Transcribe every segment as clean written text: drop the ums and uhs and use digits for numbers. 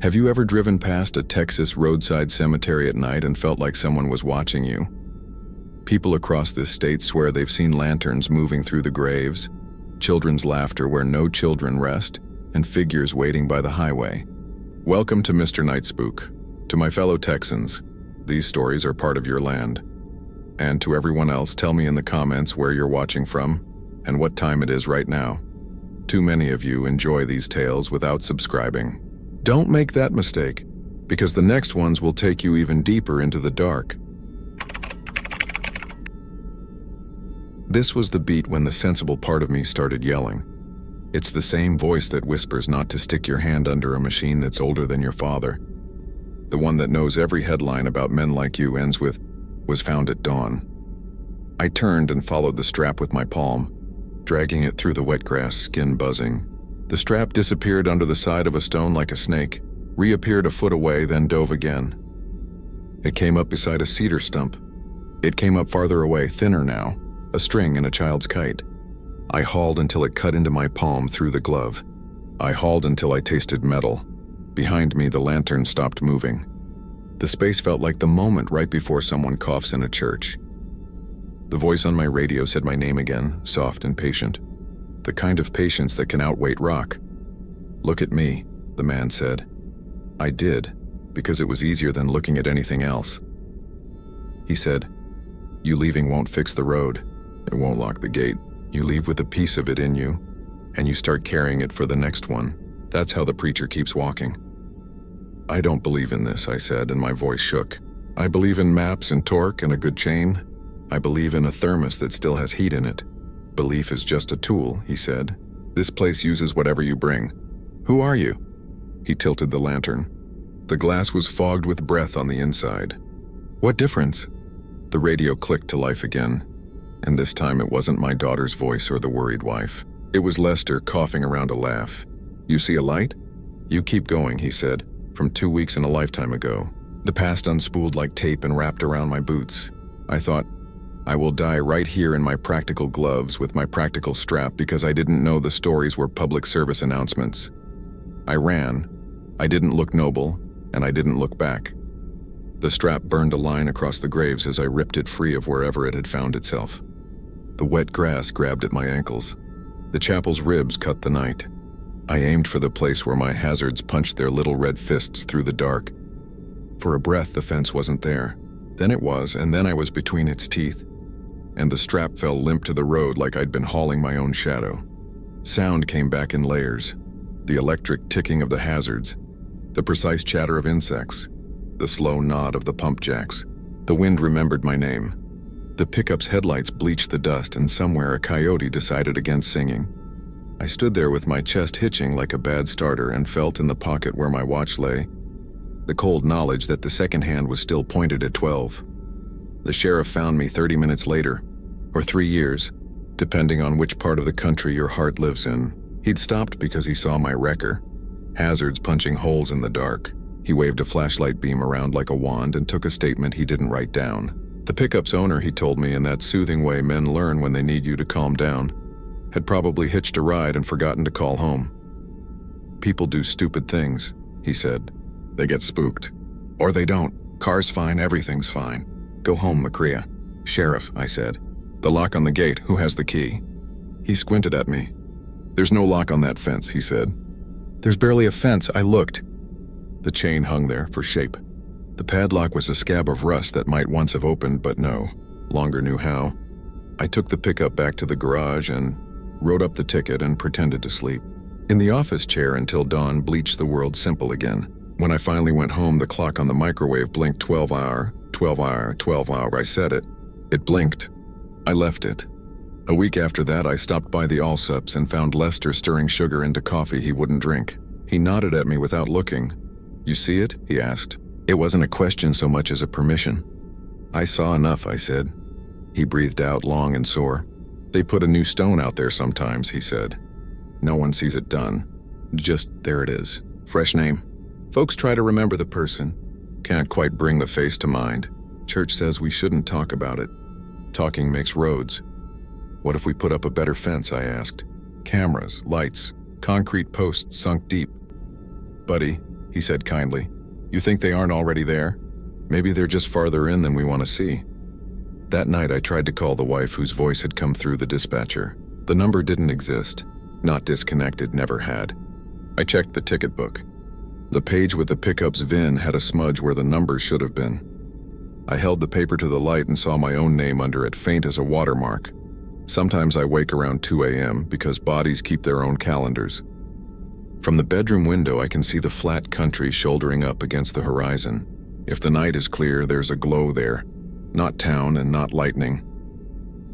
Have you ever driven past a Texas roadside cemetery at night and felt like someone was watching you? People across this state swear they've seen lanterns moving through the graves, children's laughter where no children rest, and figures waiting by the highway. Welcome to Mr. Night Spook. To my fellow Texans, these stories are part of your land. And to everyone else, tell me in the comments where you're watching from and what time it is right now. Too many of you enjoy these tales without subscribing. Don't make that mistake, because the next ones will take you even deeper into the dark. This was the beat when the sensible part of me started yelling. It's the same voice that whispers not to stick your hand under a machine that's older than your father. The one that knows every headline about men like you ends with, "was found at dawn." I turned and followed the strap with my palm, dragging it through the wet grass, skin buzzing. The strap disappeared under the side of a stone like a snake, reappeared a foot away, then dove again. It came up beside a cedar stump. It came up farther away, thinner now, a string in a child's kite. I hauled until it cut into my palm through the glove. I hauled until I tasted metal. Behind me, the lantern stopped moving. The space felt like the moment right before someone coughs in a church. The voice on my radio said my name again, soft and patient. The kind of patience that can outweigh rock. "Look at me," the man said. I did, because it was easier than looking at anything else. He said, "You leaving won't fix the road. It won't lock the gate. You leave with a piece of it in you, and you start carrying it for the next one. That's how the preacher keeps walking." "I don't believe in this," I said, and my voice shook. "I believe in maps and torque and a good chain. I believe in a thermos that still has heat in it. Belief is just a tool," he said. "This place uses whatever you bring. Who are you?" He tilted the lantern. The glass was fogged with breath on the inside. "What difference?" The radio clicked to life again. And this time it wasn't my daughter's voice or the worried wife. It was Lester coughing around a laugh. "You see a light? You keep going," he said, "from 2 weeks and a lifetime ago." The past unspooled like tape and wrapped around my boots. I thought, I will die right here in my practical gloves with my practical strap because I didn't know the stories were public service announcements. I ran. I didn't look noble, and I didn't look back. The strap burned a line across the graves as I ripped it free of wherever it had found itself. The wet grass grabbed at my ankles. The chapel's ribs cut the night. I aimed for the place where my hazards punched their little red fists through the dark. For a breath, the fence wasn't there. Then it was, and then I was between its teeth. And the strap fell limp to the road like I'd been hauling my own shadow. Sound came back in layers. The electric ticking of the hazards. The precise chatter of insects. The slow nod of the pump jacks. The wind remembered my name. The pickup's headlights bleached the dust, and somewhere a coyote decided against singing. I stood there with my chest hitching like a bad starter and felt in the pocket where my watch lay. The cold knowledge that the second hand was still pointed at 12. The sheriff found me 30 minutes later, or 3 years, depending on which part of the country your heart lives in. He'd stopped because he saw my wrecker. Hazards punching holes in the dark. He waved a flashlight beam around like a wand and took a statement he didn't write down. The pickup's owner, he told me in that soothing way men learn when they need you to calm down, had probably hitched a ride and forgotten to call home. "People do stupid things," he said. "They get spooked. Or they don't. Car's fine, everything's fine. Go home, Macria." "Sheriff," I said. "The lock on the gate, who has the key?" He squinted at me. "There's no lock on that fence," he said. "There's barely a fence, I looked." The chain hung there for shape. The padlock was a scab of rust that might once have opened, but no. Longer knew how. I took the pickup back to the garage and wrote up the ticket and pretended to sleep. In the office chair until dawn bleached the world simple again. When I finally went home, the clock on the microwave blinked 12-hour, 12-hour, 12-hour. I said it. It blinked. I left it. A week after that, I stopped by the Allsups and found Lester stirring sugar into coffee he wouldn't drink. He nodded at me without looking. "You see it?" he asked. It wasn't a question so much as a permission. "I saw enough," I said. He breathed out long and sore. "They put a new stone out there sometimes," he said. "No one sees it done. Just there it is. Fresh name. Folks try to remember the person. Can't quite bring the face to mind. Church says we shouldn't talk about it. Talking makes roads. What if we put up a better fence?" I asked. "Cameras, lights, concrete posts sunk deep." "Buddy, he said kindly. "You think they aren't already there? Maybe they're just farther in than we want to see." That night I tried to call the wife whose voice had come through the dispatcher. The number didn't exist. Not disconnected, never had. I checked the ticket book. The page with the pickup's VIN had a smudge where the number should have been. I held the paper to the light and saw my own name under it, faint as a watermark. Sometimes I wake around 2 a.m. because bodies keep their own calendars. From the bedroom window I can see the flat country shouldering up against the horizon. If the night is clear, there's a glow there. Not town and not lightning.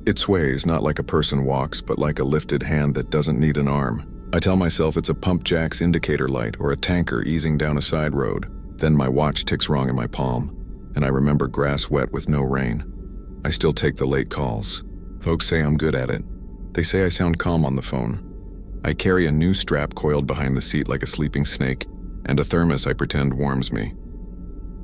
It sways, not like a person walks, but like a lifted hand that doesn't need an arm. I tell myself it's a pump jack's indicator light or a tanker easing down a side road. Then my watch ticks wrong in my palm, and I remember grass wet with no rain. I still take the late calls. Folks say I'm good at it. They say I sound calm on the phone. I carry a new strap coiled behind the seat like a sleeping snake, and a thermos I pretend warms me.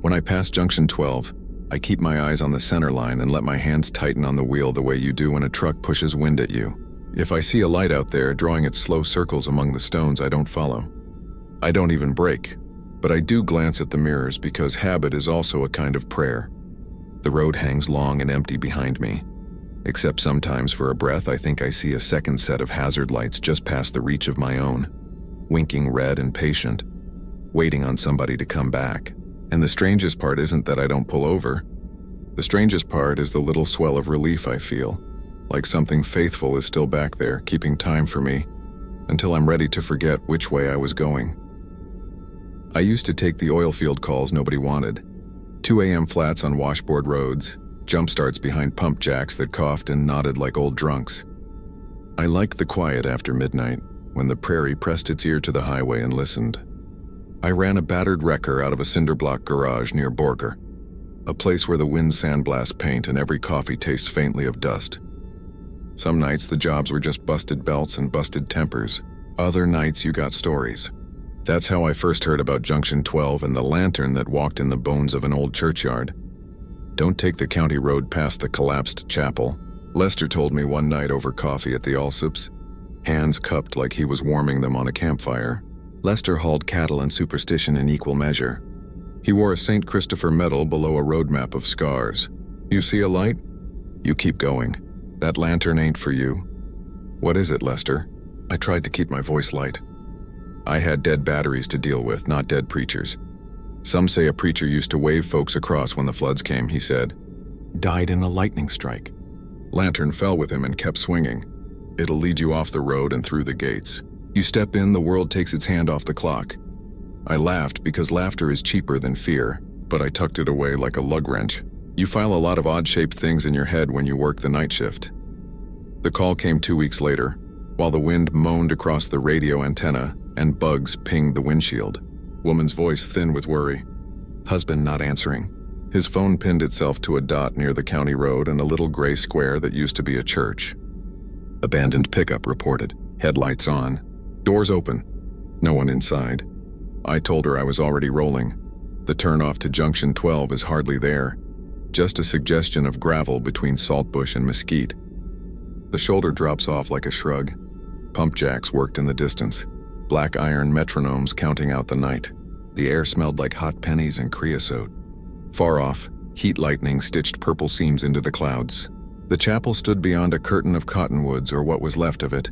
When I pass Junction 12, I keep my eyes on the center line and let my hands tighten on the wheel the way you do when a truck pushes wind at you. If I see a light out there drawing its slow circles among the stones, I don't follow. I don't even brake, but I do glance at the mirrors because habit is also a kind of prayer. The road hangs long and empty behind me, except sometimes for a breath I think I see a second set of hazard lights just past the reach of my own, winking red and patient, waiting on somebody to come back. And the strangest part isn't that I don't pull over. The strangest part is the little swell of relief I feel, like something faithful is still back there, keeping time for me, until I'm ready to forget which way I was going. I used to take the oil field calls nobody wanted. 2 a.m. flats on washboard roads, jump starts behind pump jacks that coughed and nodded like old drunks. I liked the quiet after midnight, when the prairie pressed its ear to the highway and listened. I ran a battered wrecker out of a cinder block garage near Borger, a place where the wind sandblasts paint and every coffee tastes faintly of dust. Some nights the jobs were just busted belts and busted tempers. Other nights you got stories. That's how I first heard about Junction 12 and the lantern that walked in the bones of an old churchyard. Don't take the county road past the collapsed chapel, Lester told me one night over coffee at the Allsups, hands cupped like he was warming them on a campfire. Lester hauled cattle and superstition in equal measure. He wore a St. Christopher medal below a road map of scars. You see a light? You keep going. That lantern ain't for you. What is it, Lester? I tried to keep my voice light. I had dead batteries to deal with, not dead preachers. Some say a preacher used to wave folks across when the floods came, he said. Died in a lightning strike. Lantern fell with him and kept swinging. It'll lead you off the road and through the gates. You step in, the world takes its hand off the clock. I laughed because laughter is cheaper than fear, but I tucked it away like a lug wrench. You file a lot of odd-shaped things in your head when you work the night shift. The call came 2 weeks later, while the wind moaned across the radio antenna and bugs pinged the windshield. Woman's voice thin with worry. Husband not answering. His phone pinned itself to a dot near the county road and a little gray square that used to be a church. Abandoned pickup reported. Headlights on. Doors open. No one inside. I told her I was already rolling. The turnoff to Junction 12 is hardly there. Just a suggestion of gravel between Saltbush and Mesquite. The shoulder drops off like a shrug. Pump jacks worked in the distance. Black iron metronomes counting out the night. The air smelled like hot pennies and creosote. Far off, heat lightning stitched purple seams into the clouds. The chapel stood beyond a curtain of cottonwoods or what was left of it.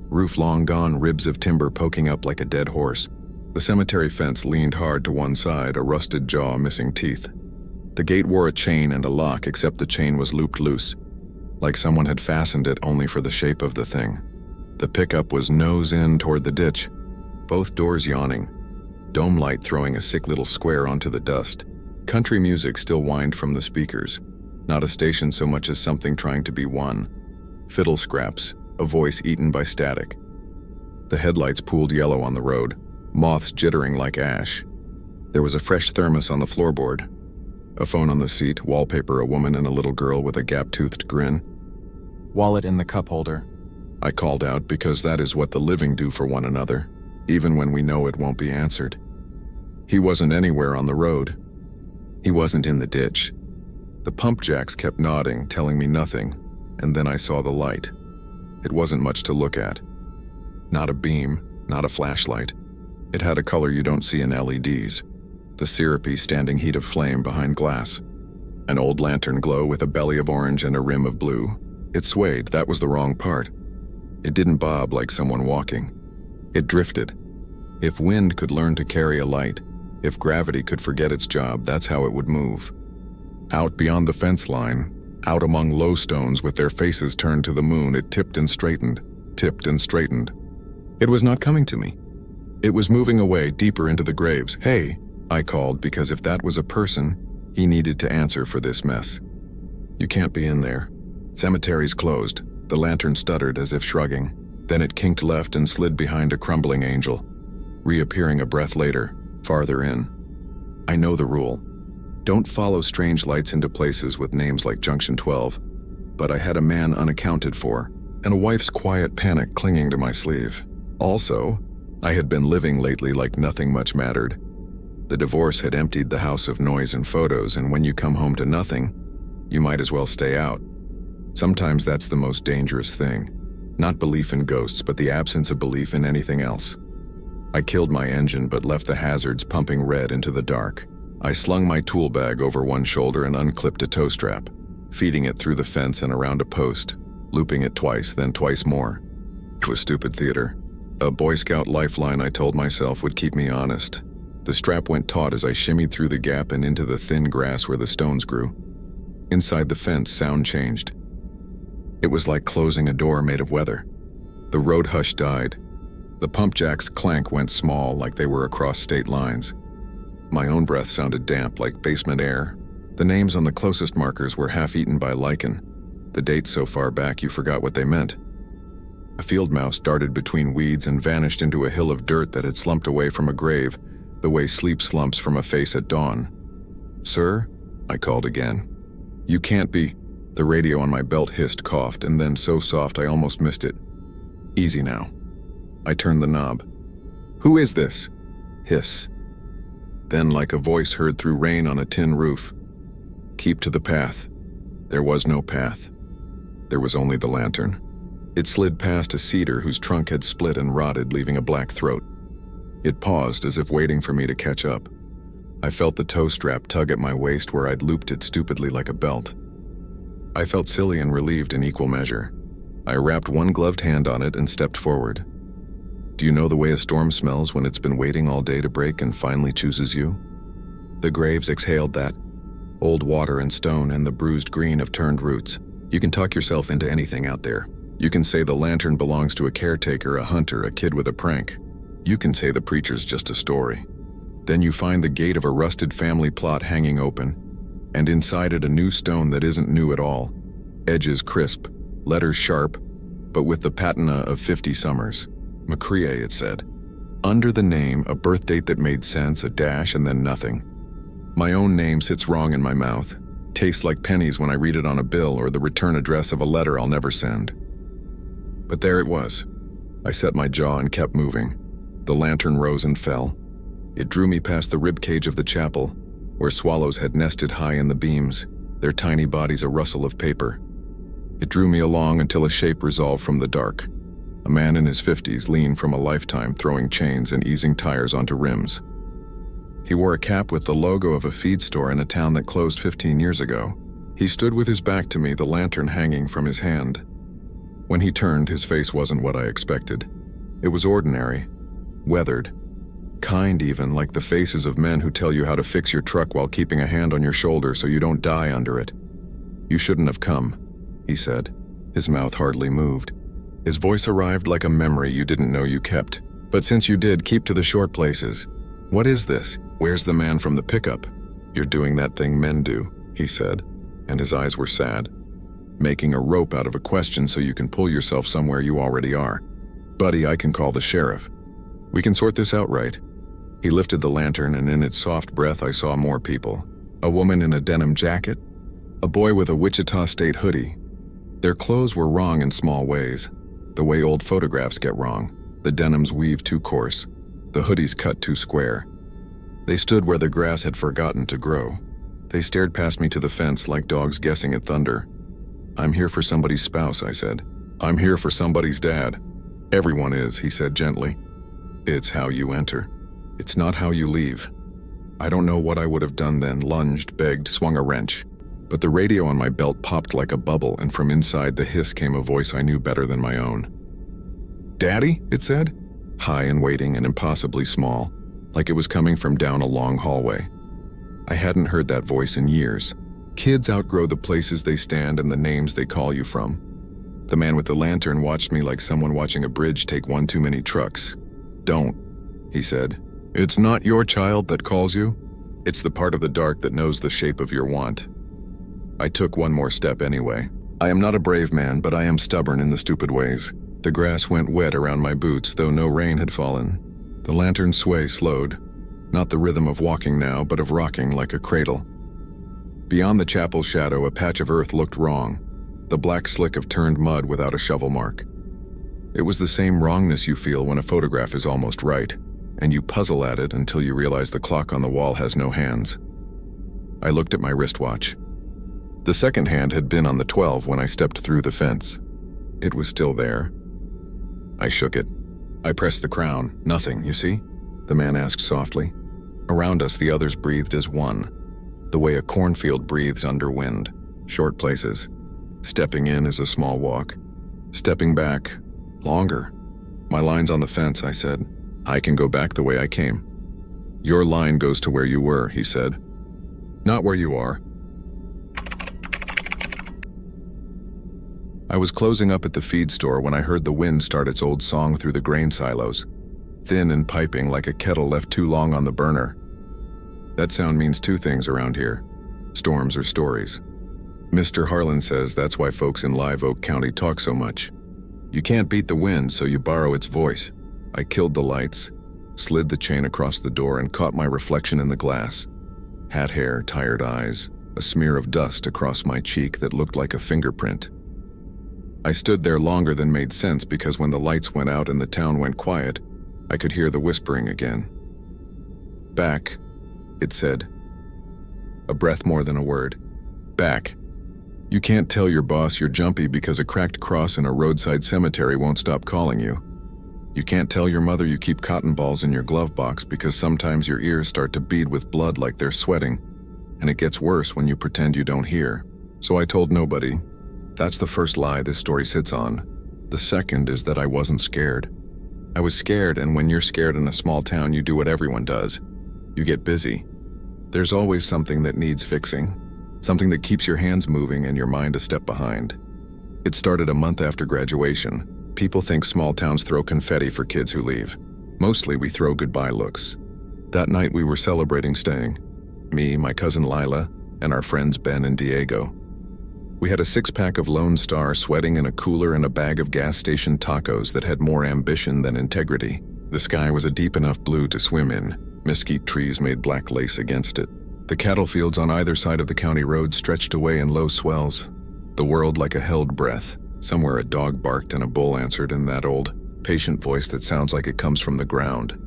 Roof long gone, ribs of timber poking up like a dead horse. The cemetery fence leaned hard to one side, a rusted jaw missing teeth. The gate wore a chain and a lock, except the chain was looped loose, like someone had fastened it only for the shape of the thing. The pickup was nose in toward the ditch, both doors yawning, dome light throwing a sick little square onto the dust. Country music still whined from the speakers, not a station so much as something trying to be one. Fiddle scraps, a voice eaten by static. The headlights pooled yellow on the road, moths jittering like ash. There was a fresh thermos on the floorboard. A phone on the seat, wallpaper, a woman and a little girl with a gap-toothed grin. Wallet in the cup holder. I called out because that is what the living do for one another, even when we know it won't be answered. He wasn't anywhere on the road. He wasn't in the ditch. The pump jacks kept nodding, telling me nothing, and then I saw the light. It wasn't much to look at. Not a beam, not a flashlight. It had a color you don't see in LEDs, the syrupy standing heat of flame behind glass. An old lantern glow with a belly of orange and a rim of blue. It swayed, that was the wrong part. It didn't bob like someone walking. It drifted. If wind could learn to carry a light, if gravity could forget its job, that's how it would move. Out beyond the fence line, out among low stones with their faces turned to the moon, it tipped and straightened, tipped and straightened. It was not coming to me. It was moving away deeper into the graves. Hey, I called, because if that was a person, he needed to answer for this mess. You can't be in there. Cemeteries closed. The lantern stuttered as if shrugging. Then it kinked left and slid behind a crumbling angel, reappearing a breath later, farther in. I know the rule. Don't follow strange lights into places with names like Junction 12. But I had a man unaccounted for, and a wife's quiet panic clinging to my sleeve. Also, I had been living lately like nothing much mattered. The divorce had emptied the house of noise and photos, and when you come home to nothing, you might as well stay out. Sometimes that's the most dangerous thing. Not belief in ghosts, but the absence of belief in anything else. I killed my engine but left the hazards pumping red into the dark. I slung my tool bag over one shoulder and unclipped a tow strap, feeding it through the fence and around a post, looping it twice, then twice more. It was stupid theater. A Boy Scout lifeline I told myself would keep me honest. The strap went taut as I shimmied through the gap and into the thin grass where the stones grew. Inside the fence, sound changed. It was like closing a door made of weather. The road hush died. The pump jack's clank went small, like they were across state lines. My own breath sounded damp, like basement air. The names on the closest markers were half-eaten by lichen. The dates so far back you forgot what they meant. A field mouse darted between weeds and vanished into a hill of dirt that had slumped away from a grave, the way sleep slumps from a face at dawn. "Sir?" I called again. "You can't be..." The radio on my belt hissed, coughed, and then so soft I almost missed it. "Easy now." I turned the knob. "Who is this?" Hiss. Then, like a voice heard through rain on a tin roof, "Keep to the path." There was no path. There was only the lantern. It slid past a cedar whose trunk had split and rotted, leaving a black throat. It paused as if waiting for me to catch up. I felt the tow strap tug at my waist where I'd looped it stupidly like a belt. I felt silly and relieved in equal measure. I wrapped one gloved hand on it and stepped forward. Do you know the way a storm smells when it's been waiting all day to break and finally chooses you? The graves exhaled that. Old water and stone and the bruised green of turned roots. You can talk yourself into anything out there. You can say the lantern belongs to a caretaker, a hunter, a kid with a prank. You can say the preacher's just a story. Then you find the gate of a rusted family plot hanging open, and inside it a new stone that isn't new at all. Edges crisp, letters sharp, but with the patina of 50 summers. McCrea, it said. Under the name, a birth date that made sense, a dash, and then nothing. My own name sits wrong in my mouth, tastes like pennies when I read it on a bill or the return address of a letter I'll never send. But there it was. I set my jaw and kept moving. The lantern rose and fell. It drew me past the ribcage of the chapel, where swallows had nested high in the beams, their tiny bodies a rustle of paper. It drew me along until a shape resolved from the dark. A man in his 50s, lean from a lifetime, throwing chains and easing tires onto rims. He wore a cap with the logo of a feed store in a town that closed 15 years ago. He stood with his back to me, the lantern hanging from his hand. When he turned, his face wasn't what I expected. It was ordinary, weathered, kind even, like the faces of men who tell you how to fix your truck while keeping a hand on your shoulder so you don't die under it. "You shouldn't have come," he said. His mouth hardly moved. His voice arrived like a memory you didn't know you kept. "But since you did, keep to the short places. What is this? Where's the man from the pickup?" "You're doing that thing men do," he said, and his eyes were sad. "Making a rope out of a question so you can pull yourself somewhere you already are. Buddy, I can call the sheriff. We can sort this out right." He lifted the lantern, and in its soft breath I saw more people. A woman in a denim jacket, a boy with a Wichita State hoodie. Their clothes were wrong in small ways, the way old photographs get wrong. The denims weave too coarse, the hoodies cut too square. They stood where the grass had forgotten to grow. They stared past me to the fence like dogs guessing at thunder. "I'm here for somebody's spouse," I said. "I'm here for somebody's dad." "Everyone is," he said gently. "It's how you enter." It's not how you leave. I don't know what I would have done then, lunged, begged, swung a wrench. But the radio on my belt popped like a bubble, and from inside the hiss came a voice I knew better than my own. "Daddy?" it said, high and waiting and impossibly small, like it was coming from down a long hallway. I hadn't heard that voice in years. Kids outgrow the places they stand and the names they call you from. The man with the lantern watched me like someone watching a bridge take one too many trucks. "Don't," he said. "It's not your child that calls you. It's the part of the dark that knows the shape of your want." I took one more step anyway. I am not a brave man, but I am stubborn in the stupid ways. The grass went wet around my boots, though no rain had fallen. The lantern's sway slowed. Not the rhythm of walking now, but of rocking like a cradle. Beyond the chapel's shadow, a patch of earth looked wrong. The black slick of turned mud without a shovel mark. It was the same wrongness you feel when a photograph is almost right, and you puzzle at it until you realize the clock on the wall has no hands. I looked at my wristwatch. The second hand had been on the 12 when I stepped through the fence. It was still there. I shook it. I pressed the crown. "Nothing, you see?" the man asked softly. Around us, the others breathed as one, the way a cornfield breathes under wind. Short places. Stepping in is a small walk. Stepping back, longer. "My line's on the fence," I said. "I can go back the way I came." "Your line goes to where you were," he said. "Not where you are." I was closing up at the feed store when I heard the wind start its old song through the grain silos, thin and piping like a kettle left too long on the burner. That sound means two things around here: storms or stories. Mr. Harlan says that's why folks in Live Oak County talk so much. You can't beat the wind, so you borrow its voice. I killed the lights, slid the chain across the door, and caught my reflection in the glass. Hat hair, tired eyes, a smear of dust across my cheek that looked like a fingerprint. I stood there longer than made sense because when the lights went out and the town went quiet, I could hear the whispering again. "Back," it said. A breath more than a word. "Back. You can't tell your boss you're jumpy because a cracked cross in a roadside cemetery won't stop calling you. You can't tell your mother you keep cotton balls in your glove box because sometimes your ears start to bead with blood like they're sweating, and it gets worse when you pretend you don't hear." So I told nobody. That's the first lie this story sits on. The second is that I wasn't scared. I was scared, and when you're scared in a small town, you do what everyone does. You get busy. There's always something that needs fixing, something that keeps your hands moving and your mind a step behind. It started a month after graduation. People think small towns throw confetti for kids who leave. Mostly we throw goodbye looks. That night we were celebrating staying. Me, my cousin Lila, and our friends Ben and Diego. We had a 6-pack of Lone Star sweating in a cooler and a bag of gas station tacos that had more ambition than integrity. The sky was a deep enough blue to swim in. Mesquite trees made black lace against it. The cattle fields on either side of the county road stretched away in low swells. The world like a held breath. Somewhere a dog barked and a bull answered in that old, patient voice that sounds like it comes from the ground.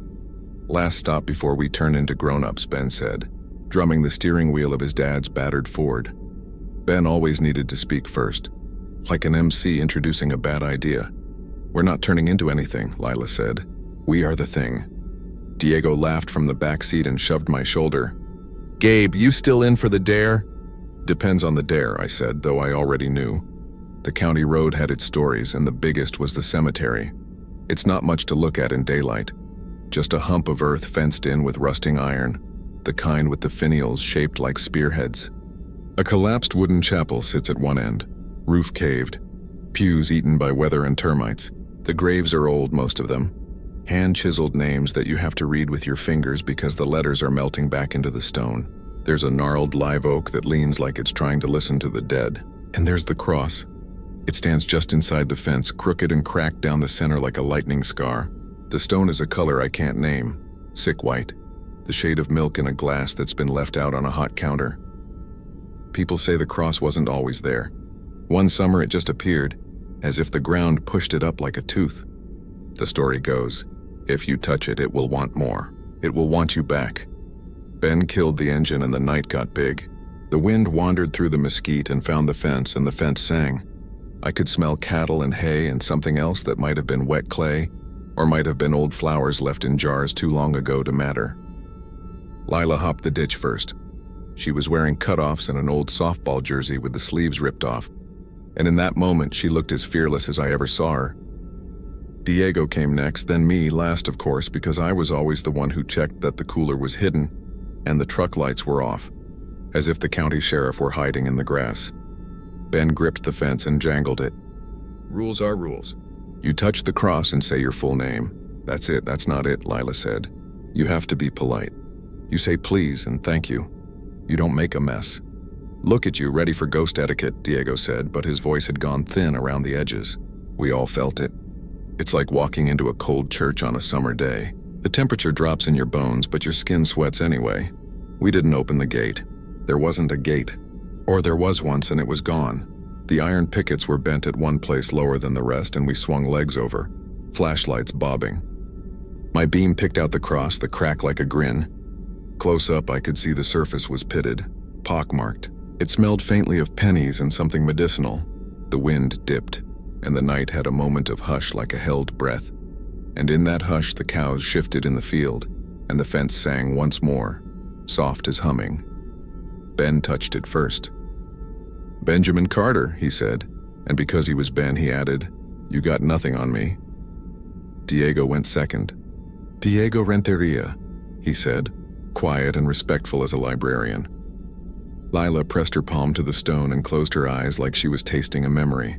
"Last stop before we turn into grown-ups," Ben said, drumming the steering wheel of his dad's battered Ford. Ben always needed to speak first, like an MC introducing a bad idea. "We're not turning into anything," Lila said. "We are the thing." Diego laughed from the back seat and shoved my shoulder. "Gabe, you still in for the dare?" "Depends on the dare," I said, though I already knew. The county road had its stories, and the biggest was the cemetery. It's not much to look at in daylight. Just a hump of earth fenced in with rusting iron, the kind with the finials shaped like spearheads. A collapsed wooden chapel sits at one end, roof caved, pews eaten by weather and termites. The graves are old, most of them. Hand-chiseled names that you have to read with your fingers because the letters are melting back into the stone. There's a gnarled live oak that leans like it's trying to listen to the dead. And there's the cross. It stands just inside the fence, crooked and cracked down the center like a lightning scar. The stone is a color I can't name. Sick white. The shade of milk in a glass that's been left out on a hot counter. People say the cross wasn't always there. One summer it just appeared, as if the ground pushed it up like a tooth. The story goes, if you touch it, it will want more. It will want you back. Ben killed the engine and the night got big. The wind wandered through the mesquite and found the fence, and the fence sang. I could smell cattle and hay and something else that might have been wet clay, or might have been old flowers left in jars too long ago to matter. Lila hopped the ditch first. She was wearing cutoffs and an old softball jersey with the sleeves ripped off, and in that moment she looked as fearless as I ever saw her. Diego came next, then me last, of course, because I was always the one who checked that the cooler was hidden and the truck lights were off, as if the county sheriff were hiding in the grass. Ben gripped the fence and jangled it. "Rules are rules. You touch the cross and say your full name. That's it, that's not it," Lila said. "You have to be polite. You say please and thank you. You don't make a mess." "Look at you, ready for ghost etiquette," Diego said, but his voice had gone thin around the edges. We all felt it. It's like walking into a cold church on a summer day. The temperature drops in your bones, but your skin sweats anyway. We didn't open the gate. There wasn't a gate. Or there was once and it was gone. The iron pickets were bent at one place lower than the rest, and we swung legs over, flashlights bobbing. My beam picked out the cross, the crack like a grin. Close up, I could see the surface was pitted, pockmarked. It smelled faintly of pennies and something medicinal. The wind dipped, and the night had a moment of hush like a held breath. And in that hush the cows shifted in the field, and the fence sang once more, soft as humming. Ben touched it first. "Benjamin Carter," he said, and because he was Ben, he added, "You got nothing on me." Diego went second. "Diego Renteria," he said, quiet and respectful as a librarian. Lila pressed her palm to the stone and closed her eyes like she was tasting a memory.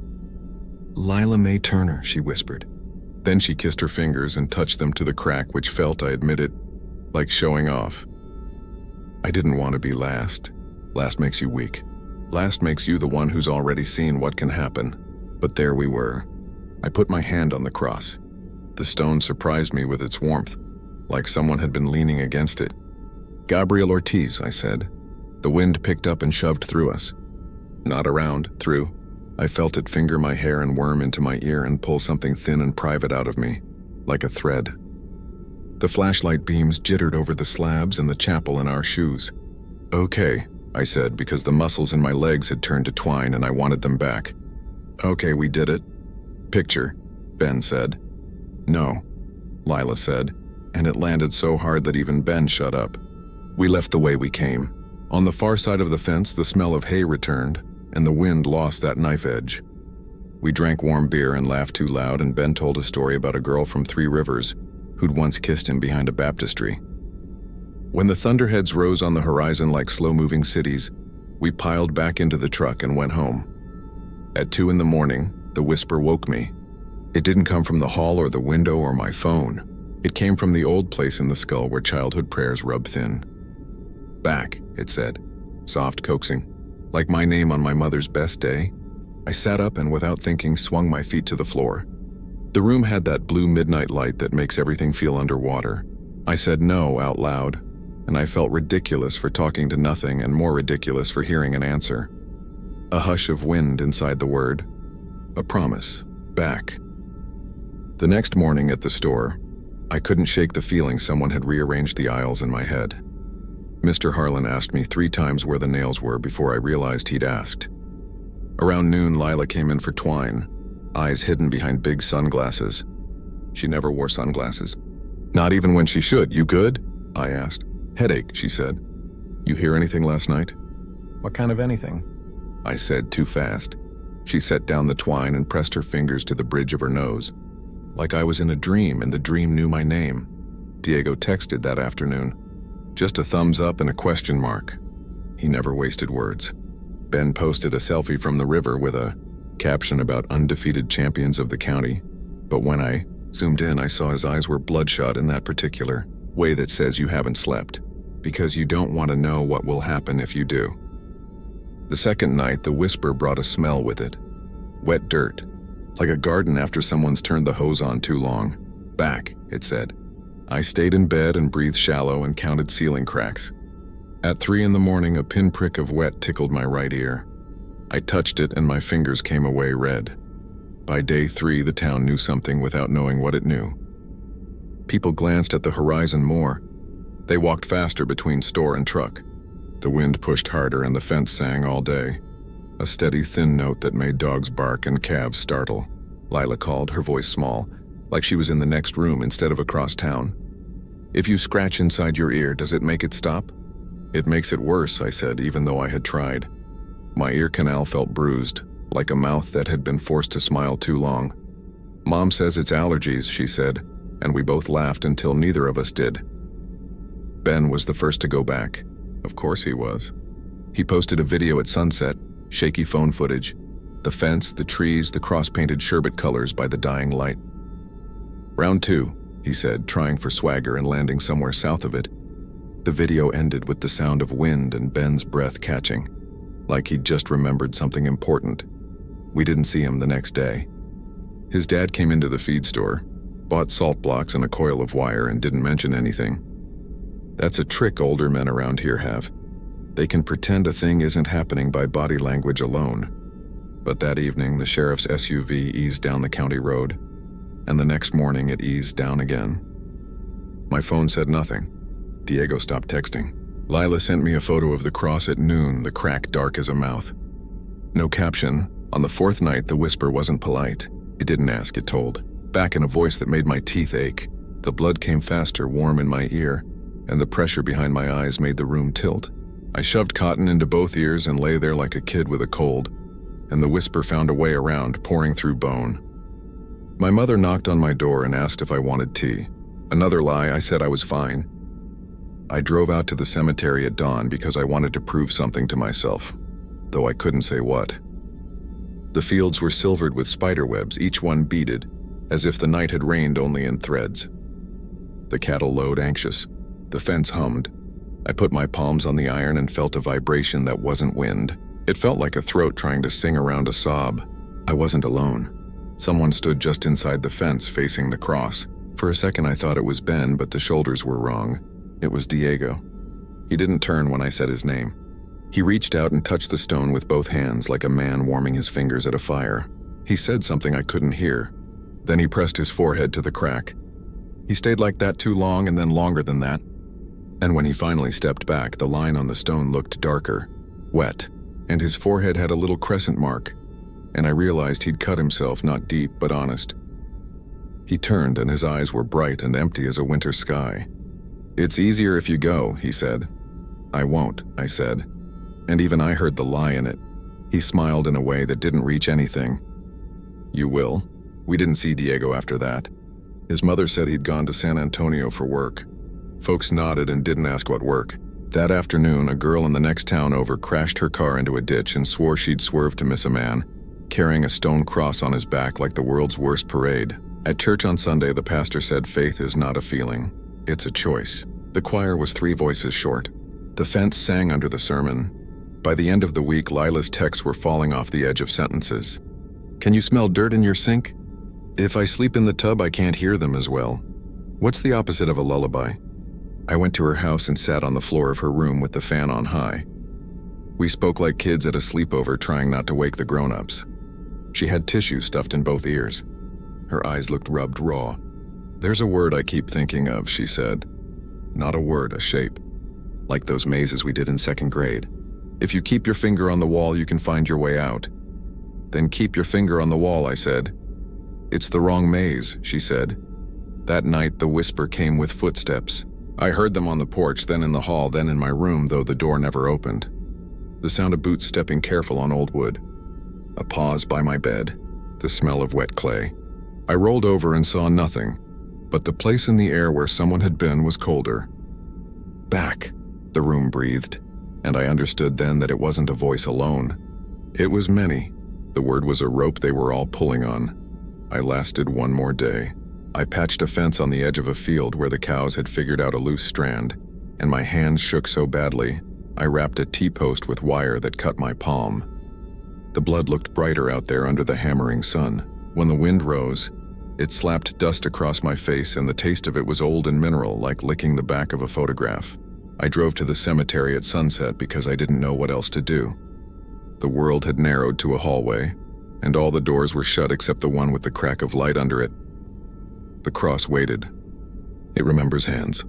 "Lila Mae Turner," she whispered. Then she kissed her fingers and touched them to the crack, which felt, I admit it, like showing off. I didn't want to be last. Last makes you weak. Last makes you the one who's already seen what can happen. But there we were. I put my hand on the cross. The stone surprised me with its warmth, like someone had been leaning against it. "Gabriel Ortiz," I said. The wind picked up and shoved through us. Not around, through. I felt it finger my hair and worm into my ear and pull something thin and private out of me, like a thread. The flashlight beams jittered over the slabs and the chapel in our shoes. "Okay," I said, because the muscles in my legs had turned to twine and I wanted them back. "Okay, we did it." "Picture," Ben said. "No," Lila said, and it landed so hard that even Ben shut up. We left the way we came. On the far side of the fence, the smell of hay returned, and the wind lost that knife edge. We drank warm beer and laughed too loud, and Ben told a story about a girl from 3 Rivers who'd once kissed him behind a baptistry. When the thunderheads rose on the horizon like slow-moving cities, we piled back into the truck and went home. At 2 in the morning, the whisper woke me. It didn't come from the hall or the window or my phone. It came from the old place in the skull where childhood prayers rub thin. "Back," it said, soft, coaxing, like my name on my mother's best day. I sat up and without thinking swung my feet to the floor. The room had that blue midnight light that makes everything feel underwater. I said no out loud, and I felt ridiculous for talking to nothing and more ridiculous for hearing an answer. A hush of wind inside the word. A promise. Back. The next morning at the store, I couldn't shake the feeling someone had rearranged the aisles in my head. Mr. Harlan asked me 3 times where the nails were before I realized he'd asked. Around noon, Lila came in for twine, eyes hidden behind big sunglasses. She never wore sunglasses. "Not even when she should. You good?" I asked. "Headache," she said. "You hear anything last night?" "What kind of anything?" I said too fast. She set down the twine and pressed her fingers to the bridge of her nose, like I was in a dream and the dream knew my name. Diego texted that afternoon. Just a thumbs up and a question mark. He never wasted words. Ben posted a selfie from the river with a caption about undefeated champions of the county, but when I zoomed in, I saw his eyes were bloodshot in that particular way that says you haven't slept, because you don't want to know what will happen if you do. The second night, the whisper brought a smell with it. Wet dirt, like a garden after someone's turned the hose on too long. "Back," it said. I stayed in bed and breathed shallow and counted ceiling cracks. At 3 in the morning, a pinprick of wet tickled my right ear. I touched it and my fingers came away red. By day 3, the town knew something without knowing what it knew. People glanced at the horizon more. They walked faster between store and truck. The wind pushed harder and the fence sang all day. A steady, thin note that made dogs bark and calves startle. Lila called, her voice small, like she was in the next room instead of across town. If you scratch inside your ear, does it make it stop? It makes it worse, I said, even though I had tried. My ear canal felt bruised, like a mouth that had been forced to smile too long. Mom says it's allergies, she said, and we both laughed until neither of us did. Ben was the first to go back. Of course he was. He posted a video at sunset, shaky phone footage, the fence, the trees, the cross-painted sherbet colors by the dying light. Round 2, he said, trying for swagger and landing somewhere south of it. The video ended with the sound of wind and Ben's breath catching, like he'd just remembered something important. We didn't see him the next day. His dad came into the feed store, bought salt blocks and a coil of wire, and didn't mention anything. That's a trick older men around here have. They can pretend a thing isn't happening by body language alone. But that evening, the sheriff's SUV eased down the county road, and the next morning it eased down again. My phone said nothing. Diego stopped texting. Lila sent me a photo of the cross at noon, the crack dark as a mouth. No caption. On the 4th night, the whisper wasn't polite. It didn't ask, it told. Back in a voice that made my teeth ache. The blood came faster, warm in my ear, and the pressure behind my eyes made the room tilt. I shoved cotton into both ears and lay there like a kid with a cold, and the whisper found a way around, pouring through bone. My mother knocked on my door and asked if I wanted tea. Another lie, I said I was fine. I drove out to the cemetery at dawn because I wanted to prove something to myself, though I couldn't say what. The fields were silvered with spider webs, each one beaded, as if the night had rained only in threads. The cattle lowed anxious. The fence hummed. I put my palms on the iron and felt a vibration that wasn't wind. It felt like a throat trying to sing around a sob. I wasn't alone. Someone stood just inside the fence, facing the cross. For a second I thought it was Ben, but the shoulders were wrong. It was Diego. He didn't turn when I said his name. He reached out and touched the stone with both hands, like a man warming his fingers at a fire. He said something I couldn't hear. Then he pressed his forehead to the crack. He stayed like that too long, and then longer than that. And when he finally stepped back, the line on the stone looked darker, wet, and his forehead had a little crescent mark, and I realized he'd cut himself, not deep, but honest. He turned, and his eyes were bright and empty as a winter sky. "It's easier if you go," he said. "I won't," I said. And even I heard the lie in it. He smiled in a way that didn't reach anything. "You will?" We didn't see Diego after that. His mother said he'd gone to San Antonio for work. Folks nodded and didn't ask what work. That afternoon, a girl in the next town over crashed her car into a ditch and swore she'd swerved to miss a man, carrying a stone cross on his back like the world's worst parade. At church on Sunday, the pastor said faith is not a feeling, it's a choice. The choir was 3 voices short. The fence sang under the sermon. By the end of the week, Lila's texts were falling off the edge of sentences. "Can you smell dirt in your sink? If I sleep in the tub, I can't hear them as well. What's the opposite of a lullaby?" I went to her house and sat on the floor of her room with the fan on high. We spoke like kids at a sleepover, trying not to wake the grown-ups. She had tissue stuffed in both ears. Her eyes looked rubbed raw. "There's a word I keep thinking of," she said. "Not a word, a shape. Like those mazes we did in 2nd grade. If you keep your finger on the wall, you can find your way out." "Then keep your finger on the wall," I said. "It's the wrong maze," she said. That night, the whisper came with footsteps. I heard them on the porch, then in the hall, then in my room, though the door never opened. The sound of boots stepping careful on old wood. A pause by my bed. The smell of wet clay. I rolled over and saw nothing, but the place in the air where someone had been was colder. "Back," the room breathed, and I understood then that it wasn't a voice alone. It was many. The word was a rope they were all pulling on. I lasted one more day. I patched a fence on the edge of a field where the cows had figured out a loose strand, and my hands shook so badly, I wrapped a T-post with wire that cut my palm. The blood looked brighter out there under the hammering sun. When the wind rose, it slapped dust across my face, and the taste of it was old and mineral, like licking the back of a photograph. I drove to the cemetery at sunset because I didn't know what else to do. The world had narrowed to a hallway, and all the doors were shut except the one with the crack of light under it. The cross waited. It remembers hands.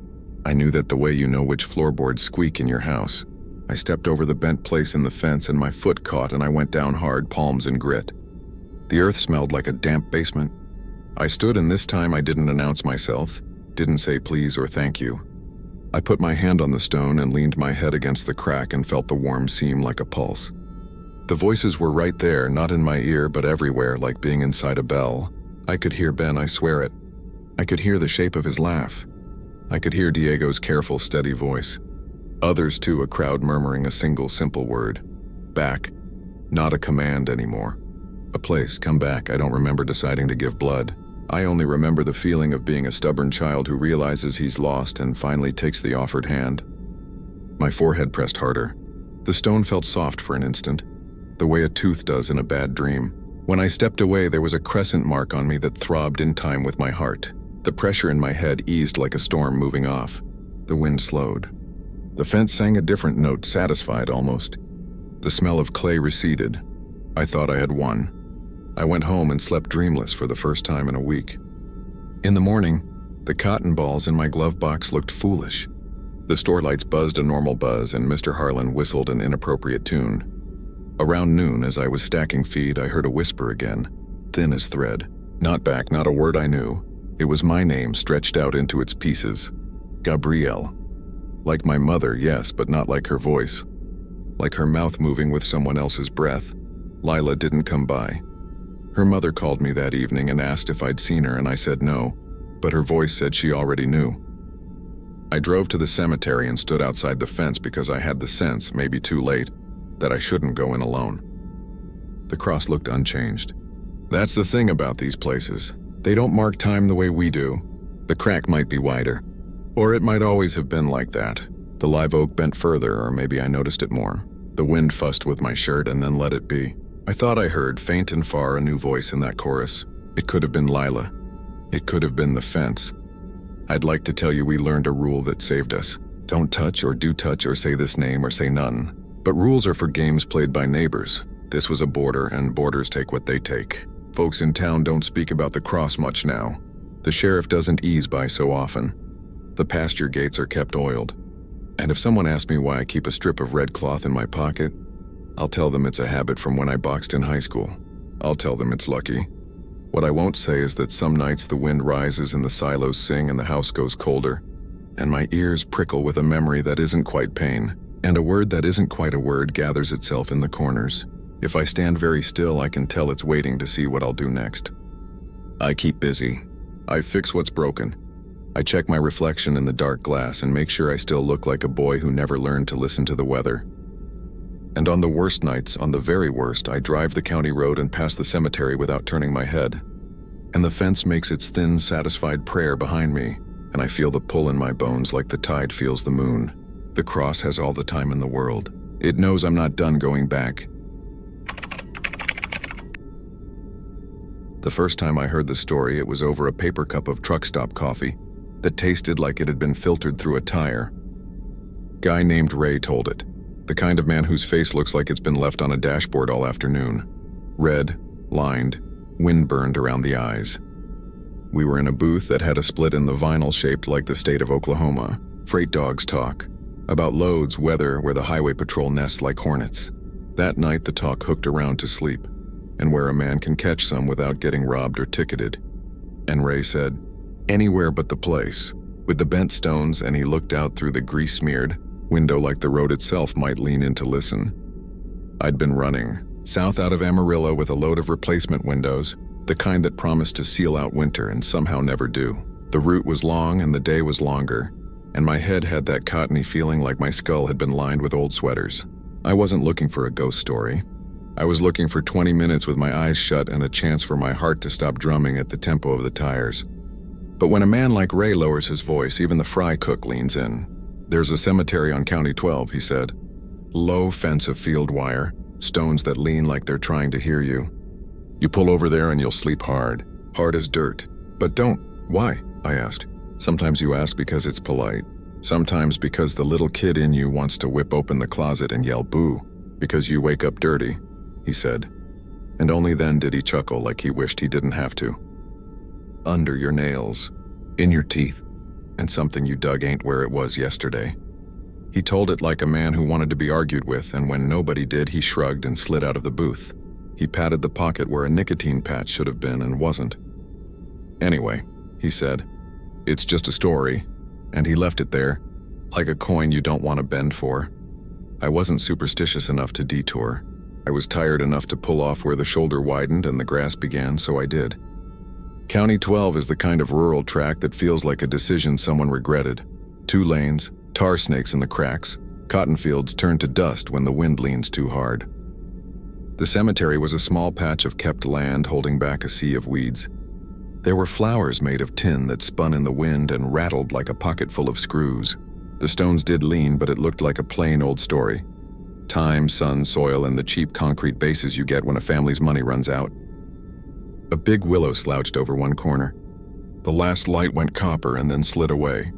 I knew that the way you know which floorboards squeak in your house. I stepped over the bent place in the fence and my foot caught and I went down hard, palms in grit. The earth smelled like a damp basement. I stood, and this time I didn't announce myself, didn't say please or thank you. I put my hand on the stone and leaned my head against the crack and felt the warm seam like a pulse. The voices were right there, not in my ear but everywhere, like being inside a bell. I could hear Ben, I swear it. I could hear the shape of his laugh. I could hear Diego's careful, steady voice. Others too, a crowd murmuring a single simple word. Back. Not a command anymore. A place, come back. I don't remember deciding to give blood. I only remember the feeling of being a stubborn child who realizes he's lost and finally takes the offered hand. My forehead pressed harder. The stone felt soft for an instant, the way a tooth does in a bad dream. When I stepped away, there was a crescent mark on me that throbbed in time with my heart. The pressure in my head eased like a storm moving off. The wind slowed. The fence sang a different note, satisfied almost. The smell of clay receded. I thought I had won. I went home and slept dreamless for the first time in a week. In the morning, the cotton balls in my glove box looked foolish. The store lights buzzed a normal buzz, and Mr. Harlan whistled an inappropriate tune. Around noon, as I was stacking feed, I heard a whisper again, thin as thread. Not back, not a word I knew. It was my name stretched out into its pieces. Gabrielle. Like my mother, yes, but not like her voice. Like her mouth moving with someone else's breath. Lila didn't come by. Her mother called me that evening and asked if I'd seen her, and I said no, but her voice said she already knew. I drove to the cemetery and stood outside the fence because I had the sense, maybe too late, that I shouldn't go in alone. The cross looked unchanged. That's the thing about these places. They don't mark time the way we do. The crack might be wider. Or it might always have been like that. The live oak bent further, or maybe I noticed it more. The wind fussed with my shirt and then let it be. I thought I heard, faint and far, a new voice in that chorus. It could have been Lila. It could have been the fence. I'd like to tell you we learned a rule that saved us. Don't touch or do touch or say this name or say none. But rules are for games played by neighbors. This was a border, and borders take what they take. Folks in town don't speak about the cross much now. The sheriff doesn't ease by so often. The pasture gates are kept oiled. And if someone asks me why I keep a strip of red cloth in my pocket, I'll tell them it's a habit from when I boxed in high school. I'll tell them it's lucky. What I won't say is that some nights the wind rises and the silos sing and the house goes colder, and my ears prickle with a memory that isn't quite pain, and a word that isn't quite a word gathers itself in the corners. If I stand very still, I can tell it's waiting to see what I'll do next. I keep busy. I fix what's broken. I check my reflection in the dark glass and make sure I still look like a boy who never learned to listen to the weather. And on the worst nights, on the very worst, I drive the county road and pass the cemetery without turning my head. And the fence makes its thin, satisfied prayer behind me, and I feel the pull in my bones like the tide feels the moon. The cross has all the time in the world. It knows I'm not done going back. The first time I heard the story, it was over a paper cup of truck stop coffee that tasted like it had been filtered through a tire. Guy named Ray told it. The kind of man whose face looks like it's been left on a dashboard all afternoon. Red, lined, wind-burned around the eyes. We were in a booth that had a split in the vinyl shaped like the state of Oklahoma. Freight dogs talk. About loads, weather, where the highway patrol nests like hornets. That night the talk hooked around to sleep, and where a man can catch some without getting robbed or ticketed. And Ray said, anywhere but the place, with the bent stones, and he looked out through the grease-smeared window like the road itself might lean in to listen. I'd been running, south out of Amarillo with a load of replacement windows, the kind that promised to seal out winter and somehow never do. The route was long and the day was longer, and my head had that cottony feeling like my skull had been lined with old sweaters. I wasn't looking for a ghost story. I was looking for 20 minutes with my eyes shut and a chance for my heart to stop drumming at the tempo of the tires. But when a man like Ray lowers his voice, even the fry cook leans in. There's a cemetery on County 12, he said. Low fence of field wire, stones that lean like they're trying to hear you. You pull over there and you'll sleep hard as dirt. But don't. Why? I asked. Sometimes you ask because it's polite. Sometimes because the little kid in you wants to whip open the closet and yell boo, because you wake up dirty, he said. And only then did he chuckle like he wished he didn't have to. Under your nails, in your teeth, and something you dug ain't where it was yesterday. He told it like a man who wanted to be argued with, and when nobody did, he shrugged and slid out of the booth. He patted the pocket where a nicotine patch should have been and wasn't. Anyway, he said, it's just a story, and he left it there, like a coin you don't want to bend for. I wasn't superstitious enough to detour. I was tired enough to pull off where the shoulder widened and the grass began, so I did. County 12 is the kind of rural track that feels like a decision someone regretted. 2 lanes, tar snakes in the cracks, cotton fields turn to dust when the wind leans too hard. The cemetery was a small patch of kept land holding back a sea of weeds. There were flowers made of tin that spun in the wind and rattled like a pocket full of screws. The stones did lean, but it looked like a plain old story. Time, sun, soil, and the cheap concrete bases you get when a family's money runs out. A big willow slouched over one corner. The last light went copper and then slid away.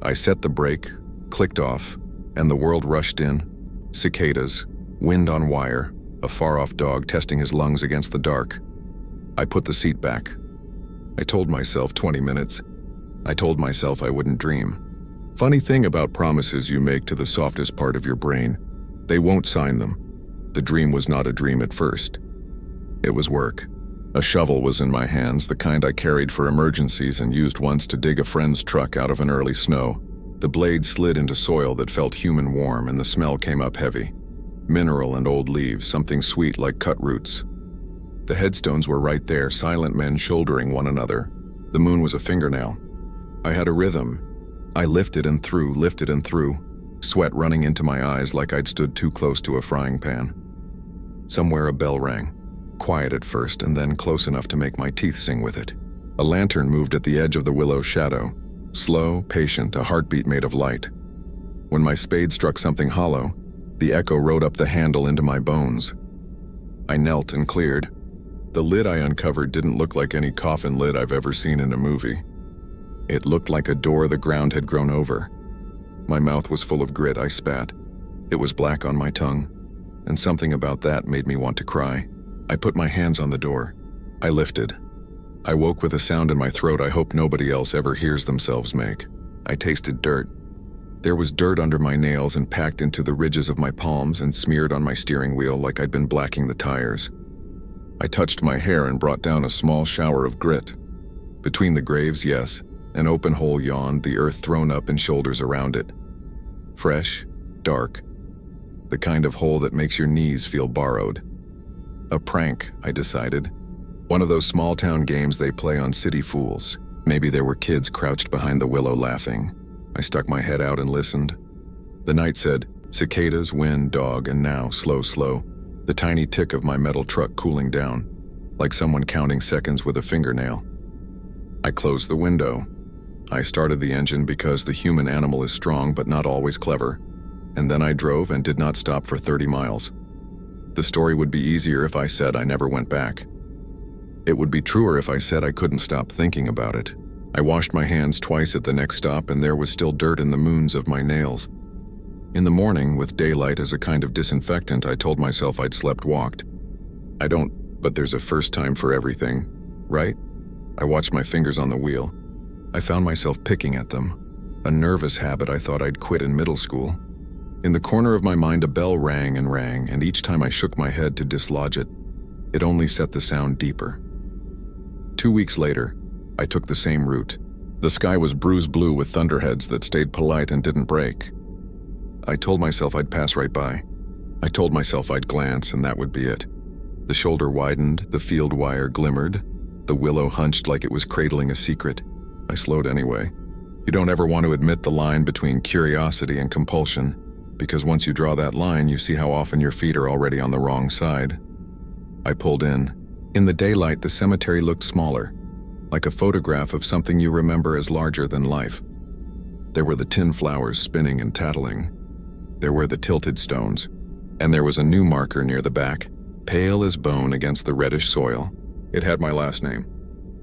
I set the brake, clicked off, and the world rushed in. Cicadas, wind on wire, a far-off dog testing his lungs against the dark. I put the seat back. I told myself 20 minutes. I told myself I wouldn't dream. Funny thing about promises you make to the softest part of your brain, they won't sign them. The dream was not a dream at first. It was work. A shovel was in my hands, the kind I carried for emergencies and used once to dig a friend's truck out of an early snow. The blade slid into soil that felt human warm, and the smell came up heavy. Mineral and old leaves, something sweet like cut roots. The headstones were right there, silent men shouldering one another. The moon was a fingernail. I had a rhythm. I lifted and threw, sweat running into my eyes like I'd stood too close to a frying pan. Somewhere a bell rang, quiet at first and then close enough to make my teeth sing with it. A lantern moved at the edge of the willow's shadow, slow, patient, a heartbeat made of light. When my spade struck something hollow, the echo rode up the handle into my bones. I knelt and cleared. The lid I uncovered didn't look like any coffin lid I've ever seen in a movie. It looked like a door the ground had grown over. My mouth was full of grit. I spat. It was black on my tongue, and something about that made me want to cry. I put my hands on the door. I lifted. I woke with a sound in my throat I hope nobody else ever hears themselves make. I tasted dirt. There was dirt under my nails and packed into the ridges of my palms and smeared on my steering wheel like I'd been blacking the tires. I touched my hair and brought down a small shower of grit. Between the graves, yes, an open hole yawned, the earth thrown up in shoulders around it. Fresh, dark, the kind of hole that makes your knees feel borrowed. A prank, I decided. One of those small-town games they play on city fools. Maybe there were kids crouched behind the willow laughing. I stuck my head out and listened. The night said, cicadas, wind, dog, and now, slow, the tiny tick of my metal truck cooling down, like someone counting seconds with a fingernail. I closed the window. I started the engine because the human animal is strong but not always clever, and then I drove and did not stop for 30 miles. The story would be easier if I said I never went back. It would be truer if I said I couldn't stop thinking about it. I washed my hands twice at the next stop, and there was still dirt in the moons of my nails. In the morning, with daylight as a kind of disinfectant, I told myself I'd slept-walked. I don't, but there's a first time for everything, right? I watched my fingers on the wheel. I found myself picking at them, a nervous habit I thought I'd quit in middle school. In the corner of my mind, a bell rang, and each time I shook my head to dislodge it, it only set the sound deeper. 2 weeks later, I took the same route. The sky was bruised blue with thunderheads that stayed polite and didn't break. I told myself I'd pass right by. I told myself I'd glance, and that would be it. The shoulder widened, the field wire glimmered, the willow hunched like it was cradling a secret. I slowed anyway. You don't ever want to admit the line between curiosity and compulsion, because once you draw that line, you see how often your feet are already on the wrong side. I pulled in. In the daylight, the cemetery looked smaller, like a photograph of something you remember as larger than life. There were the tin flowers spinning and tattling. There were the tilted stones, and there was a new marker near the back, pale as bone against the reddish soil. It had my last name.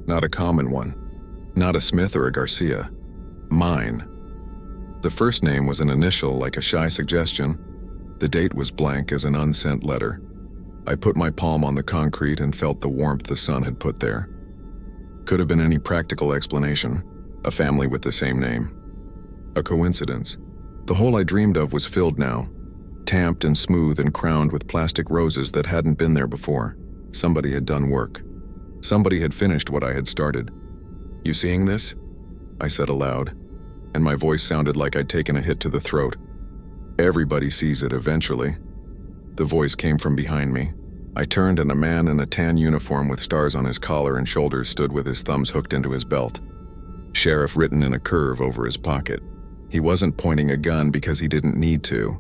Not a common one. Not a Smith or a Garcia. Mine. The first name was an initial, like a shy suggestion. The date was blank as an unsent letter. I put my palm on the concrete and felt the warmth the sun had put there. Could have been any practical explanation. A family with the same name. A coincidence. The hole I dreamed of was filled now, tamped and smooth and crowned with plastic roses that hadn't been there before. Somebody had done work. Somebody had finished what I had started. "You seeing this?" I said aloud, and my voice sounded like I'd taken a hit to the throat. "Everybody sees it eventually." The voice came from behind me. I turned, and a man in a tan uniform with stars on his collar and shoulders stood with his thumbs hooked into his belt. Sheriff written in a curve over his pocket. He wasn't pointing a gun because he didn't need to.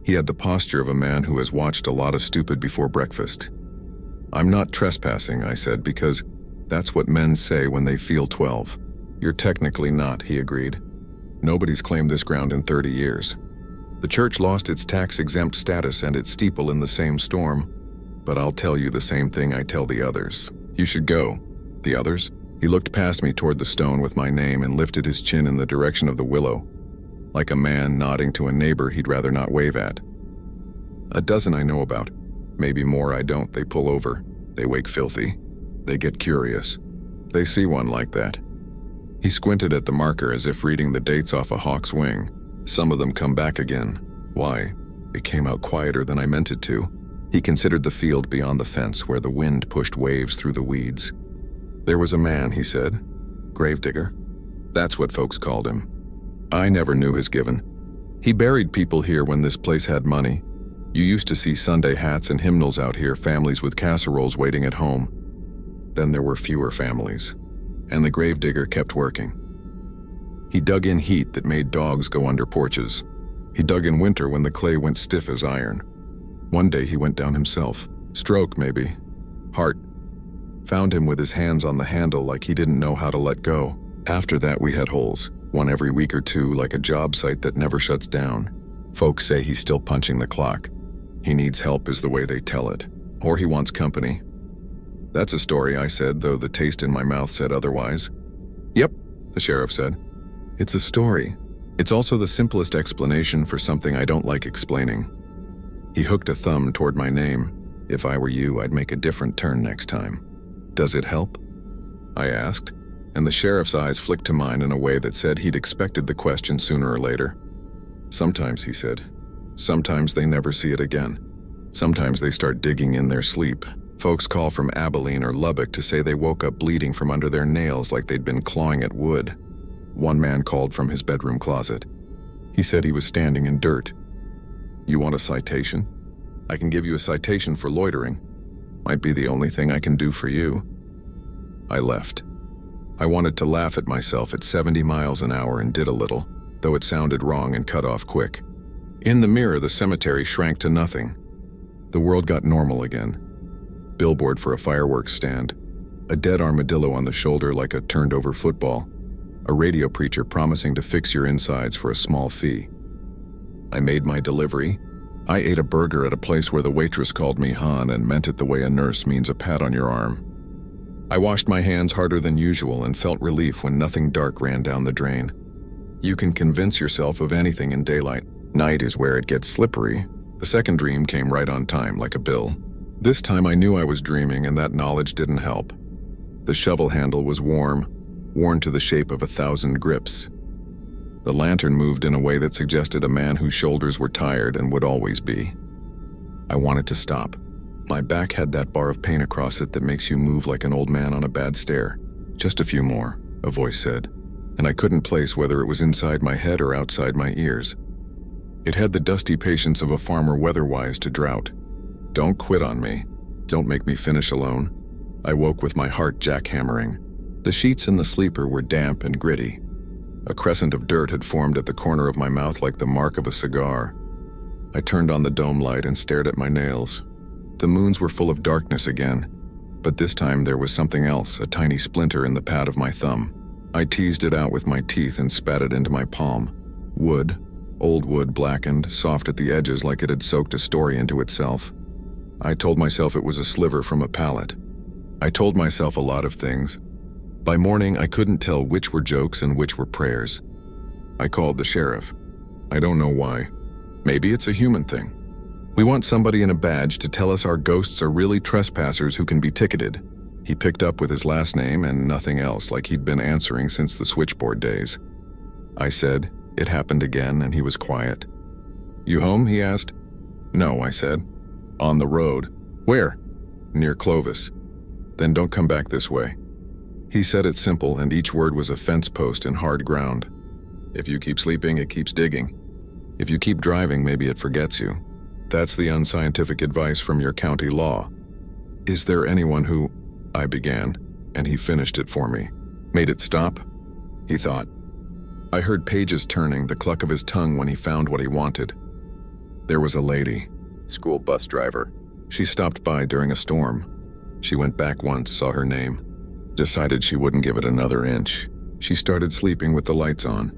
He had the posture of a man who has watched a lot of stupid before breakfast. "I'm not trespassing," I said, "because that's what men say when they feel 12. "You're technically not," he agreed. "Nobody's claimed this ground in 30 years. The church lost its tax-exempt status and its steeple in the same storm, but I'll tell you the same thing I tell the others. You should go." "The others?" He looked past me toward the stone with my name and lifted his chin in the direction of the willow, like a man nodding to a neighbor he'd rather not wave at. "A dozen I know about. Maybe more I don't." They pull over. They wake filthy. They get curious. They see one like that. He squinted at the marker as if reading the dates off a hawk's wing. "Some of them come back again. Why? It came out quieter than I meant it to." He considered the field beyond the fence where the wind pushed waves through the weeds. "There was a man," he said. "Gravedigger. That's what folks called him. I never knew his given. He buried people here when this place had money. You used to see Sunday hats and hymnals out here, families with casseroles waiting at home. Then there were fewer families, and the gravedigger kept working. He dug in heat that made dogs go under porches. He dug in winter when the clay went stiff as iron. One day he went down himself. Stroke, maybe. Heart. Found him with his hands on the handle like he didn't know how to let go. After that we had holes, one every week or two, like a job site that never shuts down. Folks say he's still punching the clock. He needs help is the way they tell it. Or he wants company." "That's a story," I said, though the taste in my mouth said otherwise. "Yep," the sheriff said. "It's a story. It's also the simplest explanation for something I don't like explaining." He hooked a thumb toward my name. "If I were you, I'd make a different turn next time." "Does it help?" I asked, and the sheriff's eyes flicked to mine in a way that said he'd expected the question sooner or later. "Sometimes," he said. "Sometimes they never see it again. Sometimes they start digging in their sleep. Folks call from Abilene or Lubbock to say they woke up bleeding from under their nails like they'd been clawing at wood." One man called from his bedroom closet. He said he was standing in dirt. "You want a citation? I can give you a citation for loitering. Might be the only thing I can do for you." I left. I wanted to laugh at myself at 70 miles an hour and did a little, though it sounded wrong and cut off quick. In the mirror, the cemetery shrank to nothing. The world got normal again. Billboard for a fireworks stand. A dead armadillo on the shoulder like a turned-over football. A radio preacher promising to fix your insides for a small fee. I made my delivery. I ate a burger at a place where the waitress called me Han and meant it the way a nurse means a pat on your arm. I washed my hands harder than usual and felt relief when nothing dark ran down the drain. You can convince yourself of anything in daylight. Night is where it gets slippery. The second dream came right on time, like a bill. This time I knew I was dreaming, and that knowledge didn't help. The shovel handle was warm, worn to the shape of 1,000 grips. The lantern moved in a way that suggested a man whose shoulders were tired and would always be. I wanted to stop. My back had that bar of pain across it that makes you move like an old man on a bad stare. "Just a few more," a voice said, and I couldn't place whether it was inside my head or outside my ears. It had the dusty patience of a farmer weather-wise to drought. "Don't quit on me. Don't make me finish alone." I woke with my heart jackhammering. The sheets in the sleeper were damp and gritty. A crescent of dirt had formed at the corner of my mouth like the mark of a cigar. I turned on the dome light and stared at my nails. The moons were full of darkness again, but this time there was something else, a tiny splinter in the pad of my thumb. I teased it out with my teeth and spat it into my palm. Wood. Old wood, blackened, soft at the edges like it had soaked a story into itself. I told myself it was a sliver from a pallet. I told myself a lot of things. By morning, I couldn't tell which were jokes and which were prayers. I called the sheriff. I don't know why. Maybe it's a human thing. We want somebody in a badge to tell us our ghosts are really trespassers who can be ticketed. He picked up with his last name and nothing else, like he'd been answering since the switchboard days. I said. It happened again, and he was quiet. "You home?" he asked. "No," I said. "On the road." "Where?" "Near Clovis." "Then don't come back this way." He said it simple, and each word was a fence post in hard ground. If you keep sleeping, it keeps digging. If you keep driving, maybe it forgets you. That's the unscientific advice from your county law. Is there anyone who... I began, and he finished it for me. Made it stop? He thought. I heard pages turning, the cluck of his tongue when he found what he wanted. There was a lady, school bus driver. She stopped by during a storm. She went back once, saw her name. Decided she wouldn't give it another inch. She started sleeping with the lights on.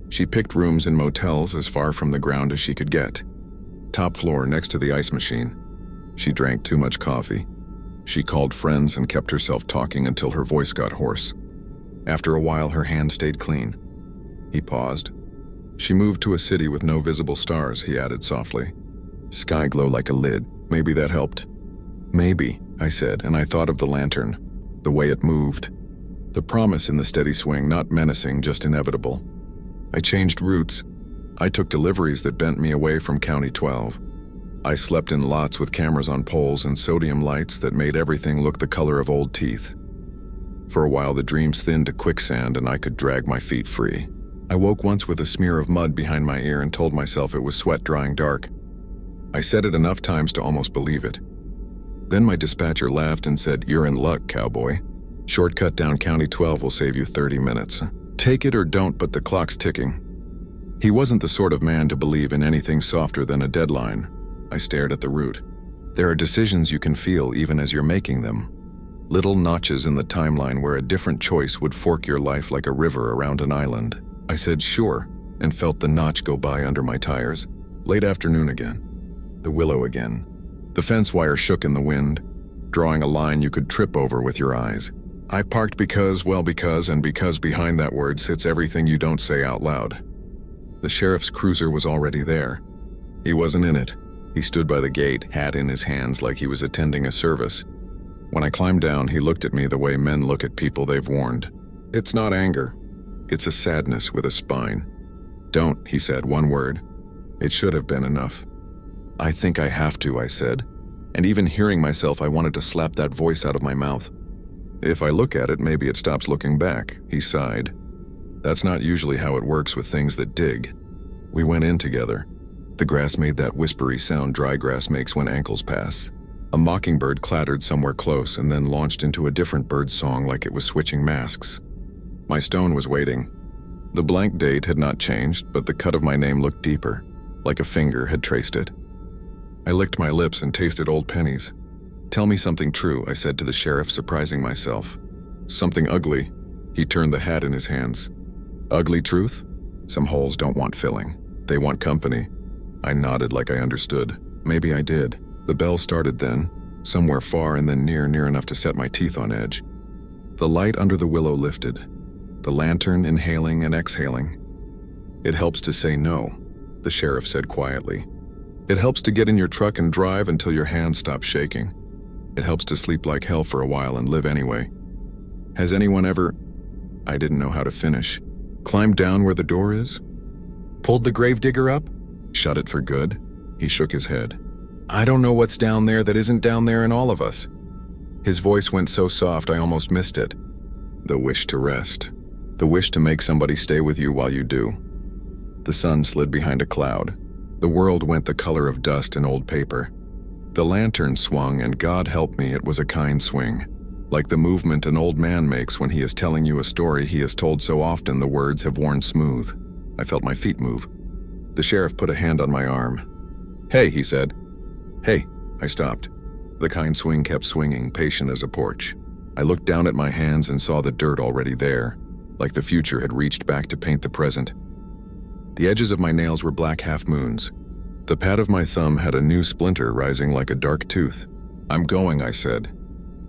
She picked rooms in motels as far from the ground as she could get. Top floor next to the ice machine. She drank too much coffee. She called friends and kept herself talking until her voice got hoarse. After a while, her hand stayed clean. He paused. She moved to a city with no visible stars, he added softly. Sky glow like a lid. Maybe that helped. Maybe, I said, and I thought of the lantern, the way it moved. The promise in the steady swing, not menacing, just inevitable. I changed routes. I took deliveries that bent me away from County 12. I slept in lots with cameras on poles and sodium lights that made everything look the color of old teeth. For a while, the dreams thinned to quicksand and I could drag my feet free. I woke once with a smear of mud behind my ear and told myself it was sweat drying dark. I said it enough times to almost believe it. Then my dispatcher laughed and said, "You're in luck, cowboy. Shortcut down County 12 will save you 30 minutes. Take it or don't, but the clock's ticking." He wasn't the sort of man to believe in anything softer than a deadline. I stared at the route. There are decisions you can feel even as you're making them. Little notches in the timeline where a different choice would fork your life like a river around an island. I said sure, and felt the notch go by under my tires. Late afternoon again. The willow again. The fence wire shook in the wind, drawing a line you could trip over with your eyes. I parked because behind that word sits everything you don't say out loud. The sheriff's cruiser was already there. He wasn't in it. He stood by the gate, hat in his hands like he was attending a service. When I climbed down, he looked at me the way men look at people they've warned. It's not anger. It's a sadness with a spine. Don't, he said, one word. It should have been enough. I think I have to, I said. And even hearing myself, I wanted to slap that voice out of my mouth. If I look at it, maybe it stops looking back, he sighed. That's not usually how it works with things that dig. We went in together. The grass made that whispery sound dry grass makes when ankles pass. A mockingbird clattered somewhere close and then launched into a different bird's song like it was switching masks. My stone was waiting. The blank date had not changed, but the cut of my name looked deeper, like a finger had traced it. I licked my lips and tasted old pennies. Tell me something true, I said to the sheriff, surprising myself. Something ugly. He turned the hat in his hands. Ugly truth? Some holes don't want filling. They want company. I nodded like I understood. Maybe I did. The bell started then, somewhere far and then near enough to set my teeth on edge. The light under the willow lifted, the lantern inhaling and exhaling. It helps to say no, the sheriff said quietly. It helps to get in your truck and drive until your hands stop shaking. It helps to sleep like hell for a while and live anyway. Has anyone ever... I didn't know how to finish. Climbed down where the door is? Pulled the gravedigger up? Shut it for good? He shook his head. I don't know what's down there that isn't down there in all of us. His voice went so soft I almost missed it. The wish to rest. The wish to make somebody stay with you while you do. The sun slid behind a cloud. The world went the color of dust and old paper. The lantern swung, and God help me, it was a kind swing. Like the movement an old man makes when he is telling you a story he has told so often the words have worn smooth. I felt my feet move. The sheriff put a hand on my arm. Hey, he said. Hey, I stopped. The kind swing kept swinging, patient as a porch. I looked down at my hands and saw the dirt already there, like the future had reached back to paint the present. The edges of my nails were black half-moons. The pad of my thumb had a new splinter rising like a dark tooth. I'm going, I said.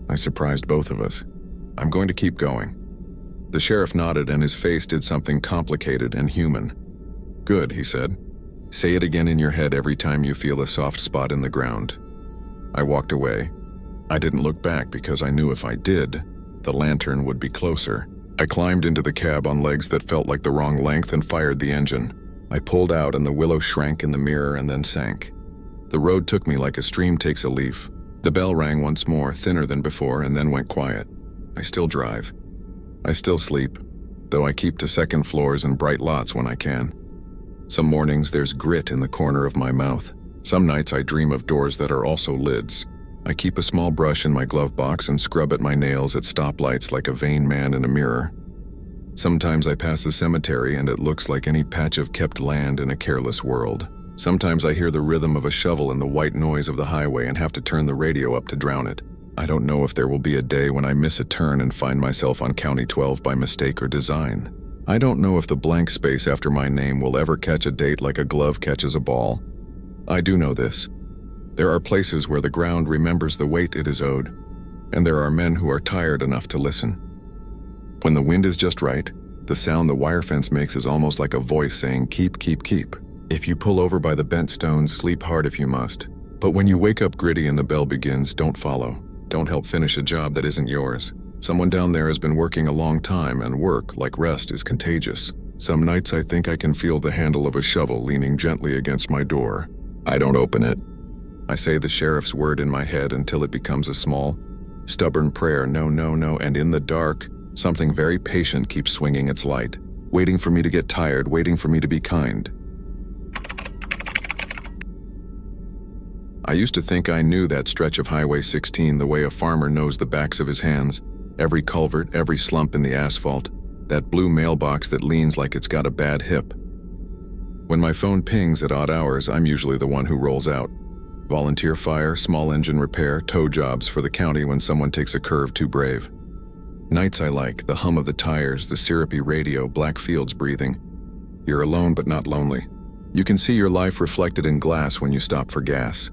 I surprised both of us. I'm going to keep going. The sheriff nodded and his face did something complicated and human. Good, he said. Say it again in your head every time you feel a soft spot in the ground. I walked away. I didn't look back because I knew if I did, the lantern would be closer. I climbed into the cab on legs that felt like the wrong length and fired the engine. I pulled out and the willow shrank in the mirror and then sank. The road took me like a stream takes a leaf. The bell rang once more, thinner than before, and then went quiet. I still drive. I still sleep, though I keep to second floors and bright lots when I can. Some mornings there's grit in the corner of my mouth. Some nights I dream of doors that are also lids. I keep a small brush in my glove box and scrub at my nails at stoplights like a vain man in a mirror. Sometimes I pass a cemetery and it looks like any patch of kept land in a careless world. Sometimes I hear the rhythm of a shovel and the white noise of the highway and have to turn the radio up to drown it. I don't know if there will be a day when I miss a turn and find myself on County 12 by mistake or design. I don't know if the blank space after my name will ever catch a date like a glove catches a ball. I do know this. There are places where the ground remembers the weight it is owed, and there are men who are tired enough to listen. When the wind is just right, the sound the wire fence makes is almost like a voice saying, keep, keep, keep. If you pull over by the bent stones, sleep hard if you must. But when you wake up gritty and the bell begins, don't follow. Don't help finish a job that isn't yours. Someone down there has been working a long time, and work, like rest, is contagious. Some nights I think I can feel the handle of a shovel leaning gently against my door. I don't open it. I say the sheriff's word in my head until it becomes a small, stubborn prayer, no, no, no, and in the dark, something very patient keeps swinging its light, waiting for me to get tired, waiting for me to be kind. I used to think I knew that stretch of Highway 16 the way a farmer knows the backs of his hands, every culvert, every slump in the asphalt, that blue mailbox that leans like it's got a bad hip. When my phone pings at odd hours, I'm usually the one who rolls out. Volunteer fire, small engine repair, tow jobs for the county when someone takes a curve too brave. Nights I like, the hum of the tires, the syrupy radio, black fields breathing. You're alone but not lonely. You can see your life reflected in glass when you stop for gas.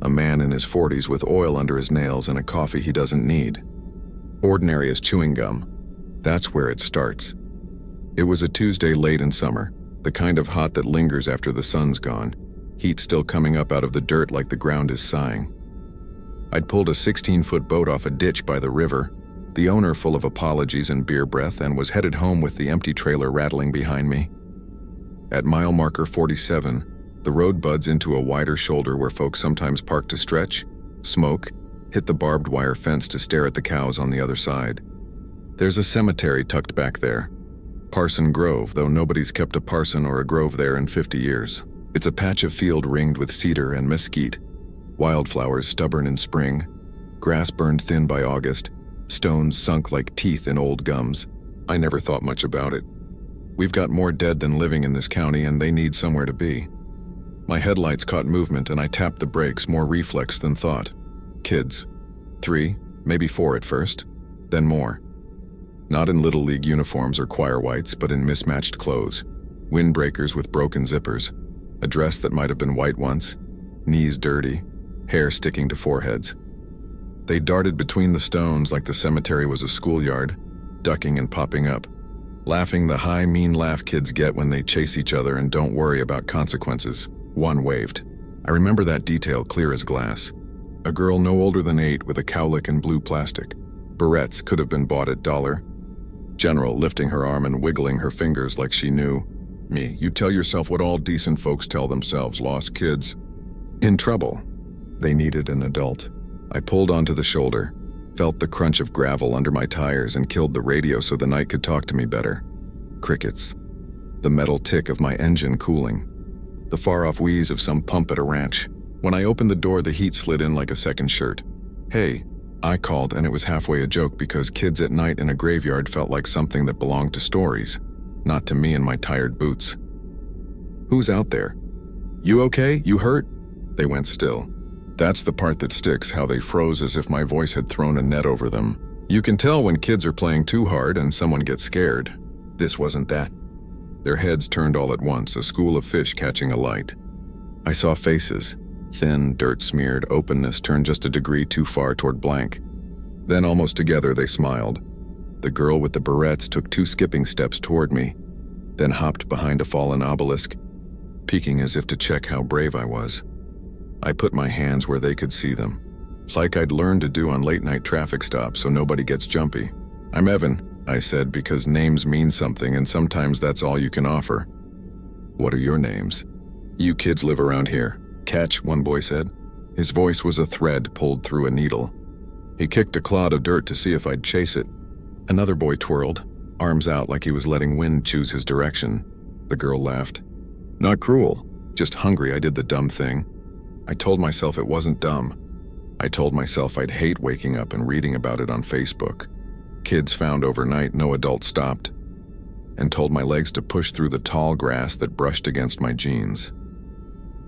A man in his 40s with oil under his nails and a coffee he doesn't need. Ordinary as chewing gum. That's where it starts. It was a Tuesday late in summer, the kind of hot that lingers after the sun's gone, heat still coming up out of the dirt like the ground is sighing. I'd pulled a 16-foot boat off a ditch by the river, the owner full of apologies and beer breath, and was headed home with the empty trailer rattling behind me. At mile marker 47, the road buds into a wider shoulder where folks sometimes park to stretch, smoke, hit the barbed wire fence to stare at the cows on the other side. There's a cemetery tucked back there. Parson Grove, though nobody's kept a parson or a grove there in 50 years. It's a patch of field ringed with cedar and mesquite, wildflowers stubborn in spring, grass burned thin by August, stones sunk like teeth in old gums. I never thought much about it. We've got more dead than living in this county, and they need somewhere to be. My headlights caught movement and I tapped the brakes, more reflex than thought. Kids. 3, maybe 4 at first, then more. Not in Little League uniforms or choir whites, but in mismatched clothes. Windbreakers with broken zippers. A dress that might have been white once. Knees dirty. Hair sticking to foreheads. They darted between the stones like the cemetery was a schoolyard, ducking and popping up. Laughing the high, mean laugh kids get when they chase each other and don't worry about consequences. One waved. I remember that detail clear as glass. A girl no older than 8 with a cowlick and blue plastic. Barrettes could have been bought at $1. General lifting her arm and wiggling her fingers like she knew. Me, you tell yourself what all decent folks tell themselves, lost kids. In trouble. They needed an adult. I pulled onto the shoulder, felt the crunch of gravel under my tires, and killed the radio so the night could talk to me better. Crickets. The metal tick of my engine cooling. The far-off wheeze of some pump at a ranch. When I opened the door, the heat slid in like a second shirt. Hey, I called, and it was halfway a joke because kids at night in a graveyard felt like something that belonged to stories, not to me in my tired boots. Who's out there? You okay? You hurt? They went still. That's the part that sticks, how they froze as if my voice had thrown a net over them. You can tell when kids are playing too hard and someone gets scared. This wasn't that. Their heads turned all at once, a school of fish catching a light. I saw faces, thin, dirt-smeared openness turned just a degree too far toward blank. Then almost together they smiled. The girl with the barrettes took 2 skipping steps toward me, then hopped behind a fallen obelisk, peeking as if to check how brave I was. I put my hands where they could see them. It's like I'd learned to do on late-night traffic stops so nobody gets jumpy. I'm Evan, I said, because names mean something and sometimes that's all you can offer. What are your names? You kids live around here. Catch, one boy said. His voice was a thread pulled through a needle. He kicked a clod of dirt to see if I'd chase it. Another boy twirled. arms out like he was letting wind choose his direction. The girl laughed. Not cruel, just hungry I did the dumb thing. I told myself it wasn't dumb. I told myself I'd hate waking up and reading about it on Facebook. Kids found overnight, no adult stopped. And told my legs to push through the tall grass that brushed against my jeans.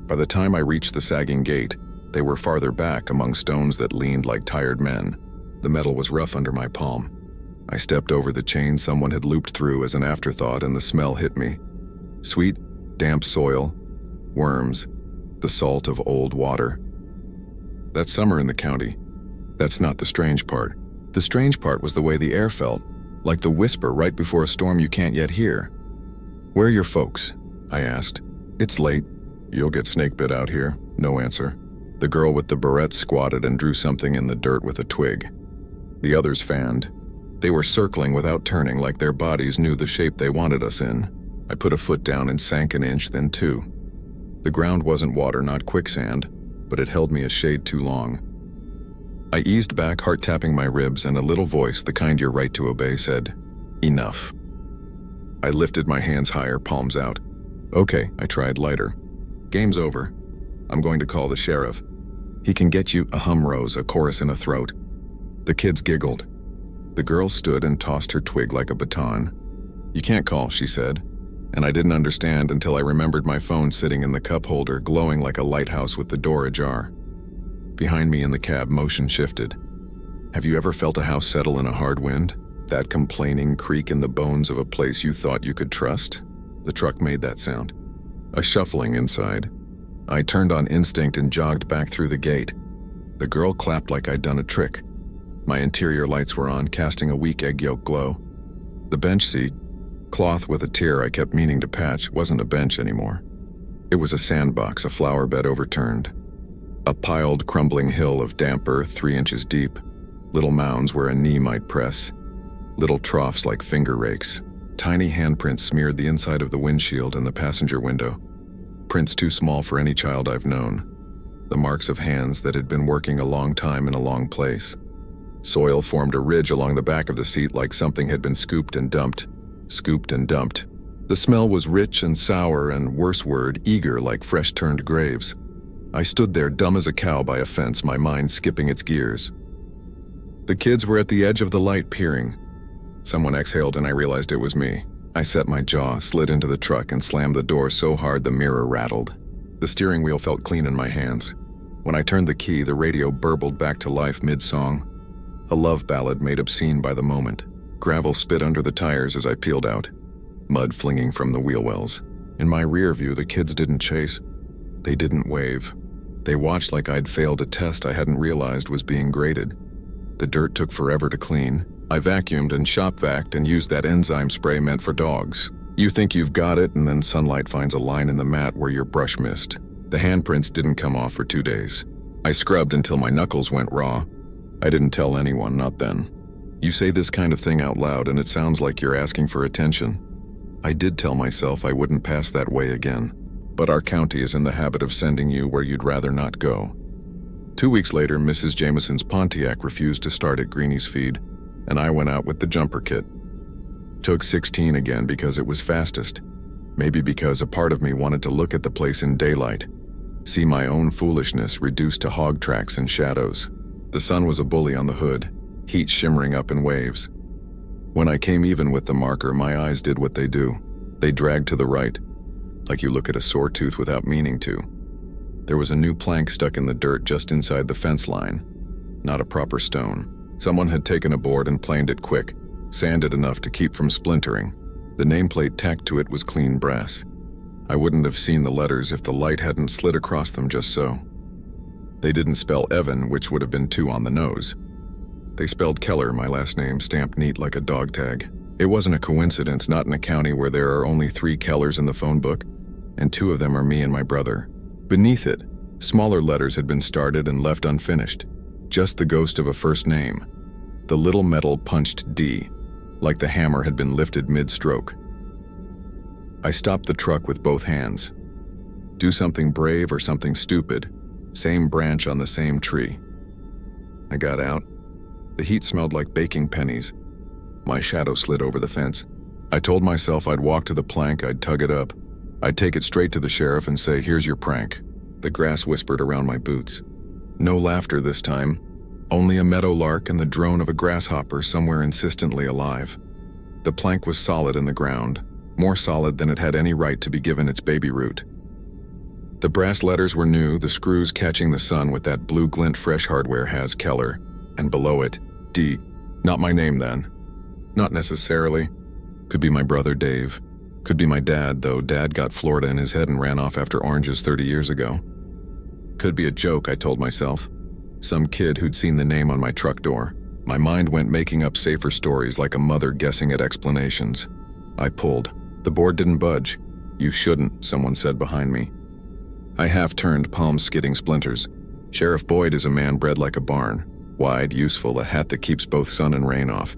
By the time I reached the sagging gate, they were farther back among stones that leaned like tired men. The metal was rough under my palm. I stepped over the chain someone had looped through as an afterthought, and the smell hit me. Sweet, damp soil, worms, the salt of old water. That summer in the county. That's not the strange part. The strange part was the way the air felt, like the whisper right before a storm you can't yet hear. Where are your folks? I asked. It's late. You'll get snake bit out here. No answer. The girl with the barrette squatted and drew something in the dirt with a twig. The others fanned. They were circling without turning, like their bodies knew the shape they wanted us in. I put a foot down and sank an inch, then two. The ground wasn't water, not quicksand, but it held me a shade too long. I eased back, heart tapping my ribs, and a little voice, the kind you're right to obey, said, "Enough." I lifted my hands higher, palms out. Okay, I tried lighter. Game's over. I'm going to call the sheriff. He can get you. A hum rose, a chorus in a throat. The kids giggled. The girl stood and tossed her twig like a baton. You can't call, she said, and I didn't understand until I remembered my phone sitting in the cup holder, glowing like a lighthouse with the door ajar. Behind me in the cab, motion shifted. Have you ever felt a house settle in a hard wind? That complaining creak in the bones of a place you thought you could trust? The truck made that sound. A shuffling inside. I turned on instinct and jogged back through the gate. The girl clapped like I'd done a trick. My interior lights were on, casting a weak egg yolk glow. The bench seat, cloth with a tear I kept meaning to patch, wasn't a bench anymore. It was a sandbox, a flower bed overturned. A piled, crumbling hill of damp earth 3 inches deep. Little mounds where a knee might press. Little troughs like finger rakes. Tiny handprints smeared the inside of the windshield and the passenger window. Prints too small for any child I've known. The marks of hands that had been working a long time in a long place. Soil formed a ridge along the back of the seat like something had been scooped and dumped. Scooped and dumped. The smell was rich and sour and, worse word, eager like fresh-turned graves. I stood there dumb as a cow by a fence, my mind skipping its gears. The kids were at the edge of the light peering. Someone exhaled and I realized it was me. I set my jaw, slid into the truck, and slammed the door so hard the mirror rattled. The steering wheel felt clean in my hands. When I turned the key, the radio burbled back to life mid-song. A love ballad made obscene by the moment. Gravel spit under the tires as I peeled out. Mud flinging from the wheel wells. In my rear view, the kids didn't chase. They didn't wave. They watched like I'd failed a test I hadn't realized was being graded. The dirt took forever to clean. I vacuumed and shop vac'd and used that enzyme spray meant for dogs. You think you've got it, and then sunlight finds a line in the mat where your brush missed. The handprints didn't come off for 2 days. I scrubbed until my knuckles went raw. I didn't tell anyone, not then. You say this kind of thing out loud and it sounds like you're asking for attention. I did tell myself I wouldn't pass that way again. But our county is in the habit of sending you where you'd rather not go. 2 weeks later, Mrs. Jameson's Pontiac refused to start at Greenie's feed, and I went out with the jumper kit. Took 16 again because it was fastest. Maybe because a part of me wanted to look at the place in daylight. See my own foolishness reduced to hog tracks and shadows. The sun was a bully on the hood, heat shimmering up in waves. When I came even with the marker, my eyes did what they do. They dragged to the right, like you look at a sore tooth without meaning to. There was a new plank stuck in the dirt just inside the fence line. Not a proper stone. Someone had taken a board and planed it quick, sanded enough to keep from splintering. The nameplate tacked to it was clean brass. I wouldn't have seen the letters if the light hadn't slid across them just so. They didn't spell Evan, which would have been too on the nose. They spelled Keller, my last name, stamped neat like a dog tag. It wasn't a coincidence, not in a county where there are only 3 Kellers in the phone book, and 2 of them are me and my brother. Beneath it, smaller letters had been started and left unfinished. Just the ghost of a first name. The little metal punched D, like the hammer had been lifted mid-stroke. I stopped the truck with both hands. Do something brave or something stupid. Same branch on the same tree. I got out. The heat smelled like baking pennies. My shadow slid over the fence. I told myself I'd walk to the plank, I'd tug it up. I'd take it straight to the sheriff and say, "Here's your prank." The grass whispered around my boots. No laughter this time, only a meadowlark and the drone of a grasshopper somewhere insistently alive. The plank was solid in the ground, more solid than it had any right to be given its baby root. The brass letters were new, the screws catching the sun with that blue glint Fresh Hardware has Keller, and below it, D. Not my name then. Not necessarily. Could be my brother Dave. Could be my dad, though Dad got Florida in his head and ran off after oranges 30 years ago. Could be a joke, I told myself. Some kid who'd seen the name on my truck door. My mind went making up safer stories like a mother guessing at explanations. I pulled. The board didn't budge. "You shouldn't," someone said behind me. I half-turned, palms skidding splinters. Sheriff Boyd is a man bred like a barn. Wide, useful, a hat that keeps both sun and rain off.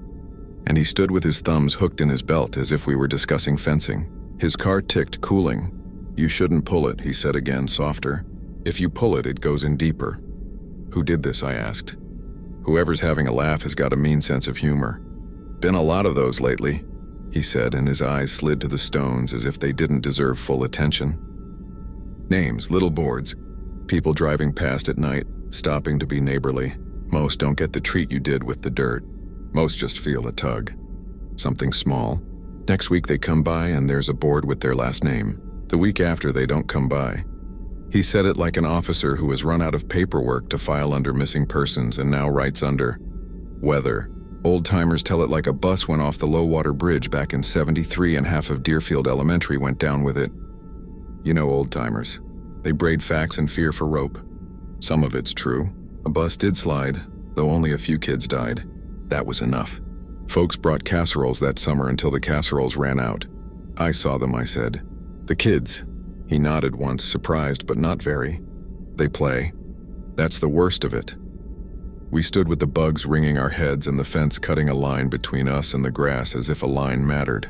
And he stood with his thumbs hooked in his belt as if we were discussing fencing. His car ticked, cooling. "You shouldn't pull it," he said again, softer. "If you pull it, it goes in deeper." Who did this, I asked. Whoever's having a laugh has got a mean sense of humor. "Been a lot of those lately," he said, and his eyes slid to the stones as if they didn't deserve full attention. Names, little boards. People driving past at night, stopping to be neighborly. Most don't get the treat you did with the dirt. Most just feel a tug. Something small. Next week they come by and there's a board with their last name. The week after they don't come by. He said it like an officer who has run out of paperwork to file under missing persons and now writes under weather. Old-timers tell it like a bus went off the low-water bridge back in '73 and half of Deerfield Elementary went down with it. You know old-timers. They braid facts and fear for rope. Some of it's true. A bus did slide, though only a few kids died. That was enough. Folks brought casseroles that summer until the casseroles ran out. "I saw them," I said. "The kids." He nodded once, surprised but not very. "They play. That's the worst of it." We stood with the bugs ringing our heads and the fence cutting a line between us and the grass as if a line mattered.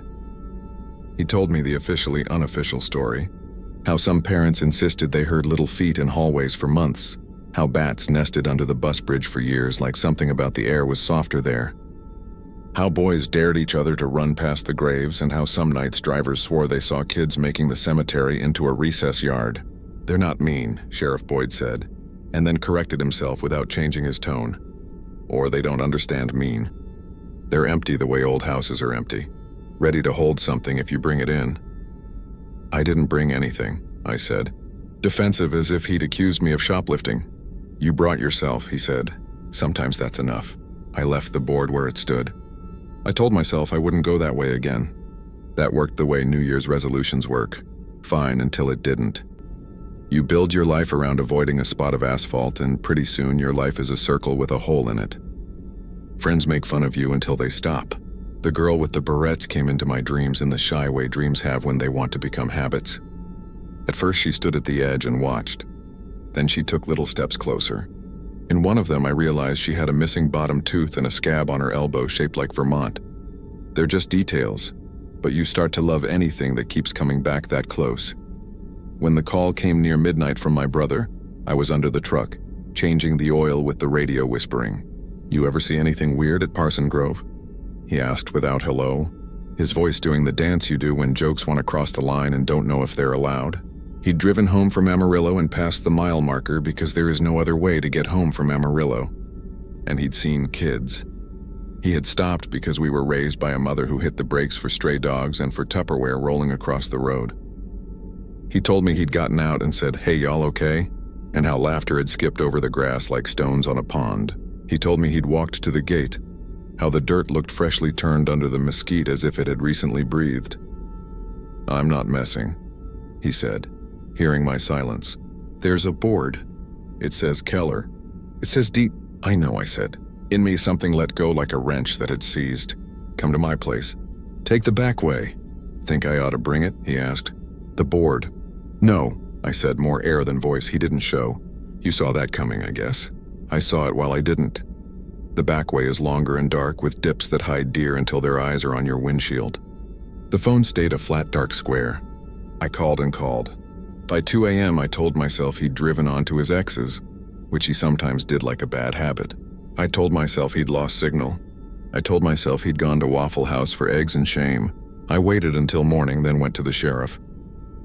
He told me the officially unofficial story. How some parents insisted they heard little feet in hallways for months. How bats nested under the bus bridge for years like something about the air was softer there. How boys dared each other to run past the graves, and how some nights drivers swore they saw kids making the cemetery into a recess yard. "They're not mean," Sheriff Boyd said, and then corrected himself without changing his tone. "Or they don't understand mean. They're empty the way old houses are empty, ready to hold something if you bring it in." "I didn't bring anything," I said, defensive as if he'd accused me of shoplifting. "You brought yourself," he said. "Sometimes that's enough." I left the board where it stood. I told myself I wouldn't go that way again. That worked the way New Year's resolutions work. Fine until it didn't. You build your life around avoiding a spot of asphalt, and pretty soon your life is a circle with a hole in it. Friends make fun of you until they stop. The girl with the barrettes came into my dreams in the shy way dreams have when they want to become habits. At first she stood at the edge and watched. Then she took little steps closer. In one of them I realized she had a missing bottom tooth and a scab on her elbow shaped like Vermont. They're just details, but you start to love anything that keeps coming back that close. When the call came near midnight from my brother, I was under the truck, changing the oil with the radio whispering. "You ever see anything weird at Parson Grove?" he asked without hello, his voice doing the dance you do when jokes want to cross the line and don't know if they're allowed. He'd driven home from Amarillo and passed the mile marker because there is no other way to get home from Amarillo. And he'd seen kids. He had stopped because we were raised by a mother who hit the brakes for stray dogs and for Tupperware rolling across the road. He told me he'd gotten out and said, "Hey, y'all okay?" and how laughter had skipped over the grass like stones on a pond. He told me he'd walked to the gate, how the dirt looked freshly turned under the mesquite as if it had recently breathed. "I'm not messing," he said, hearing my silence. "There's a board. It says Keller. It says deep." "I know," I said. In me something let go like a wrench that had seized. "Come to my place. Take the back way." "Think I ought to bring it?" he asked. "The board." "No," I said, more air than voice he didn't show. "You saw that coming, I guess." "I saw it while I didn't. The back way is longer and dark with dips that hide deer until their eyes are on your windshield." The phone stayed a flat dark square. I called and called. By 2 a.m. I told myself he'd driven onto his exes, which he sometimes did like a bad habit. I told myself he'd lost signal. I told myself he'd gone to Waffle House for eggs and shame. I waited until morning, then went to the sheriff.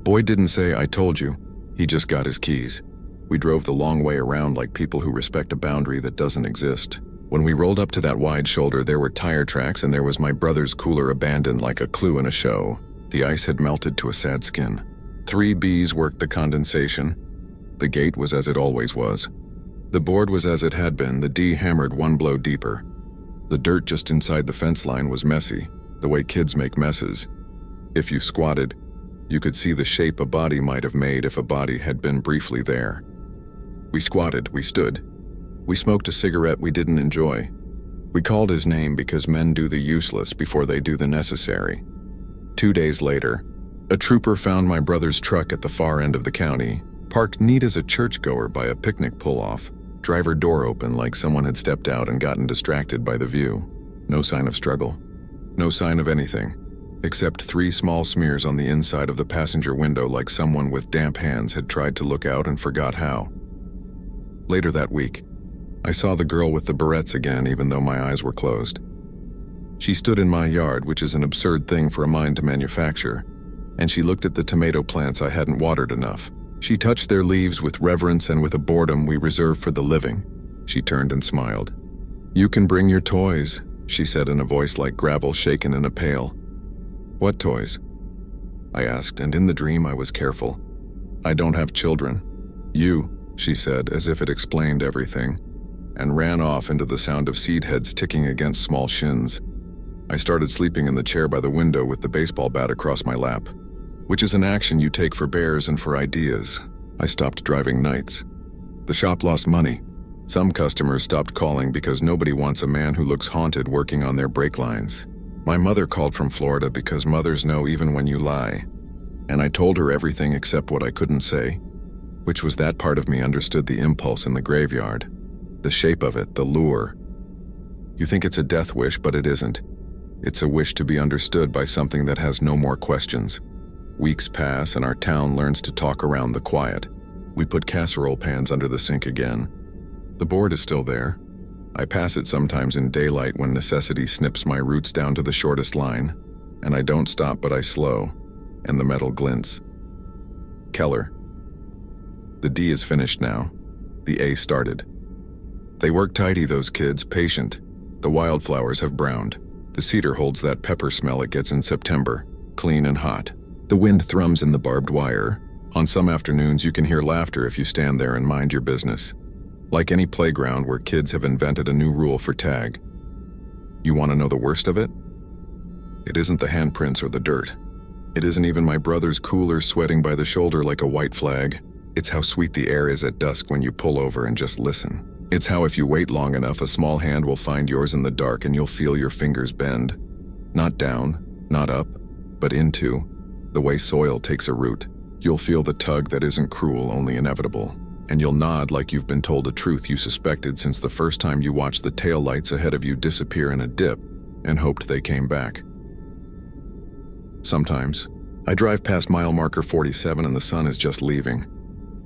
Boyd didn't say, "I told you." He just got his keys. We drove the long way around like people who respect a boundary that doesn't exist. When we rolled up to that wide shoulder, there were tire tracks and there was my brother's cooler abandoned like a clue in a show. The ice had melted to a sad skin. 3 bees worked the condensation. The gate was as it always was. The board was as it had been, the D hammered one blow deeper. The dirt just inside the fence line was messy, the way kids make messes. If you squatted, you could see the shape a body might have made if a body had been briefly there. We squatted, we stood. We smoked a cigarette we didn't enjoy. We called his name because men do the useless before they do the necessary. 2 days later, a trooper found my brother's truck at the far end of the county, parked neat as a churchgoer by a picnic pull-off, driver door open like someone had stepped out and gotten distracted by the view. No sign of struggle. No sign of anything, except 3 small smears on the inside of the passenger window like someone with damp hands had tried to look out and forgot how. Later that week, I saw the girl with the barrettes again even though my eyes were closed. She stood in my yard, which is an absurd thing for a mind to manufacture, and she looked at the tomato plants I hadn't watered enough. She touched their leaves with reverence and with a boredom we reserve for the living. She turned and smiled. "You can bring your toys," she said in a voice like gravel shaken in a pail. "What toys?" I asked, and in the dream I was careful. "I don't have children." "You," she said, as if it explained everything, and ran off into the sound of seed heads ticking against small shins. I started sleeping in the chair by the window with the baseball bat across my lap, which is an action you take for bears and for ideas. I stopped driving nights. The shop lost money. Some customers stopped calling because nobody wants a man who looks haunted working on their brake lines. My mother called from Florida because mothers know even when you lie, and I told her everything except what I couldn't say, which was that part of me understood the impulse in the graveyard, the shape of it, the lure. You think it's a death wish, but it isn't. It's a wish to be understood by something that has no more questions. Weeks pass and our town learns to talk around the quiet. We put casserole pans under the sink again. The board is still there. I pass it sometimes in daylight when necessity snips my roots down to the shortest line, and I don't stop but I slow, and the metal glints. Keller. The D is finished now. The A started. They work tidy, those kids, patient. The wildflowers have browned. The cedar holds that pepper smell it gets in September, clean and hot. The wind thrums in the barbed wire. On some afternoons you can hear laughter if you stand there and mind your business. Like any playground where kids have invented a new rule for tag. You want to know the worst of it? It isn't the handprints or the dirt. It isn't even my brother's cooler sweating by the shoulder like a white flag. It's how sweet the air is at dusk when you pull over and just listen. It's how if you wait long enough, a small hand will find yours in the dark and you'll feel your fingers bend. Not down, not up, but into. The way soil takes a root. You'll feel the tug that isn't cruel, only inevitable. And you'll nod like you've been told a truth you suspected since the first time you watched the taillights ahead of you disappear in a dip and hoped they came back. Sometimes, I drive past mile marker 47 and the sun is just leaving.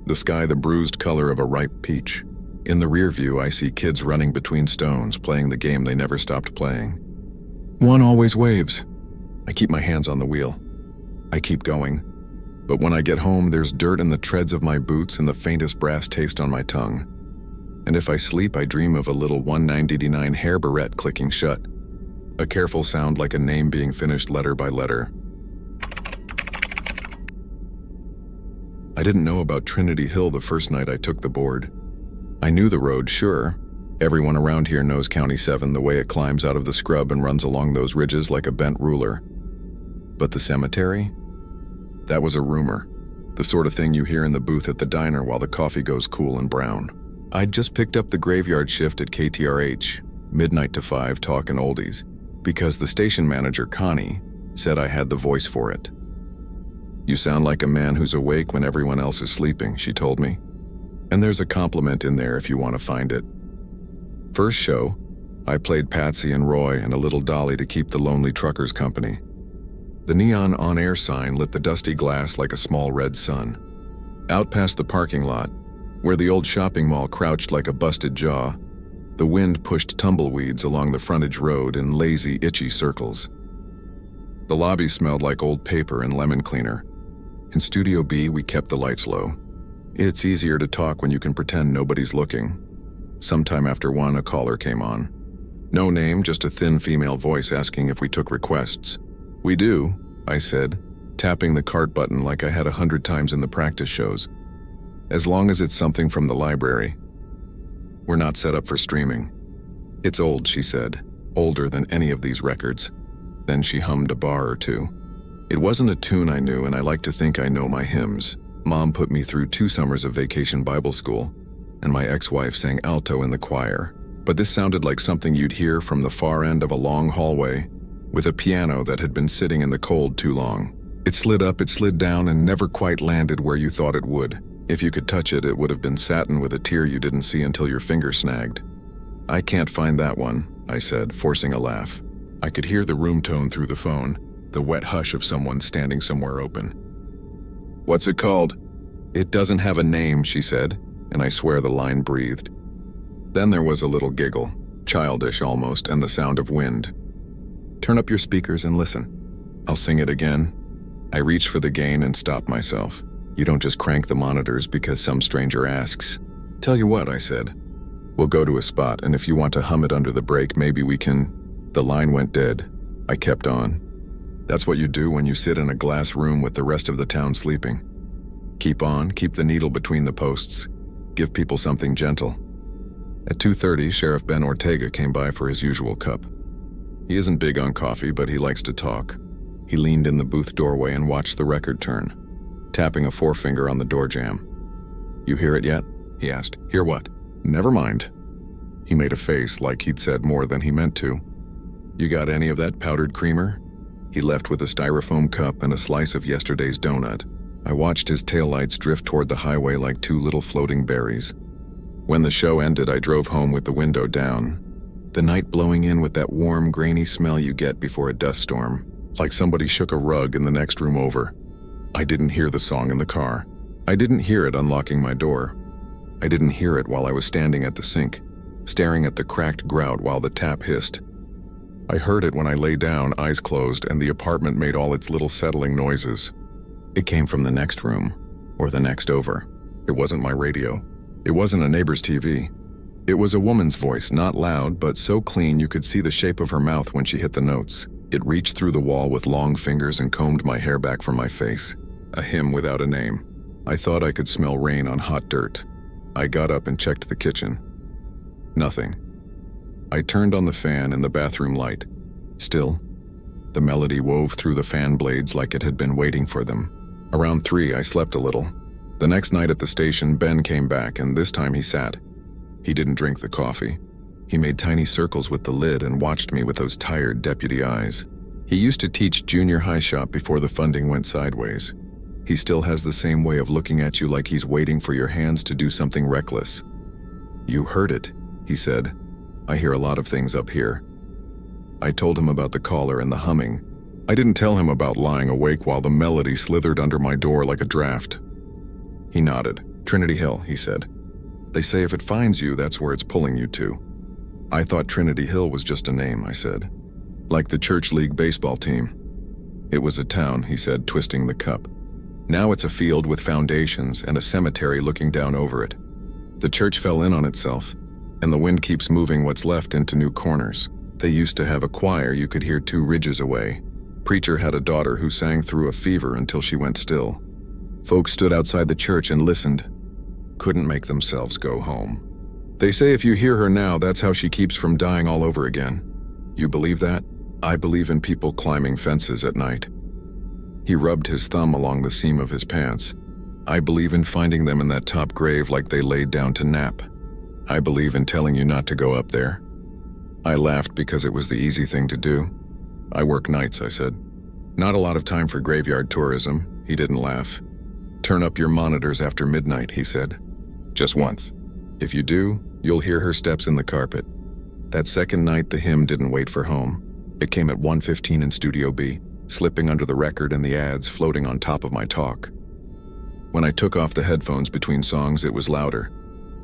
The sky the bruised color of a ripe peach. In the rear view, I see kids running between stones, playing the game they never stopped playing. One always waves. I keep my hands on the wheel. I keep going. But when I get home, there's dirt in the treads of my boots and the faintest brass taste on my tongue. And if I sleep, I dream of a little 1989 hair barrette clicking shut. A careful sound like a name being finished letter by letter. I didn't know about Trinity Hill the first night I took the board. I knew the road, sure. Everyone around here knows County 7, the way it climbs out of the scrub and runs along those ridges like a bent ruler. But the cemetery? That was a rumor. The sort of thing you hear in the booth at the diner while the coffee goes cool and brown. I'd just picked up the graveyard shift at KTRH, midnight to 5, talking oldies, because the station manager, Connie, said I had the voice for it. "You sound like a man who's awake when everyone else is sleeping," she told me. And there's a compliment in there if you want to find it. First show, I played Patsy and Roy and a little dolly to keep the lonely truckers company. The neon on-air sign lit the dusty glass like a small red sun. Out past the parking lot, where the old shopping mall crouched like a busted jaw, The wind pushed tumbleweeds along the frontage road in lazy, itchy circles. The lobby smelled like old paper and lemon cleaner. In Studio B, we kept the lights low. It's easier to talk when you can pretend nobody's looking. Sometime after 1, a caller came on. No name, just a thin female voice asking if we took requests. "We do," I said, tapping the cart button like I had 100 times in the practice shows. "As long as it's something from the library. We're not set up for streaming." "It's old," she said, "older than any of these records." Then she hummed a bar or two. It wasn't a tune I knew, and I like to think I know my hymns. Mom put me through 2 summers of vacation Bible school, and my ex-wife sang alto in the choir. But this sounded like something you'd hear from the far end of a long hallway, with a piano that had been sitting in the cold too long. It slid up, it slid down, and never quite landed where you thought it would. If you could touch it, it would have been satin with a tear you didn't see until your finger snagged. "I can't find that one," I said, forcing a laugh. I could hear the room tone through the phone, the wet hush of someone standing somewhere open. "What's it called?" "It doesn't have a name," she said, and I swear the line breathed. Then there was a little giggle, childish almost, and the sound of wind. "Turn up your speakers and listen." "I'll sing it again." I reached for the gain and stopped myself. You don't just crank the monitors because some stranger asks. "Tell you what," I said. "We'll go to a spot, and if you want to hum it under the break, maybe we can—" The line went dead. I kept on. That's what you do when you sit in a glass room with the rest of the town sleeping. Keep on, keep the needle between the posts. Give people something gentle. At 2:30, Sheriff Ben Ortega came by for his usual cup. He isn't big on coffee, but he likes to talk. He leaned in the booth doorway and watched the record turn, tapping a forefinger on the door jamb. "You hear it yet?" he asked. "Hear what?" "Never mind." He made a face like he'd said more than he meant to. "You got any of that powdered creamer?" He left with a styrofoam cup and a slice of yesterday's donut. I watched his taillights drift toward the highway like 2 little floating berries. When the show ended, I drove home with the window down, the night blowing in with that warm, grainy smell you get before a dust storm, like somebody shook a rug in the next room over. I didn't hear the song in the car. I didn't hear it unlocking my door. I didn't hear it while I was standing at the sink, staring at the cracked grout while the tap hissed. I heard it when I lay down, eyes closed, and the apartment made all its little settling noises. It came from the next room, or the next over. It wasn't my radio. It wasn't a neighbor's TV. It was a woman's voice, not loud, but so clean you could see the shape of her mouth when she hit the notes. It reached through the wall with long fingers and combed my hair back from my face. A hymn without a name. I thought I could smell rain on hot dirt. I got up and checked the kitchen. Nothing. I turned on the fan and the bathroom light. Still, the melody wove through the fan blades like it had been waiting for them. Around 3, I slept a little. The next night at the station, Ben came back, and this time he sat. He didn't drink the coffee. He made tiny circles with the lid and watched me with those tired deputy eyes. He used to teach junior high shop before the funding went sideways. He still has the same way of looking at you like he's waiting for your hands to do something reckless. "You heard it," he said. "I hear a lot of things up here." I told him about the caller and the humming. I didn't tell him about lying awake while the melody slithered under my door like a draft. He nodded. "Trinity Hill," he said. "They say if it finds you, that's where it's pulling you to." "I thought Trinity Hill was just a name," I said. "Like the church league baseball team." "It was a town," he said, twisting the cup. "Now it's a field with foundations and a cemetery looking down over it. The church fell in on itself, and the wind keeps moving what's left into new corners. They used to have a choir you could hear 2 ridges away. Preacher had a daughter who sang through a fever until she went still. Folks stood outside the church and listened. Couldn't make themselves go home. They say if you hear her now, that's how she keeps from dying all over again. You believe that? I believe in people climbing fences at night." He rubbed his thumb along the seam of his pants. "I believe in finding them in that top grave like they laid down to nap. I believe in telling you not to go up there." I laughed because it was the easy thing to do. "I work nights," I said. "Not a lot of time for graveyard tourism." He didn't laugh. "Turn up your monitors after midnight," he said. "Just once. If you do, you'll hear her steps in the carpet." That second night, the hymn didn't wait for home. It came at 1:15 in Studio B, slipping under the record and the ads floating on top of my talk. When I took off the headphones between songs, it was louder.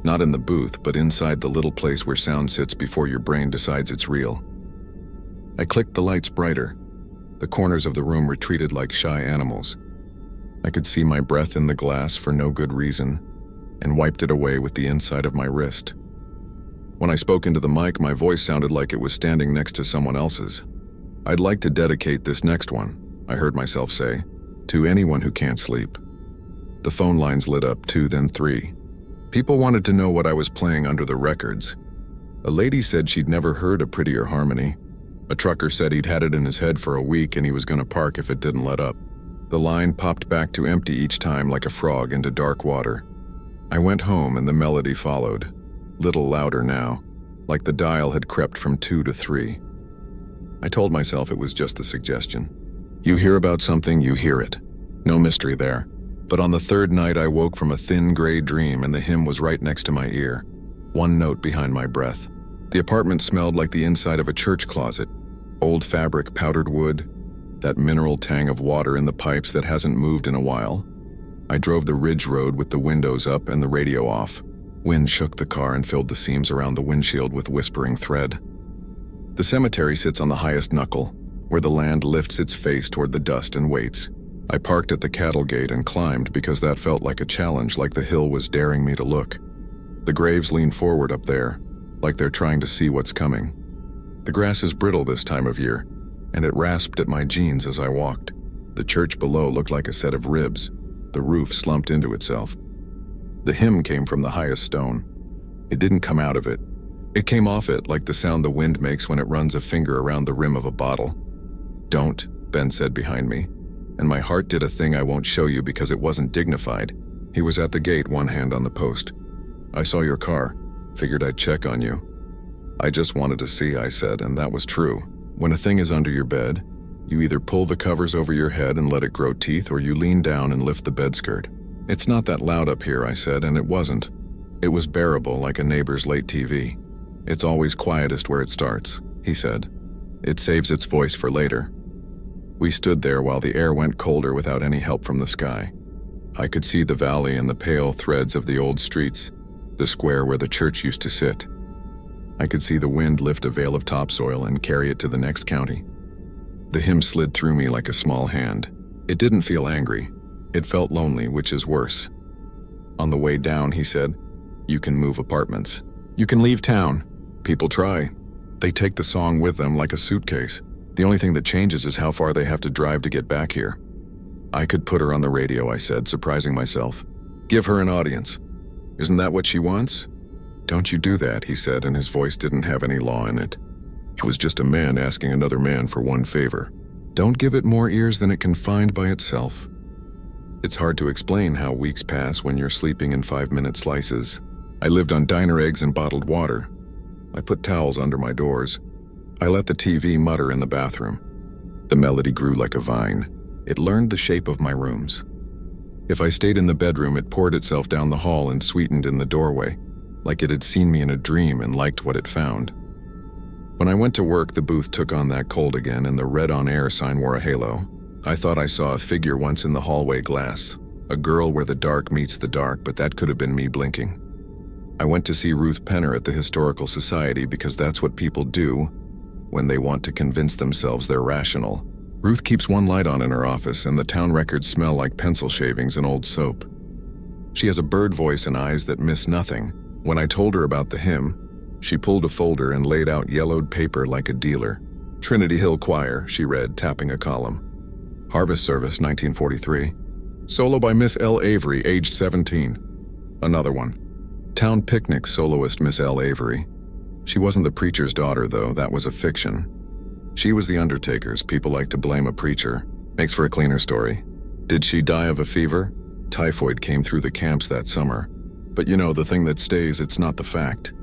Not in the booth, but inside the little place where sound sits before your brain decides it's real. I clicked the lights brighter. The corners of the room retreated like shy animals. I could see my breath in the glass for no good reason, and wiped it away with the inside of my wrist. When I spoke into the mic, my voice sounded like it was standing next to someone else's. "I'd like to dedicate this next one," I heard myself say, "to anyone who can't sleep." The phone lines lit up, 2, then 3. People wanted to know what I was playing under the records. A lady said she'd never heard a prettier harmony. A trucker said he'd had it in his head for a week and he was going to park if it didn't let up. The line popped back to empty each time like a frog into dark water. I went home and the melody followed, little louder now, like the dial had crept from 2 to 3. I told myself it was just the suggestion. You hear about something, you hear it. No mystery there. But on the third night I woke from a thin gray dream and the hymn was right next to my ear, one note behind my breath. The apartment smelled like the inside of a church closet. Old fabric, powdered wood, that mineral tang of water in the pipes that hasn't moved in a while. I drove the ridge road with the windows up and the radio off. Wind shook the car and filled the seams around the windshield with whispering thread. The cemetery sits on the highest knuckle, where the land lifts its face toward the dust and waits. I parked at the cattle gate and climbed because that felt like a challenge, like the hill was daring me to look. The graves lean forward up there, like they're trying to see what's coming. The grass is brittle this time of year, and it rasped at my jeans as I walked. The church below looked like a set of ribs. The roof slumped into itself. The hymn came from the highest stone. It didn't come out of it. It came off it like the sound the wind makes when it runs a finger around the rim of a bottle. "Don't," Ben said behind me, and my heart did a thing I won't show you because it wasn't dignified. He was at the gate, one hand on the post. "I saw your car. Figured I'd check on you." "I just wanted to see," I said, and that was true. When a thing is under your bed, you either pull the covers over your head and let it grow teeth, or you lean down and lift the bedskirt. "It's not that loud up here," I said, and it wasn't. It was bearable, like a neighbor's late TV. "It's always quietest where it starts," he said. "It saves its voice for later." We stood there while the air went colder without any help from the sky. I could see the valley and the pale threads of the old streets, the square where the church used to sit. I could see the wind lift a veil of topsoil and carry it to the next county. The hymn slid through me like a small hand. It didn't feel angry. It felt lonely, which is worse. On the way down, he said, "You can move apartments. You can leave town. People try. They take the song with them like a suitcase. The only thing that changes is how far they have to drive to get back here." "I could put her on the radio," I said, surprising myself. "Give her an audience. Isn't that what she wants?" "Don't you do that," he said, and his voice didn't have any law in it. It was just a man asking another man for one favor. Don't give it more ears than it can find by itself. It's hard to explain how weeks pass when you're sleeping in 5-minute slices. I lived on diner eggs and bottled water. I put towels under my doors. I let the TV mutter in the bathroom. The melody grew like a vine. It learned the shape of my rooms. If I stayed in the bedroom, it poured itself down the hall and sweetened in the doorway, like it had seen me in a dream and liked what it found. When I went to work, the booth took on that cold again, and the red on air sign wore a halo. I thought I saw a figure once in the hallway glass, a girl where the dark meets the dark, but that could have been me blinking. I went to see Ruth Penner at the Historical Society because that's what people do when they want to convince themselves they're rational. Ruth keeps one light on in her office, and the town records smell like pencil shavings and old soap. She has a bird voice and eyes that miss nothing. When I told her about the hymn, she pulled a folder and laid out yellowed paper like a dealer. "Trinity Hill Choir," she read, tapping a column. "Harvest Service, 1943. Solo by Miss L. Avery, aged 17. Another one. Town Picnic soloist Miss L. Avery. She wasn't the preacher's daughter, though. That was a fiction. She was the undertaker's. People like to blame a preacher. Makes for a cleaner story. Did she die of a fever? Typhoid came through the camps that summer. But you know, the thing that stays, it's not the fact."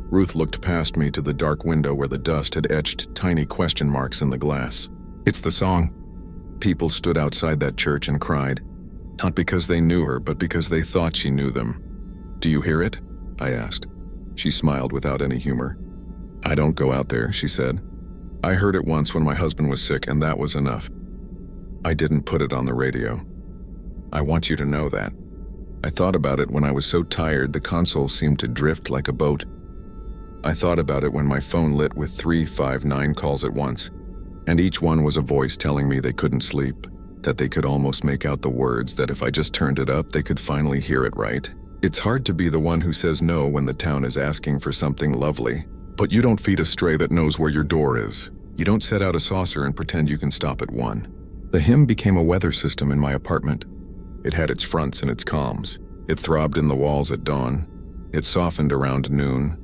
Ruth looked past me to the dark window where the dust had etched tiny question marks in the glass. "It's the song." People stood outside that church and cried. Not because they knew her, but because they thought she knew them. "Do you hear it?" I asked. She smiled without any humor. "I don't go out there," she said. "I heard it once when my husband was sick, and that was enough. I didn't put it on the radio. I want you to know that." I thought about it when I was so tired the console seemed to drift like a boat. I thought about it when my phone lit with 359 calls at once, and each one was a voice telling me they couldn't sleep, that they could almost make out the words, that if I just turned it up they could finally hear it right. It's hard to be the one who says no when the town is asking for something lovely, but you don't feed a stray that knows where your door is. You don't set out a saucer and pretend you can stop at one. The hymn became a weather system in my apartment. It had its fronts and its calms. It throbbed in the walls at dawn. It softened around noon.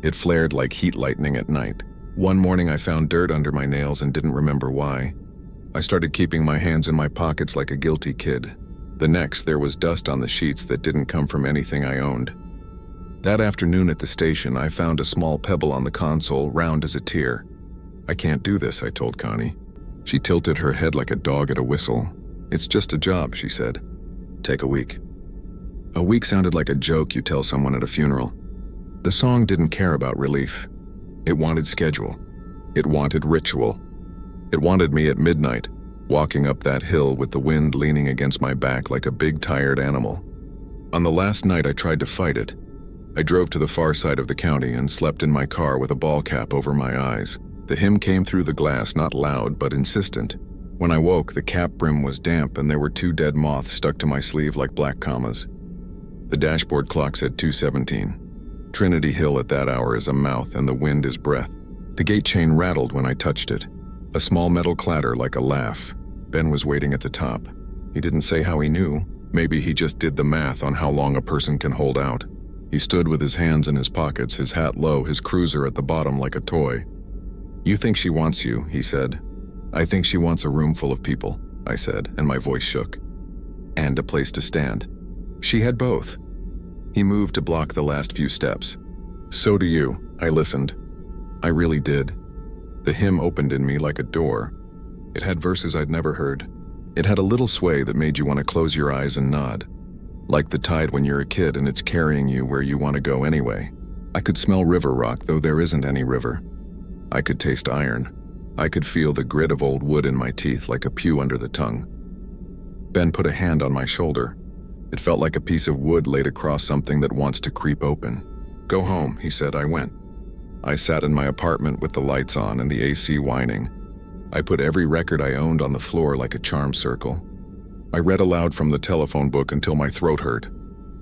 It flared like heat lightning at night. One morning I found dirt under my nails and didn't remember why. I started keeping my hands in my pockets like a guilty kid. The next, there was dust on the sheets that didn't come from anything I owned. That afternoon at the station, I found a small pebble on the console, round as a tear. I can't do this, I told Connie. She tilted her head like a dog at a whistle. It's just a job, she said. Take a week. A week sounded like a joke you tell someone at a funeral. The song didn't care about relief. It wanted schedule. It wanted ritual. It wanted me at midnight, walking up that hill with the wind leaning against my back like a big tired animal. On the last night I tried to fight it. I drove to the far side of the county and slept in my car with a ball cap over my eyes. The hymn came through the glass, not loud but insistent. When I woke, the cap brim was damp and there were 2 dead moths stuck to my sleeve like black commas. The dashboard clock said 2:17. Trinity Hill at that hour is a mouth and the wind is breath. The gate chain rattled when I touched it. A small metal clatter like a laugh. Ben was waiting at the top. He didn't say how he knew. Maybe he just did the math on how long a person can hold out. He stood with his hands in his pockets, his hat low, his cruiser at the bottom like a toy. You think she wants you, he said. I think she wants a room full of people, I said, and my voice shook. And a place to stand. She had both. He moved to block the last few steps. So do you, I listened. I really did. The hymn opened in me like a door. It had verses I'd never heard. It had a little sway that made you want to close your eyes and nod. Like the tide when you're a kid and it's carrying you where you want to go anyway. I could smell river rock, though there isn't any river. I could taste iron. I could feel the grit of old wood in my teeth like a pew under the tongue. Ben put a hand on my shoulder. It felt like a piece of wood laid across something that wants to creep open. Go home, he said. I went. I sat in my apartment with the lights on and the AC whining. I put every record I owned on the floor like a charm circle. I read aloud from the telephone book until my throat hurt.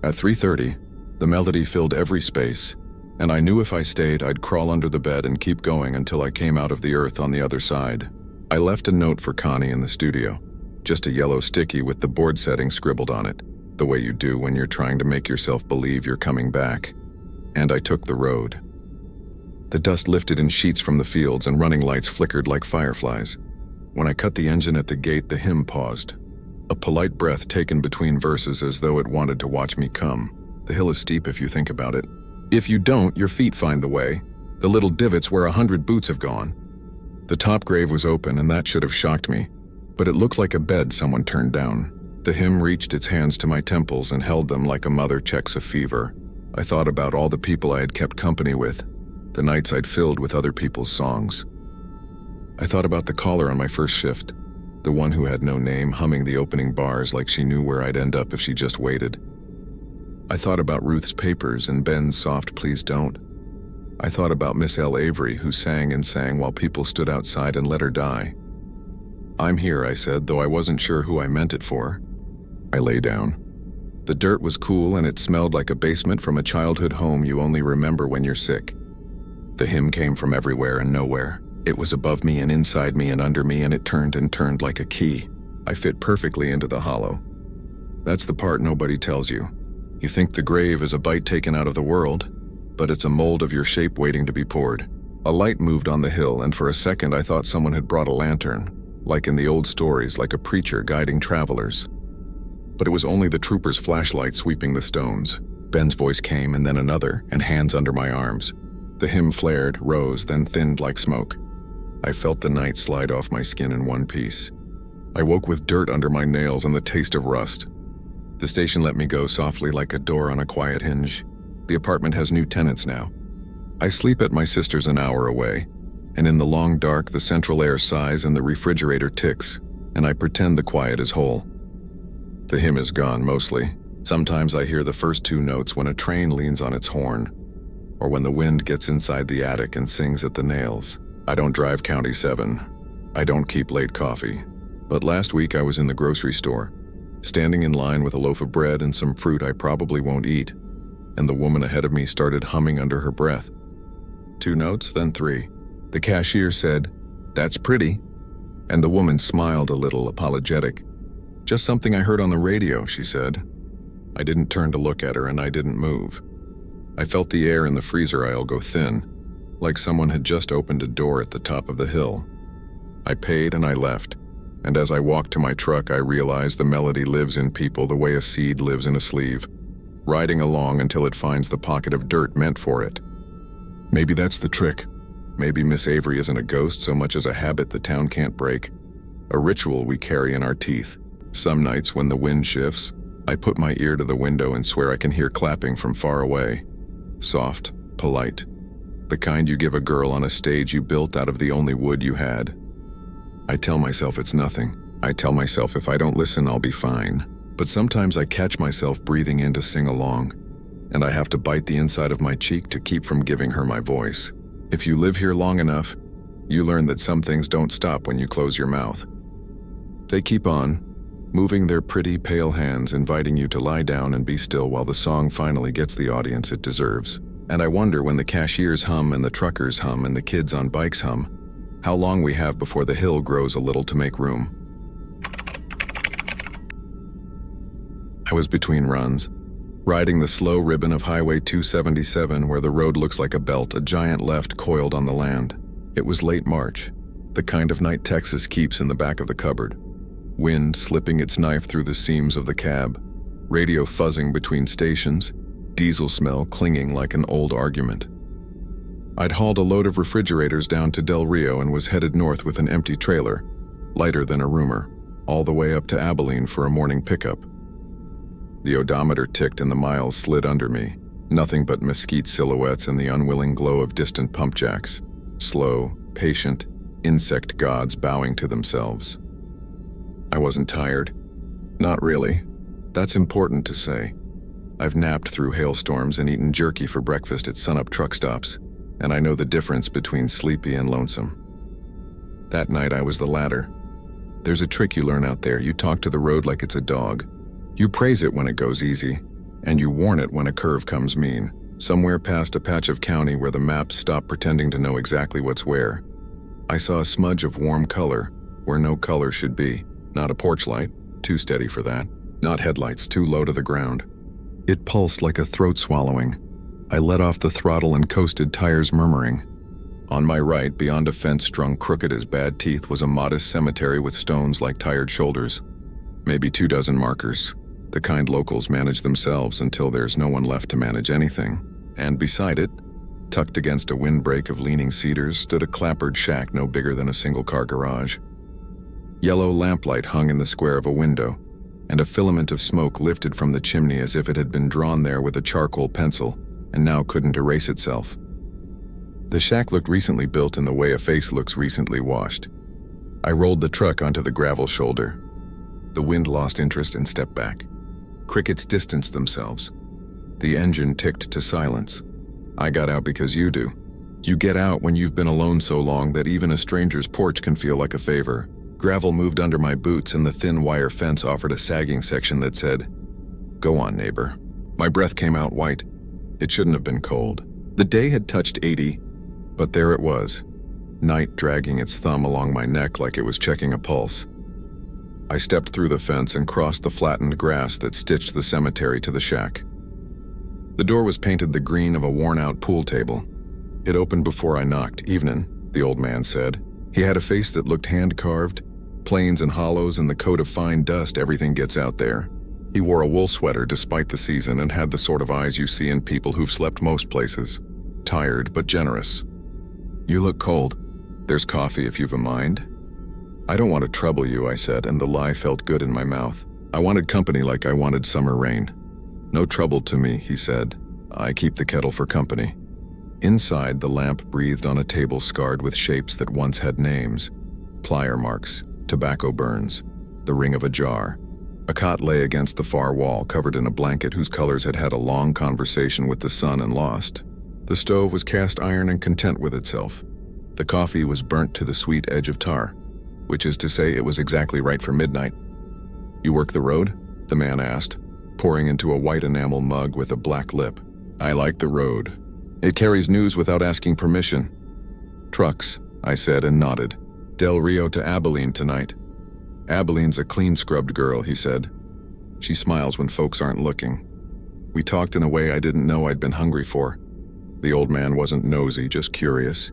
At 3:30, the melody filled every space, and I knew if I stayed, I'd crawl under the bed and keep going until I came out of the earth on the other side. I left a note for Connie in the studio, just a yellow sticky with the board setting scribbled on it, the way you do when you're trying to make yourself believe you're coming back. And I took the road. The dust lifted in sheets from the fields and running lights flickered like fireflies. When I cut the engine at the gate, the hymn paused. A polite breath taken between verses as though it wanted to watch me come. The hill is steep if you think about it. If you don't, your feet find the way. The little divots where 100 boots have gone. The top grave was open and that should have shocked me, but it looked like a bed someone turned down. The hymn reached its hands to my temples and held them like a mother checks a fever. I thought about all the people I had kept company with, the nights I'd filled with other people's songs. I thought about the caller on my first shift, the one who had no name humming the opening bars like she knew where I'd end up if she just waited. I thought about Ruth's papers and Ben's soft please don't. I thought about Miss L. Avery who sang and sang while people stood outside and let her die. I'm here, I said, though I wasn't sure who I meant it for. I lay down. The dirt was cool and it smelled like a basement from a childhood home you only remember when you're sick. The hymn came from everywhere and nowhere. It was above me and inside me and under me, and it turned and turned like a key. I fit perfectly into the hollow. That's the part nobody tells you. You think the grave is a bite taken out of the world, but it's a mold of your shape waiting to be poured. A light moved on the hill, and for a second I thought someone had brought a lantern, like in the old stories, like a preacher guiding travelers. But it was only the trooper's flashlight sweeping the stones. Ben's voice came, and then another, and hands under my arms. The hymn flared, rose, then thinned like smoke. I felt the night slide off my skin in one piece. I woke with dirt under my nails and the taste of rust. The station let me go softly like a door on a quiet hinge. The apartment has new tenants now. I sleep at my sister's an hour away, and in the long dark the central air sighs and the refrigerator ticks, and I pretend the quiet is whole. The hymn is gone mostly. Sometimes I hear the first two notes when a train leans on its horn, or when the wind gets inside the attic and sings at the nails. I don't drive County 7. I don't keep late coffee. But last week I was in the grocery store, standing in line with a loaf of bread and some fruit I probably won't eat, and the woman ahead of me started humming under her breath. 2 notes, then 3. The cashier said, "That's pretty," and the woman smiled a little, apologetic. "Just something I heard on the radio," she said. I didn't turn to look at her, and I didn't move. I felt the air in the freezer aisle go thin, like someone had just opened a door at the top of the hill. I paid and I left, and as I walked to my truck, I realized the melody lives in people the way a seed lives in a sleeve, riding along until it finds the pocket of dirt meant for it. Maybe that's the trick. Maybe Miss Avery isn't a ghost so much as a habit the town can't break, a ritual we carry in our teeth. Some nights when the wind shifts, I put my ear to the window and swear I can hear clapping from far away. Soft, polite. The kind you give a girl on a stage you built out of the only wood you had. I tell myself it's nothing. I tell myself if I don't listen, I'll be fine. But sometimes I catch myself breathing in to sing along, and I have to bite the inside of my cheek to keep from giving her my voice. If you live here long enough, you learn that some things don't stop when you close your mouth. They keep on, moving their pretty, pale hands, inviting you to lie down and be still while the song finally gets the audience it deserves. And I wonder when the cashiers hum and the truckers hum and the kids on bikes hum, how long we have before the hill grows a little to make room. I was between runs, riding the slow ribbon of Highway 277 where the road looks like a belt, a giant left coiled on the land. It was late March, the kind of night Texas keeps in the back of the cupboard. Wind slipping its knife through the seams of the cab, radio fuzzing between stations, diesel smell clinging like an old argument. I'd hauled a load of refrigerators down to Del Rio and was headed north with an empty trailer, lighter than a rumor, all the way up to Abilene for a morning pickup. The odometer ticked and the miles slid under me, nothing but mesquite silhouettes and the unwilling glow of distant pump jacks, slow, patient, insect gods bowing to themselves. I wasn't tired. Not really. That's important to say. I've napped through hailstorms and eaten jerky for breakfast at sunup truck stops, and I know the difference between sleepy and lonesome. That night I was the latter. There's a trick you learn out there. You talk to the road like it's a dog. You praise it when it goes easy, and you warn it when a curve comes mean, somewhere past a patch of county where the maps stop pretending to know exactly what's where. I saw a smudge of warm color where no color should be. Not a porch light, too steady for that. Not headlights, too low to the ground. It pulsed like a throat swallowing. I let off the throttle and coasted, tires murmuring. On my right, beyond a fence strung crooked as bad teeth, was a modest cemetery with stones like tired shoulders. Maybe 24 markers, the kind locals manage themselves until there's no one left to manage anything. And beside it, tucked against a windbreak of leaning cedars, stood a clapboard shack no bigger than a single-car garage. Yellow lamplight hung in the square of a window, and a filament of smoke lifted from the chimney as if it had been drawn there with a charcoal pencil and now couldn't erase itself. The shack looked recently built in the way a face looks recently washed. I rolled the truck onto the gravel shoulder. The wind lost interest and stepped back. Crickets distanced themselves. The engine ticked to silence. I got out because you do. You get out when you've been alone so long that even a stranger's porch can feel like a favor. Gravel moved under my boots and the thin wire fence offered a sagging section that said, "Go on, neighbor." My breath came out white. It shouldn't have been cold. The day had touched 80, but there it was, night dragging its thumb along my neck like it was checking a pulse. I stepped through the fence and crossed the flattened grass that stitched the cemetery to the shack. The door was painted the green of a worn-out pool table. It opened before I knocked. "Evenin'," the old man said. He had a face that looked hand-carved, planes and hollows and the coat of fine dust everything gets out there. He wore a wool sweater despite the season and had the sort of eyes you see in people who've slept most places. Tired but generous. "You look cold. There's coffee if you've a mind." "I don't want to trouble you," I said, and the lie felt good in my mouth. I wanted company like I wanted summer rain. "No trouble to me," he said. "I keep the kettle for company." Inside, the lamp breathed on a table scarred with shapes that once had names. Plier marks, tobacco burns, the ring of a jar. A cot lay against the far wall, covered in a blanket whose colors had had a long conversation with the sun and lost. The stove was cast iron and content with itself. The coffee was burnt to the sweet edge of tar, which is to say it was exactly right for midnight. "You work the road?" the man asked, pouring into a white enamel mug with a black lip. "I like the road. It carries news without asking permission." "Trucks," I said and nodded. "Del Rio to Abilene tonight." "Abilene's a clean-scrubbed girl," he said. "She smiles when folks aren't looking." We talked in a way I didn't know I'd been hungry for. The old man wasn't nosy, just curious.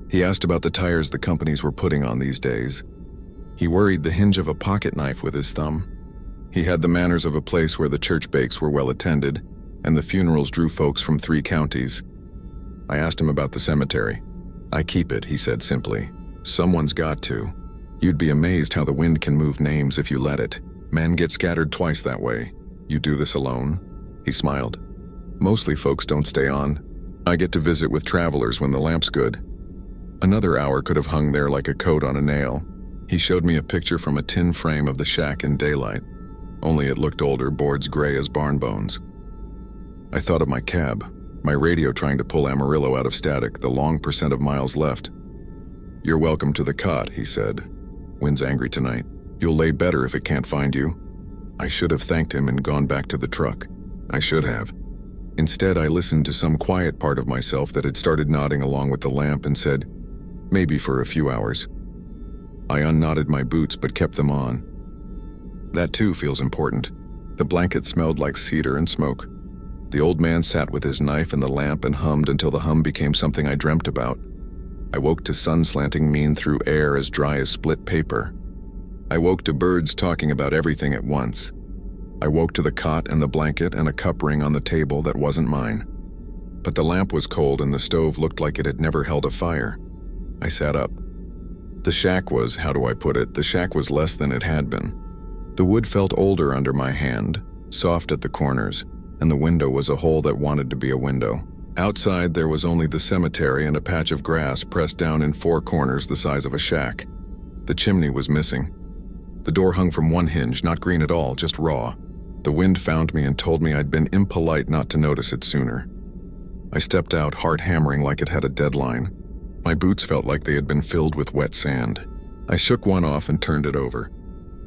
He asked about the tires the companies were putting on these days. He worried the hinge of a pocket knife with his thumb. He had the manners of a place where the church bakes were well attended, and the funerals drew folks from 3 counties. I asked him about the cemetery. "I keep it," he said simply. "Someone's got to. You'd be amazed how the wind can move names if you let it. Men get scattered twice that way. You do this alone?" He smiled. "Mostly folks don't stay on. I get to visit with travelers when the lamp's good." Another hour could have hung there like a coat on a nail. He showed me a picture from a tin frame of the shack in daylight. Only it looked older, boards gray as barn bones. I thought of my cab, my radio trying to pull Amarillo out of static, the long percent of miles left. "You're welcome to the cot," he said. "Wind's angry tonight. You'll lay better if it can't find you." I should have thanked him and gone back to the truck. I should have. Instead, I listened to some quiet part of myself that had started nodding along with the lamp and said, "Maybe for a few hours." I unknotted my boots but kept them on. That too feels important. The blanket smelled like cedar and smoke. The old man sat with his knife and the lamp and hummed until the hum became something I dreamt about. I woke to sun slanting mean through air as dry as split paper. I woke to birds talking about everything at once. I woke to the cot and the blanket and a cup ring on the table that wasn't mine. But the lamp was cold and the stove looked like it had never held a fire. I sat up. The shack was, how do I put it, the shack was less than it had been. The wood felt older under my hand, soft at the corners, and the window was a hole that wanted to be a window. Outside there was only the cemetery and a patch of grass pressed down in 4 corners the size of a shack. The chimney was missing. The door hung from one hinge, not green at all, just raw. The wind found me and told me I'd been impolite not to notice it sooner. I stepped out, heart hammering like it had a deadline. My boots felt like they had been filled with wet sand. I shook one off and turned it over.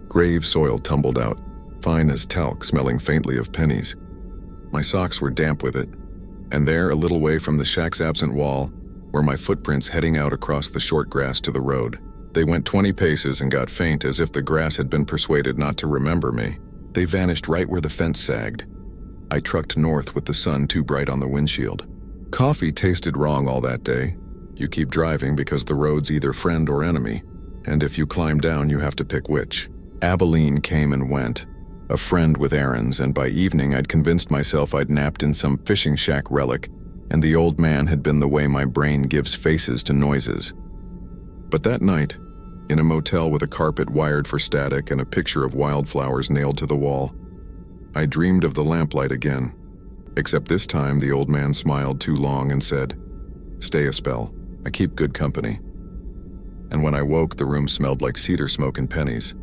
Grave soil tumbled out, fine as talc, smelling faintly of pennies. My socks were damp with it. And there, a little way from the shack's absent wall, were my footprints heading out across the short grass to the road. They went 20 paces and got faint as if the grass had been persuaded not to remember me. They vanished right where the fence sagged. I trucked north with the sun too bright on the windshield. Coffee tasted wrong all that day. You keep driving because the road's either friend or enemy, and if you climb down, you have to pick which. Abilene came and went, a friend with errands, and by evening I'd convinced myself I'd napped in some fishing shack relic, and the old man had been the way my brain gives faces to noises. But that night, in a motel with a carpet wired for static and a picture of wildflowers nailed to the wall, I dreamed of the lamplight again. Except this time the old man smiled too long and said, "Stay a spell. I keep good company." And when I woke, the room smelled like cedar smoke and pennies.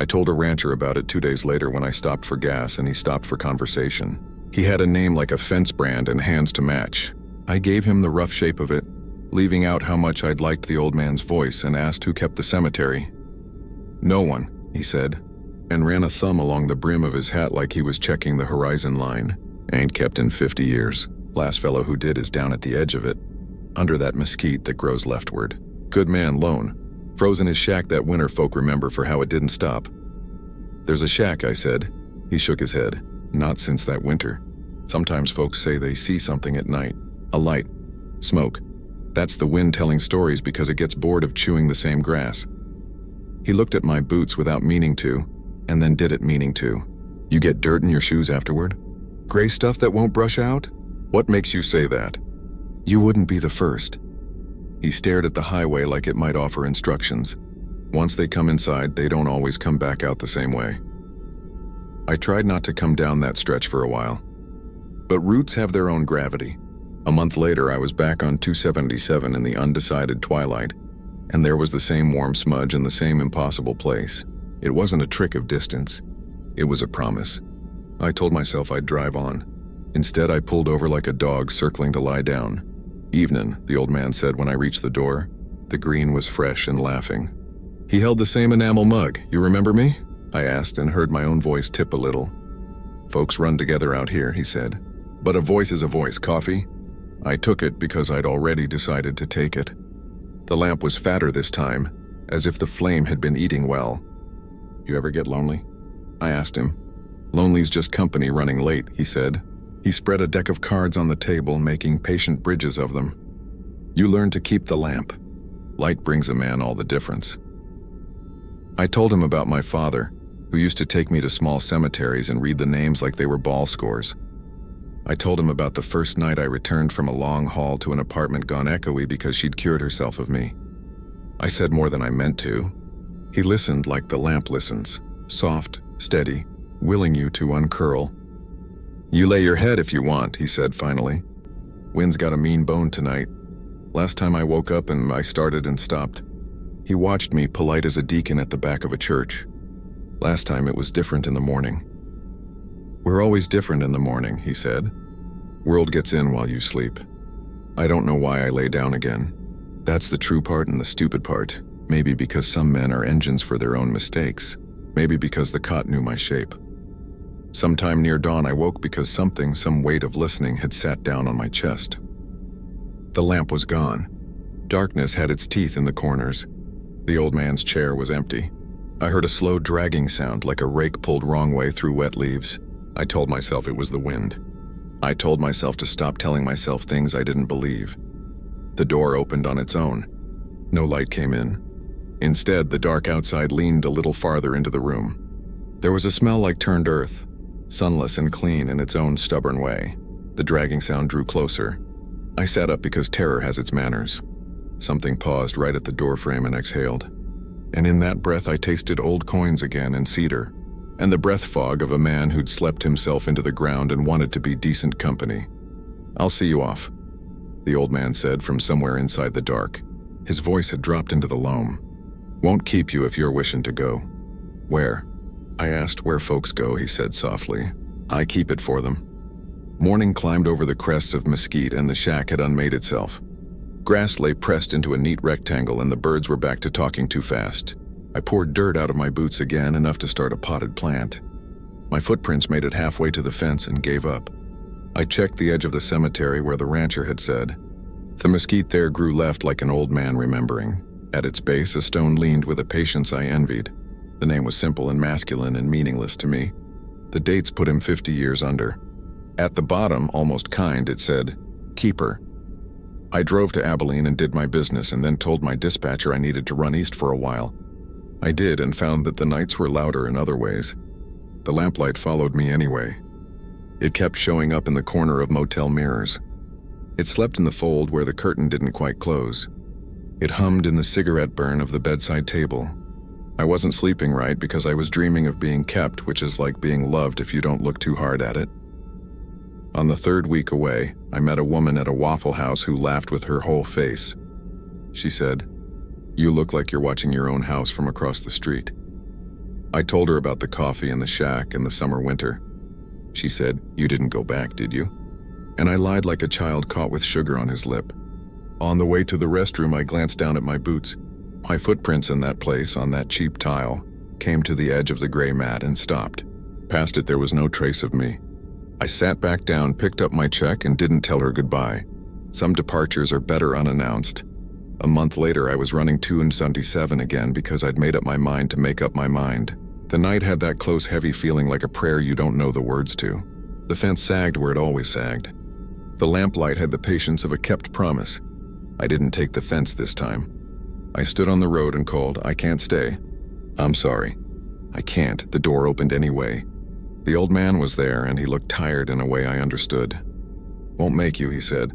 I told a rancher about it 2 days later when I stopped for gas and he stopped for conversation. He had a name like a fence brand and hands to match. I gave him the rough shape of it, leaving out how much I'd liked the old man's voice, and asked who kept the cemetery. "No one," he said, and ran a thumb along the brim of his hat like he was checking the horizon line. "Ain't kept in 50 years. Last fellow who did is down at the edge of it, under that mesquite that grows leftward. Good man, lone. Froze in his shack that winter folk remember for how it didn't stop." "There's a shack," I said. He shook his head. "Not since that winter. Sometimes folks say they see something at night. A light. Smoke. That's the wind telling stories because it gets bored of chewing the same grass." He looked at my boots without meaning to, and then did it meaning to. "You get dirt in your shoes afterward? Gray stuff that won't brush out? What makes you say that?" "You wouldn't be the first." He stared at the highway like it might offer instructions. Once they come inside, they don't always come back out the same way. I tried not to come down that stretch for a while. But routes have their own gravity. A month later, I was back on 277 in the undecided twilight, and there was the same warm smudge in the same impossible place. It wasn't a trick of distance. It was a promise. I told myself I'd drive on. Instead, I pulled over like a dog circling to lie down. "Evenin'," the old man said when I reached the door. The green was fresh and laughing. He held the same enamel mug. "You remember me?" I asked and heard my own voice tip a little. "Folks run together out here," he said. "But a voice is a voice. Coffee?" I took it because I'd already decided to take it. The lamp was fatter this time, as if the flame had been eating well. "You ever get lonely?" I asked him. "Lonely's just company running late," he said. He spread a deck of cards on the table, making patient bridges of them. "You learn to keep the lamp. Light brings a man all the difference." I told him about my father, who used to take me to small cemeteries and read the names like they were ball scores. I told him about the first night I returned from a long haul to an apartment gone echoey because she'd cured herself of me. I said more than I meant to. He listened like the lamp listens, soft, steady, willing you to uncurl. "You lay your head if you want," he said finally. "Wind's got a mean bone tonight. Last time I woke up and I started and stopped." He watched me, polite as a deacon at the back of a church. Last time it was different in the morning. "We're always different in the morning," he said. "World gets in while you sleep." I don't know why I lay down again. That's the true part and the stupid part. Maybe because some men are engines for their own mistakes. Maybe because the cot knew my shape. Sometime near dawn I woke because some weight of listening had sat down on my chest. The lamp was gone. Darkness had its teeth in the corners. The old man's chair was empty. I heard a slow dragging sound like a rake pulled wrong way through wet leaves. I told myself it was the wind. I told myself to stop telling myself things I didn't believe. The door opened on its own. No light came in. Instead, the dark outside leaned a little farther into the room. There was a smell like turned earth, sunless and clean in its own stubborn way. The dragging sound drew closer. I sat up because terror has its manners. Something paused right at the doorframe and exhaled. And in that breath I tasted old coins again and cedar, and the breath fog of a man who'd slept himself into the ground and wanted to be decent company. "I'll see you off," the old man said from somewhere inside the dark. His voice had dropped into the loam. "Won't keep you if you're wishing to go." "Where?" I asked. "Where folks go," he said softly. "I keep it for them." Morning climbed over the crests of mesquite and the shack had unmade itself. Grass lay pressed into a neat rectangle and the birds were back to talking too fast. I poured dirt out of my boots again, enough to start a potted plant. My footprints made it halfway to the fence and gave up. I checked the edge of the cemetery where the rancher had said. The mesquite there grew left like an old man remembering. At its base, a stone leaned with a patience I envied. The name was simple and masculine and meaningless to me. The dates put him 50 years under. At the bottom, almost kind, it said, "Keeper." I drove to Abilene and did my business and then told my dispatcher I needed to run east for a while. I did and found that the nights were louder in other ways. The lamplight followed me anyway. It kept showing up in the corner of motel mirrors. It slept in the fold where the curtain didn't quite close. It hummed in the cigarette burn of the bedside table. I wasn't sleeping right because I was dreaming of being kept, which is like being loved if you don't look too hard at it. On the third week away, I met a woman at a Waffle House who laughed with her whole face. She said, "You look like you're watching your own house from across the street." I told her about the coffee and the shack and the summer winter. She said, "You didn't go back, did you?" And I lied like a child caught with sugar on his lip. On the way to the restroom, I glanced down at my boots. My footprints in that place, on that cheap tile, came to the edge of the gray mat and stopped. Past it, there was no trace of me. I sat back down, picked up my check, and didn't tell her goodbye. Some departures are better unannounced. A month later, I was running 277 again because I'd made up my mind to make up my mind. The night had that close, heavy feeling like a prayer you don't know the words to. The fence sagged where it always sagged. The lamplight had the patience of a kept promise. I didn't take the fence this time. I stood on the road and called, "I can't stay." "I'm sorry." "I can't." The door opened anyway. The old man was there, and he looked tired in a way I understood. "Won't make you," he said.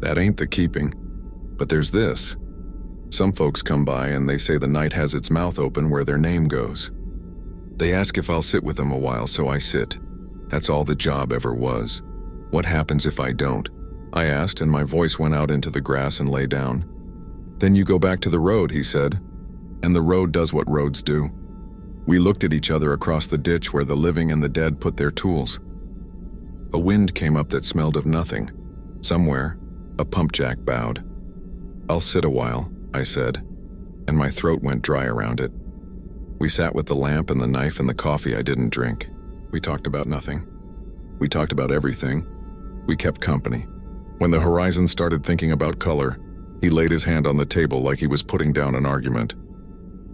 "That ain't the keeping. But there's this. Some folks come by and they say the night has its mouth open where their name goes. They ask if I'll sit with them a while, so I sit. That's all the job ever was. What happens if I don't?" I asked, and my voice went out into the grass and lay down. "Then you go back to the road," he said. "And the road does what roads do." We looked at each other across the ditch where the living and the dead put their tools. A wind came up that smelled of nothing. Somewhere, a pump jack bowed. "I'll sit a while," I said, and my throat went dry around it. We sat with the lamp and the knife and the coffee I didn't drink. We talked about nothing. We talked about everything. We kept company. When the horizon started thinking about color, he laid his hand on the table like he was putting down an argument.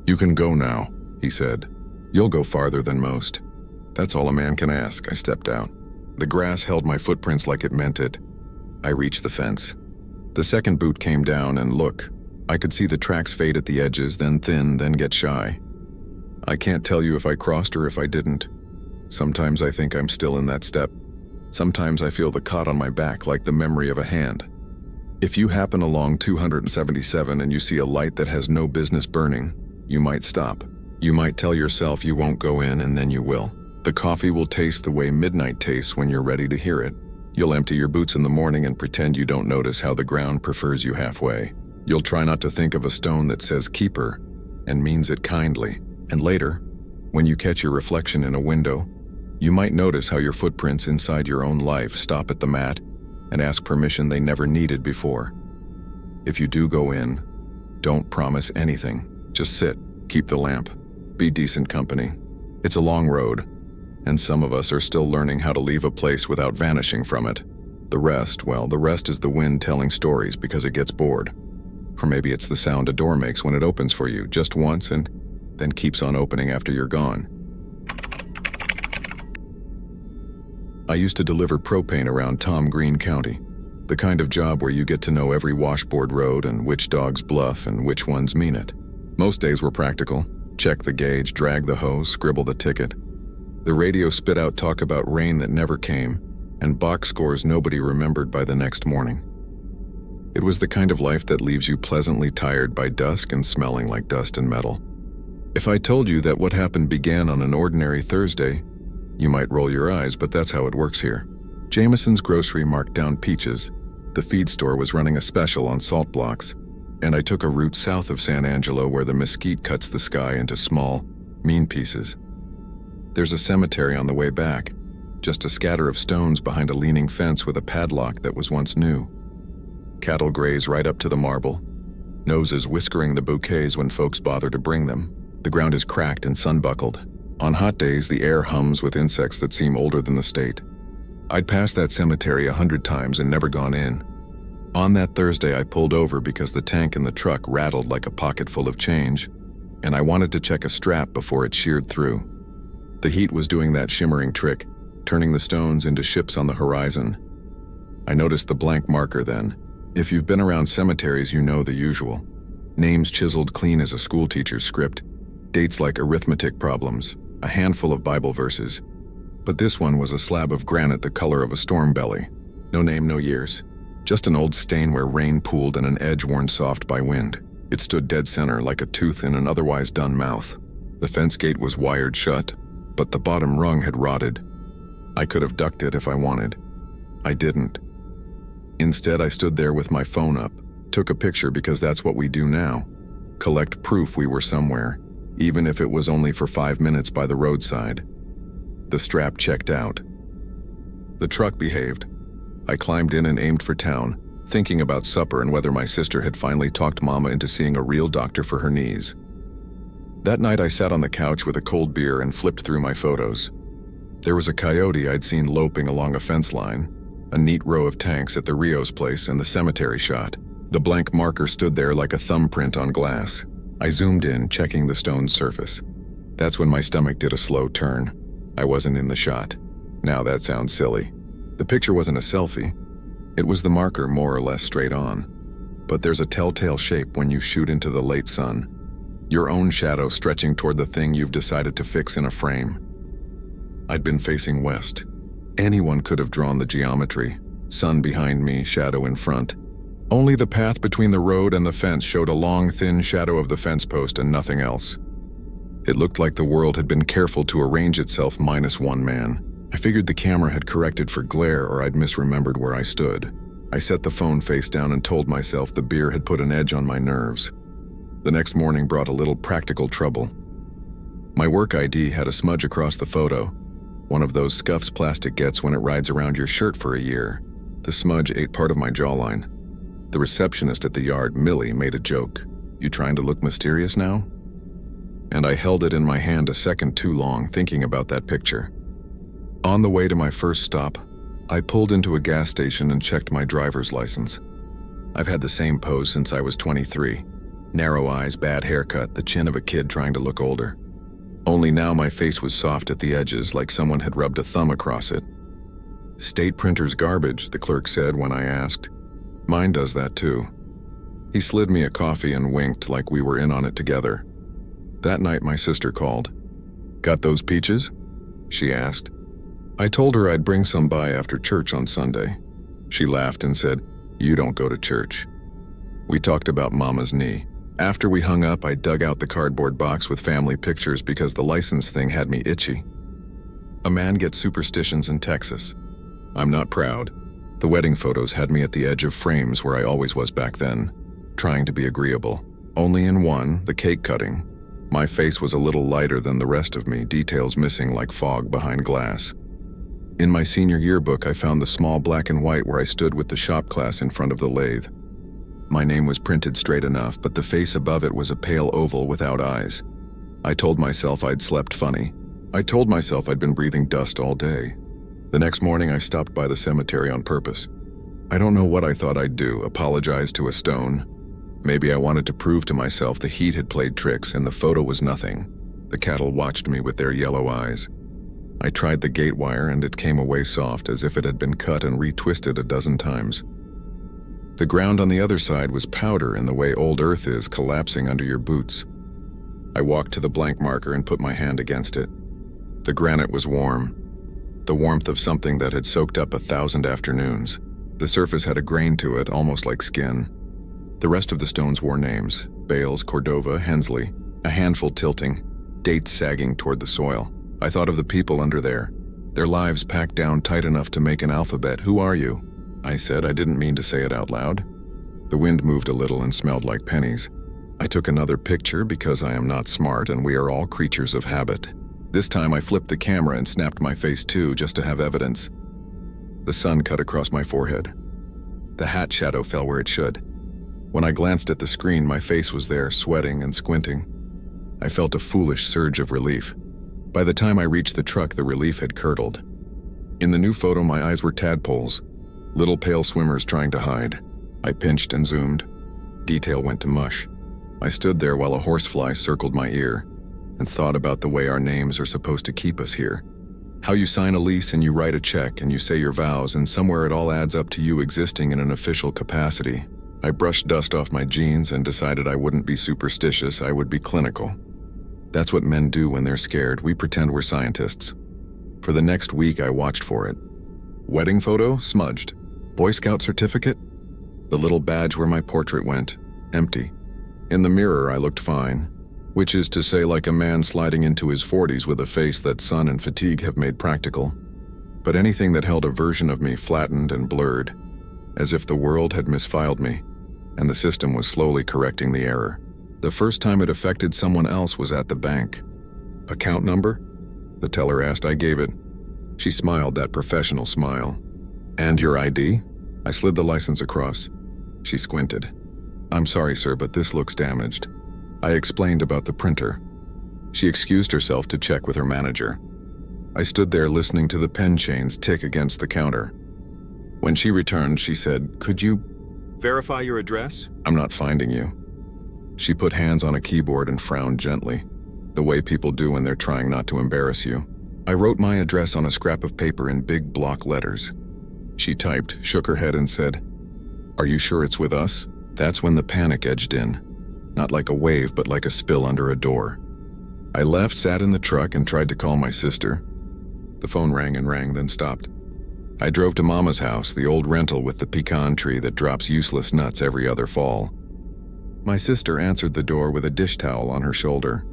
"You can go now," he said. "You'll go farther than most." "That's all a man can ask." I stepped out. The grass held my footprints like it meant it. I reached the fence. The second boot came down, and look, I could see the tracks fade at the edges, then thin, then get shy. I can't tell you if I crossed or if I didn't. Sometimes I think I'm still in that step. Sometimes I feel the cot on my back like the memory of a hand. If you happen along 277 and you see a light that has no business burning, you might stop. You might tell yourself you won't go in, and then you will. The coffee will taste the way midnight tastes when you're ready to hear it. You'll empty your boots in the morning and pretend you don't notice how the ground prefers you halfway. You'll try not to think of a stone that says keeper and means it kindly. And later, when you catch your reflection in a window, you might notice how your footprints inside your own life stop at the mat and ask permission they never needed before. If you do go in, don't promise anything. Just sit, keep the lamp, be decent company. It's a long road, and some of us are still learning how to leave a place without vanishing from it. The rest is the wind telling stories because it gets bored. Or maybe it's the sound a door makes when it opens for you just once and then keeps on opening after you're gone. I used to deliver propane around Tom Green County, the kind of job where you get to know every washboard road and which dogs bluff and which ones mean it. Most days were practical. Check the gauge, drag the hose, scribble the ticket. The radio spit out talk about rain that never came and box scores nobody remembered by the next morning. It was the kind of life that leaves you pleasantly tired by dusk and smelling like dust and metal. If I told you that what happened began on an ordinary Thursday, you might roll your eyes, but that's how it works here. Jameson's Grocery marked down peaches. The feed store was running a special on salt blocks, and I took a route south of San Angelo where the mesquite cuts the sky into small, mean pieces. There's a cemetery on the way back, just a scatter of stones behind a leaning fence with a padlock that was once new. Cattle graze right up to the marble, noses whiskering the bouquets when folks bother to bring them. The ground is cracked and sun-buckled. On hot days, the air hums with insects that seem older than the state. I'd passed that cemetery 100 times and never gone in. On that Thursday, I pulled over because the tank in the truck rattled like a pocket full of change, and I wanted to check a strap before it sheared through. The heat was doing that shimmering trick, turning the stones into ships on the horizon. I noticed the blank marker then. If you've been around cemeteries, you know the usual. Names chiseled clean as a schoolteacher's script, dates like arithmetic problems, a handful of Bible verses. But this one was a slab of granite the color of a storm belly. No name, no years. Just an old stain where rain pooled and an edge worn soft by wind. It stood dead center like a tooth in an otherwise done mouth. The fence gate was wired shut, but the bottom rung had rotted. I could have ducked it if I wanted. I didn't. Instead, I stood there with my phone up, took a picture because that's what we do now. Collect proof we were somewhere, even if it was only for 5 minutes by the roadside. The strap checked out. The truck behaved. I climbed in and aimed for town, thinking about supper and whether my sister had finally talked Mama into seeing a real doctor for her knees. That night I sat on the couch with a cold beer and flipped through my photos. There was a coyote I'd seen loping along a fence line, a neat row of tanks at the Rios place, and the cemetery shot. The blank marker stood there like a thumbprint on glass. I zoomed in, checking the stone's surface. That's when my stomach did a slow turn. I wasn't in the shot. Now that sounds silly. The picture wasn't a selfie. It was the marker more or less straight on. But there's a telltale shape when you shoot into the late sun. Your own shadow stretching toward the thing you've decided to fix in a frame. I'd been facing west. Anyone could have drawn the geometry. Sun behind me, shadow in front. Only the path between the road and the fence showed a long, thin shadow of the fence post and nothing else. It looked like the world had been careful to arrange itself minus one man. I figured the camera had corrected for glare or I'd misremembered where I stood. I set the phone face down and told myself the beer had put an edge on my nerves. The next morning brought a little practical trouble. My work ID had a smudge across the photo, one of those scuffs plastic gets when it rides around your shirt for a year. The smudge ate part of my jawline. The receptionist at the yard, Millie, made a joke. "You trying to look mysterious now?" And I held it in my hand a second too long, thinking about that picture. On the way to my first stop, I pulled into a gas station and checked my driver's license. I've had the same pose since I was 23. Narrow eyes, bad haircut, the chin of a kid trying to look older. Only now my face was soft at the edges, like someone had rubbed a thumb across it. "State printer's garbage," the clerk said when I asked. "Mine does that too." He slid me a coffee and winked like we were in on it together. That night my sister called. "Got those peaches?" she asked. I told her I'd bring some by after church on Sunday. She laughed and said, "You don't go to church." We talked about Mama's knee. After we hung up, I dug out the cardboard box with family pictures because the license thing had me itchy. A man gets superstitions in Texas. I'm not proud. The wedding photos had me at the edge of frames where I always was back then, trying to be agreeable. Only in one, the cake cutting, my face was a little lighter than the rest of me, details missing like fog behind glass. In my senior yearbook, I found the small black and white where I stood with the shop class in front of the lathe. My name was printed straight enough, but the face above it was a pale oval without eyes. I told myself I'd slept funny. I told myself I'd been breathing dust all day. The next morning, I stopped by the cemetery on purpose. I don't know what I thought I'd do, apologize to a stone. Maybe I wanted to prove to myself the heat had played tricks and the photo was nothing. The cattle watched me with their yellow eyes. I tried the gate wire and it came away soft as if it had been cut and retwisted a dozen times. The ground on the other side was powder in the way old earth is, collapsing under your boots. I walked to the blank marker and put my hand against it. The granite was warm, the warmth of something that had soaked up 1,000 afternoons. The surface had a grain to it, almost like skin. The rest of the stones wore names: Bales, Cordova, Hensley, a handful tilting, dates sagging toward the soil. I thought of the people under there, their lives packed down tight enough to make an alphabet. "Who are you?" I said. I didn't mean to say it out loud. The wind moved a little and smelled like pennies. I took another picture because I am not smart and we are all creatures of habit. This time I flipped the camera and snapped my face too, just to have evidence. The sun cut across my forehead. The hat shadow fell where it should. When I glanced at the screen, my face was there, sweating and squinting. I felt a foolish surge of relief. By the time I reached the truck, the relief had curdled. In the new photo, my eyes were tadpoles, little pale swimmers trying to hide. I pinched and zoomed. Detail went to mush. I stood there while a horsefly circled my ear and thought about the way our names are supposed to keep us here. How you sign a lease and you write a check and you say your vows, and somewhere it all adds up to you existing in an official capacity. I brushed dust off my jeans and decided I wouldn't be superstitious, I would be clinical. That's what men do when they're scared. We pretend we're scientists. For the next week, I watched for it. Wedding photo? Smudged. Boy Scout certificate? The little badge where my portrait went. Empty. In the mirror, I looked fine. Which is to say, like a man sliding into his 40s with a face that sun and fatigue have made practical. But anything that held a version of me flattened and blurred, as if the world had misfiled me, and the system was slowly correcting the error. The first time it affected someone else was at the bank. "Account number?" the teller asked. I gave it. She smiled, that professional smile. "And your ID?" I slid the license across. She squinted. "I'm sorry, sir, but this looks damaged." I explained about the printer. She excused herself to check with her manager. I stood there listening to the pen chains tick against the counter. When she returned, she said, "Could you verify your address? I'm not finding you." She put hands on a keyboard and frowned gently, the way people do when they're trying not to embarrass you. I wrote my address on a scrap of paper in big block letters. She typed, shook her head and said, "Are you sure it's with us?" That's when the panic edged in. Not like a wave, but like a spill under a door. I left, sat in the truck, and tried to call my sister. The phone rang and rang, then stopped. I drove to Mama's house, the old rental with the pecan tree that drops useless nuts every other fall. My sister answered the door with a dish towel on her shoulder.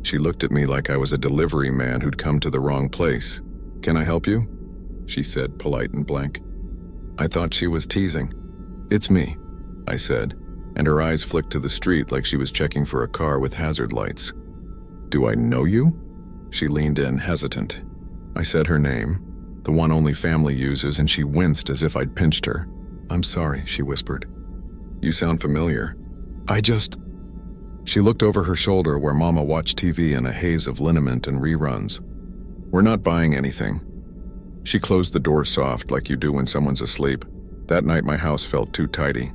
She looked at me like I was a delivery man who'd come to the wrong place. "Can I help you?" she said, polite and blank. I thought she was teasing. "It's me," I said, and her eyes flicked to the street like she was checking for a car with hazard lights. "Do I know you?" She leaned in, hesitant. I said her name, the one only family uses, and she winced as if I'd pinched her. "I'm sorry," she whispered. "You sound familiar." She looked over her shoulder where Mama watched TV in a haze of liniment and reruns. "We're not buying anything." She closed the door soft, like you do when someone's asleep. That night my house felt too tidy.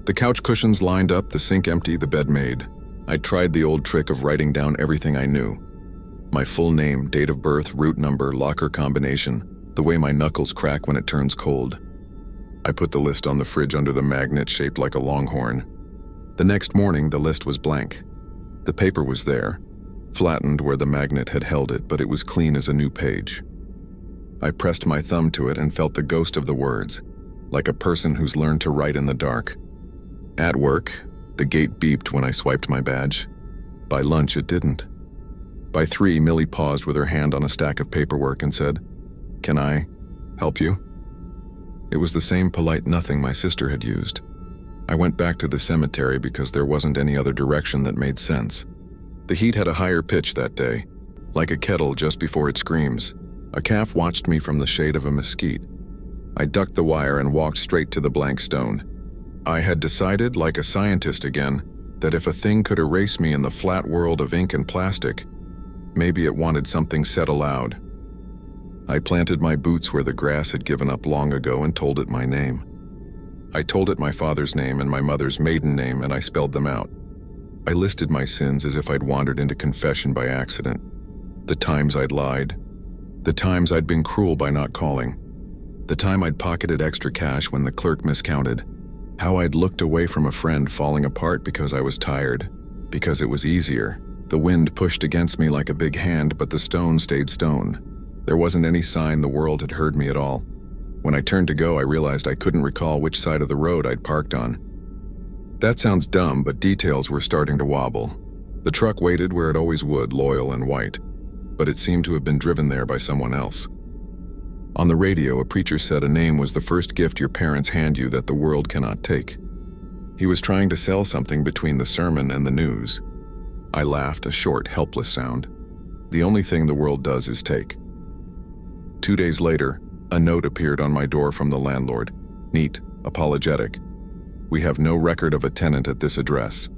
The couch cushions lined up, the sink empty, the bed made. I tried the old trick of writing down everything I knew. My full name, date of birth, route number, locker combination, the way my knuckles crack when it turns cold. I put the list on the fridge under the magnet shaped like a longhorn. The next morning, the list was blank. The paper was there, flattened where the magnet had held it, but it was clean as a new page. I pressed my thumb to it and felt the ghost of the words, like a person who's learned to write in the dark. At work, the gate beeped when I swiped my badge. By lunch, it didn't. By 3, Millie paused with her hand on a stack of paperwork and said, "Can I help you?" It was the same polite nothing my sister had used. I went back to the cemetery because there wasn't any other direction that made sense. The heat had a higher pitch that day, like a kettle just before it screams. A calf watched me from the shade of a mesquite. I ducked the wire and walked straight to the blank stone. I had decided, like a scientist again, that if a thing could erase me in the flat world of ink and plastic, maybe it wanted something said aloud. I planted my boots where the grass had given up long ago and told it my name. I told it my father's name and my mother's maiden name, and I spelled them out. I listed my sins as if I'd wandered into confession by accident. The times I'd lied. The times I'd been cruel by not calling. The time I'd pocketed extra cash when the clerk miscounted. How I'd looked away from a friend falling apart because I was tired. Because it was easier. The wind pushed against me like a big hand, but the stone stayed stone. There wasn't any sign the world had heard me at all. When I turned to go, I realized I couldn't recall which side of the road I'd parked on. That sounds dumb, but details were starting to wobble. The truck waited where it always would, loyal and white, but it seemed to have been driven there by someone else. On the radio, a preacher said a name was the first gift your parents hand you that the world cannot take. He was trying to sell something between the sermon and the news. I laughed, a short, helpless sound. The only thing the world does is take. 2 days later, a note appeared on my door from the landlord. Neat, apologetic. "We have no record of a tenant at this address.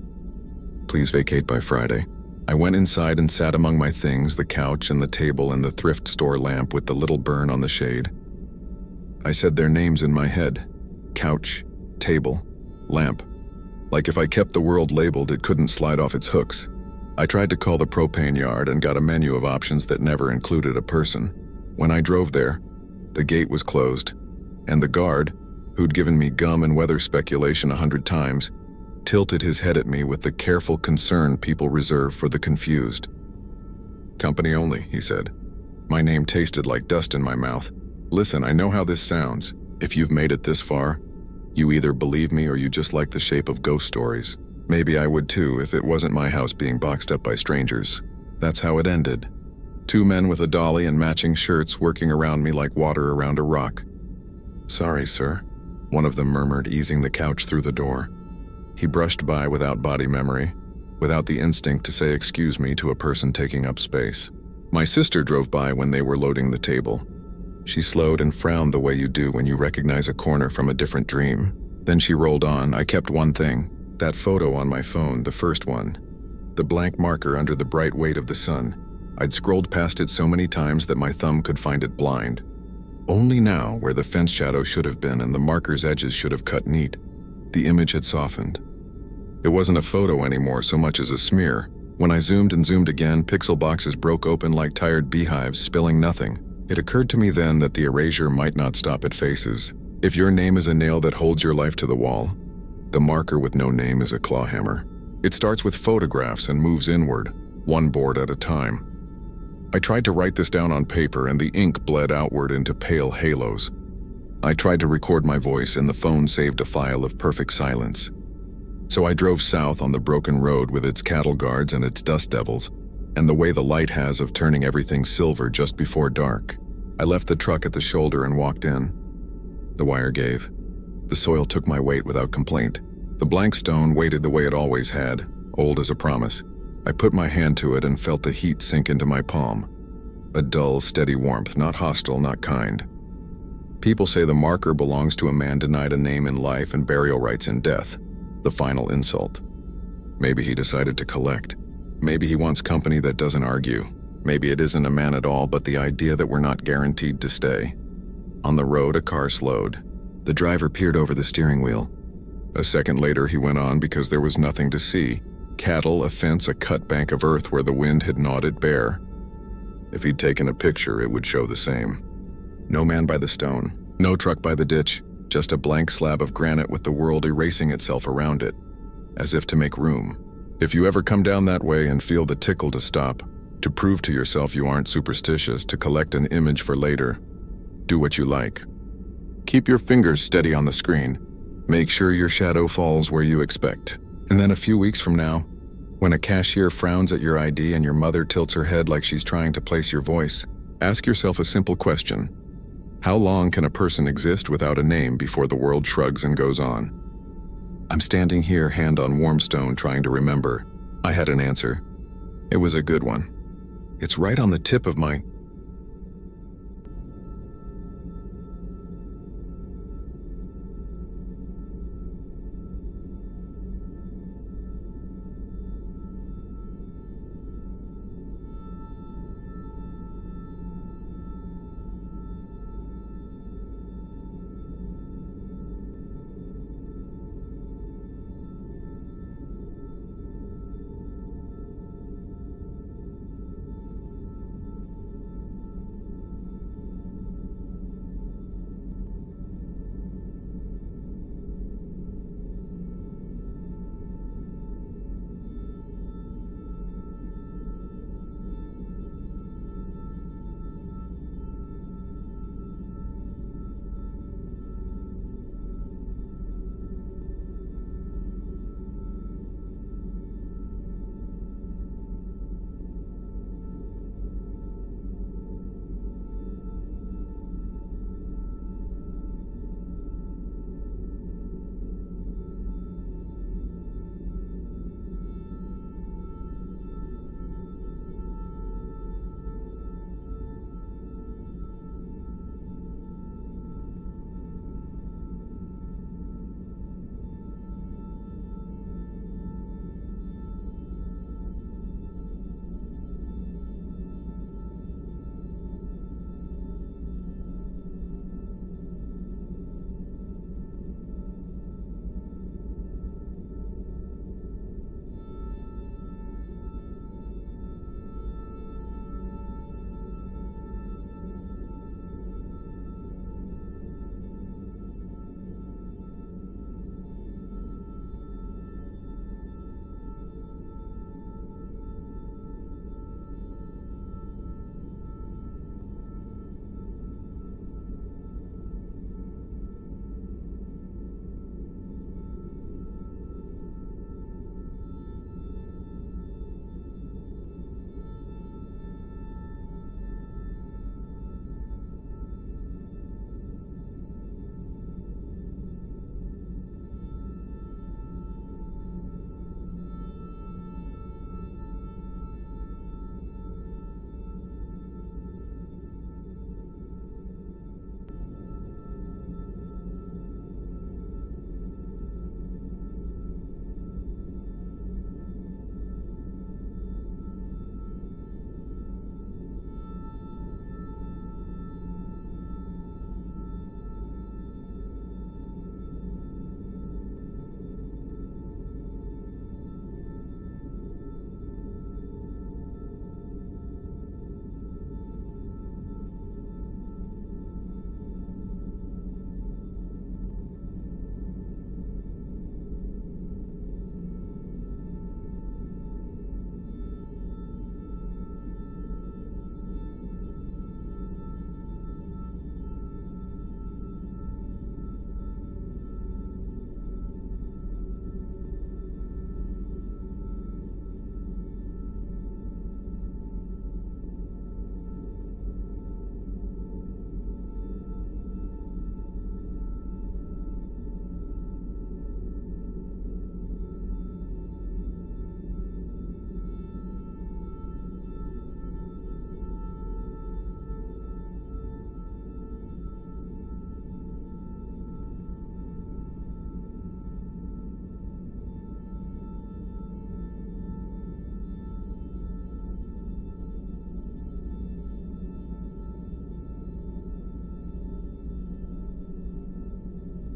Please vacate by Friday." I went inside and sat among my things, the couch and the table and the thrift store lamp with the little burn on the shade. I said their names in my head. Couch, table, lamp. Like if I kept the world labeled, it couldn't slide off its hooks. I tried to call the propane yard and got a menu of options that never included a person. When I drove there, the gate was closed, and the guard, who'd given me gum and weather speculation 100 times, tilted his head at me with the careful concern people reserve for the confused. "Company only," he said. My name tasted like dust in my mouth. "Listen, I know how this sounds. If you've made it this far, you either believe me or you just like the shape of ghost stories. Maybe I would too if it wasn't my house being boxed up by strangers." That's how it ended. 2 men with a dolly and matching shirts working around me like water around a rock. "Sorry, sir," one of them murmured, easing the couch through the door. He brushed by without body memory, without the instinct to say excuse me to a person taking up space. My sister drove by when they were loading the table. She slowed and frowned the way you do when you recognize a corner from a different dream. Then she rolled on. I kept one thing, that photo on my phone, the first one. The blank marker under the bright weight of the sun. I'd scrolled past it so many times that my thumb could find it blind. Only now, where the fence shadow should have been and the marker's edges should have cut neat, the image had softened. It wasn't a photo anymore so much as a smear. When I zoomed and zoomed again, pixel boxes broke open like tired beehives, spilling nothing. It occurred to me then that the erasure might not stop at faces. If your name is a nail that holds your life to the wall, the marker with no name is a claw hammer. It starts with photographs and moves inward, one board at a time. I tried to write this down on paper and the ink bled outward into pale halos. I tried to record my voice and the phone saved a file of perfect silence. So I drove south on the broken road with its cattle guards and its dust devils, and the way the light has of turning everything silver just before dark. I left the truck at the shoulder and walked in. The wire gave. The soil took my weight without complaint. The blank stone waited the way it always had, old as a promise. I put my hand to it and felt the heat sink into my palm. A dull, steady warmth, not hostile, not kind. People say the marker belongs to a man denied a name in life and burial rights in death. The final insult. Maybe he decided to collect. Maybe he wants company that doesn't argue. Maybe it isn't a man at all, but the idea that we're not guaranteed to stay. On the road, a car slowed. The driver peered over the steering wheel. A second later, he went on because there was nothing to see. Cattle, a fence, a cut bank of earth where the wind had gnawed it bare. If he'd taken a picture, it would show the same. No man by the stone, no truck by the ditch, just a blank slab of granite with the world erasing itself around it, as if to make room. If you ever come down that way and feel the tickle to stop, to prove to yourself you aren't superstitious, to collect an image for later, do what you like. Keep your fingers steady on the screen. Make sure your shadow falls where you expect. And then a few weeks from now, when a cashier frowns at your ID and your mother tilts her head like she's trying to place your voice, ask yourself a simple question. How long can a person exist without a name before the world shrugs and goes on? I'm standing here, hand on warm stone, trying to remember. I had an answer. It was a good one. It's right on the tip of my